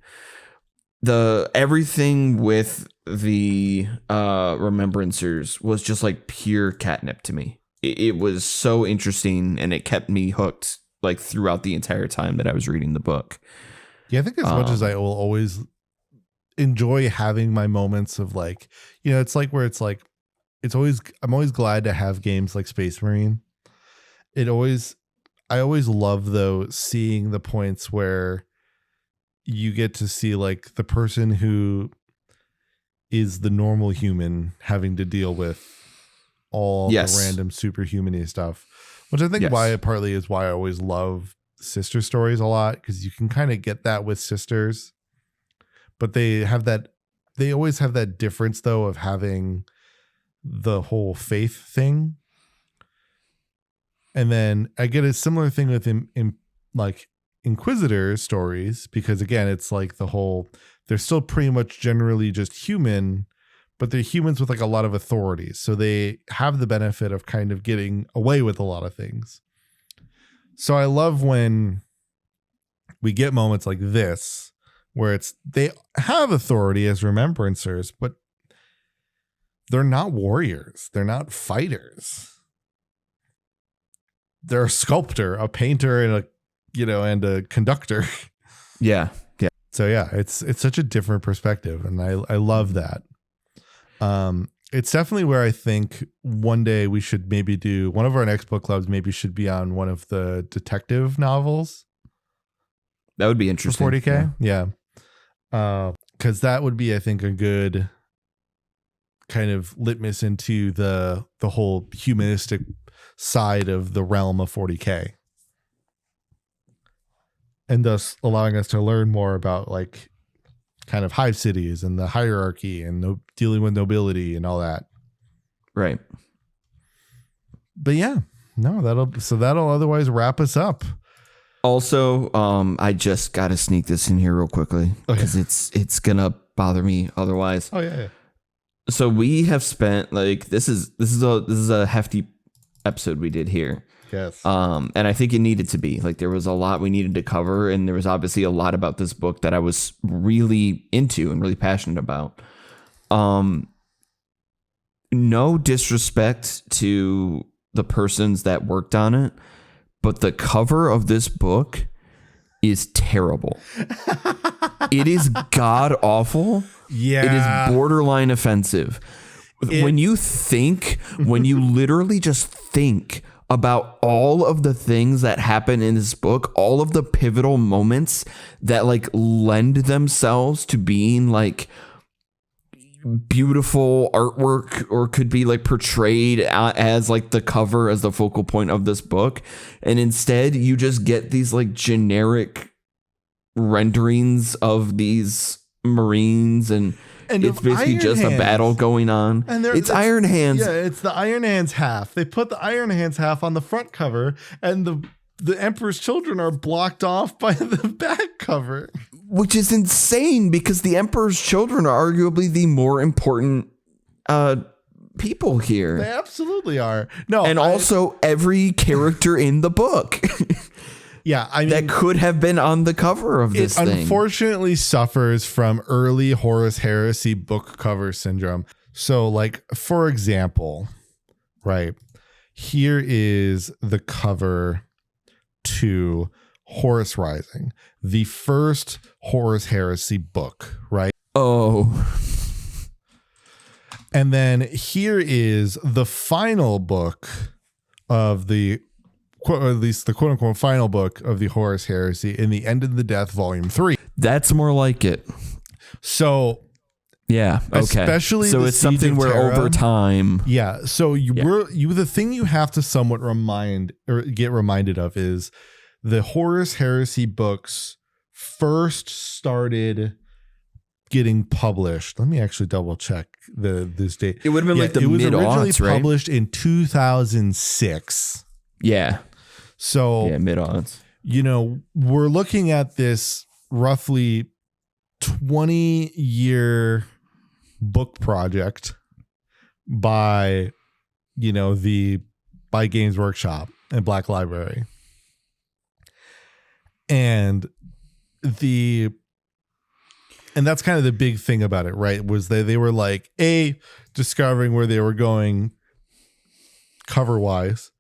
everything with the Remembrancers was just like pure catnip to me. It was so interesting, and it kept me hooked like throughout the entire time that I was reading the book. Yeah, I think as much as I will always enjoy having my moments of like, it's like where it's like, I'm always glad to have games like Space Marine. I always love though seeing the points where you get to see like the person who is the normal human having to deal with all the random superhuman-y stuff, which I think partly is why I always love sister stories a lot, because you can kind of get that with sisters, but they always have that difference though of having the whole faith thing. And then I get a similar thing with in like Inquisitor stories, because again, it's like they're still pretty much generally just human, but they're humans with like a lot of authority. So they have the benefit of kind of getting away with a lot of things. So I love when we get moments like this, where they have authority as remembrancers, but they're not warriors. They're not fighters. They're a sculptor, a painter, and a conductor. Yeah. So yeah, it's such a different perspective, and I love that. It's definitely where I think one day we should maybe do one of our next book clubs. Maybe should be on one of the detective novels. That would be interesting. For 40K, yeah. Because that would be, I think, a good kind of litmus into the whole humanistic side of the realm of 40K, and thus allowing us to learn more about like kind of hive cities and the hierarchy and dealing with nobility and all that. Right. But yeah, no, that'll otherwise wrap us up. Also, I just got to sneak this in here real quickly, because it's gonna bother me otherwise. Oh yeah. So we have spent like this is a hefty episode we did here. Yes. And I think it needed to be. Like, there was a lot we needed to cover, and there was obviously a lot about this book that I was really into and really passionate about. No disrespect to the persons that worked on it, but the cover of this book is terrible. It is god awful. Yeah. It is borderline offensive. When you literally just think about all of the things that happen in this book, all of the pivotal moments that like lend themselves to being like beautiful artwork, or could be like portrayed as like the cover as the focal point of this book, and instead you just get these like generic renderings of these Marines, and it's basically just a battle going on. And it's Iron Hands. Yeah, it's the Iron Hands half. They put the Iron Hands half on the front cover, and the Emperor's Children are blocked off by the back cover. Which is insane, because the Emperor's Children are arguably the more important people here. They absolutely are. No, and also every character in the book. Yeah, I mean, that could have been on the cover of this thing. Unfortunately suffers from early Horus Heresy book cover syndrome. So, like, for example, right, here is the cover to Horus Rising, the first Horus Heresy book, right? Oh. And then here is the final book of the, or at least the quote unquote final book of the Horus Heresy in the End of the Death Volume 3. That's more like it. So yeah, okay. Especially so the it's Siege something of where Terra. over time. Yeah. So the thing you have to somewhat get reminded of is the Horus Heresy books first started getting published. Let me actually double check this date. It would have been like the mid-aughts, originally right? published in 2006. Yeah. So yeah, mid-aughts. We're looking at this roughly 20-year book project by Games Workshop and Black Library. And that's kind of the big thing about it, right? Was they were like discovering where they were going cover wise.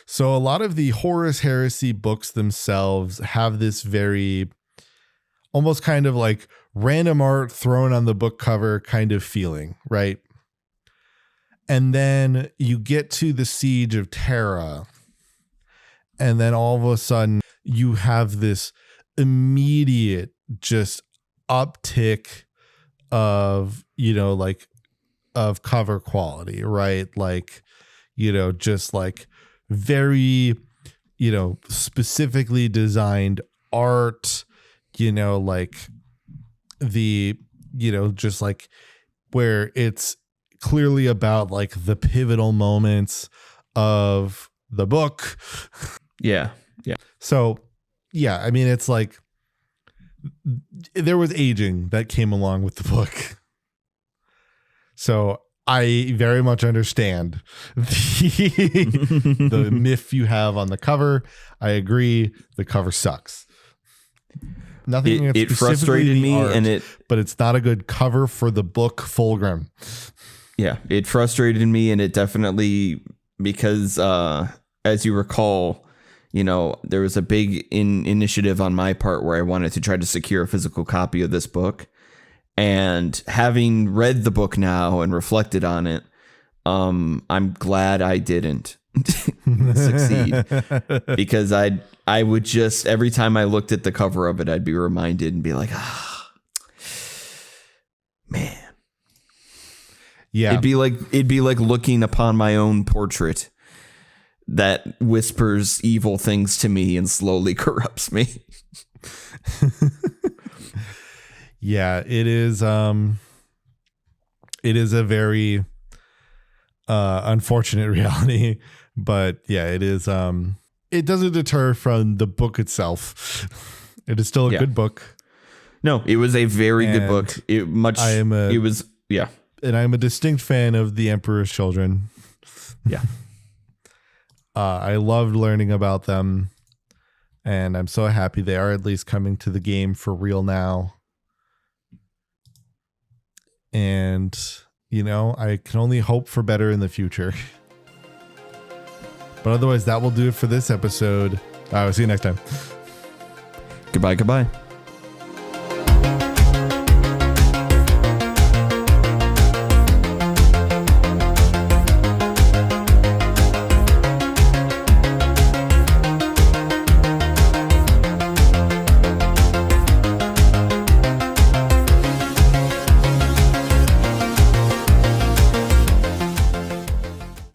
So a lot of the Horus Heresy books themselves have this very almost kind of like random art thrown on the book cover kind of feeling, right? And then you get to the Siege of Terra, and then all of a sudden you have this immediate just uptick of of cover quality, right? Like just like very specifically designed art, like the just like where it's clearly about like the pivotal moments of the book. Yeah So yeah, I mean, it's like there was aging that came along with the book. So I very much understand the myth you have on the cover. I agree. The cover sucks. Nothing it frustrated me, art, but it's not a good cover for the book Fulgrim. Yeah, it frustrated me, and it definitely, because as you recall, there was a big initiative on my part where I wanted to try to secure a physical copy of this book. And having read the book now and reflected on it, I'm glad I didn't succeed, because I would just, every time I looked at the cover of it, I'd be reminded and be like, man. Yeah. It'd be like looking upon my own portrait that whispers evil things to me and slowly corrupts me. Yeah, it is a very unfortunate reality, but yeah, it is it doesn't deter from the book itself. It is still a good book. No, it was a very good book. And I'm a distinct fan of The Emperor's Children. Yeah. I loved learning about them, and I'm so happy they are at least coming to the game for real now. And, I can only hope for better in the future. But otherwise, that will do it for this episode. I'll see you next time. Goodbye.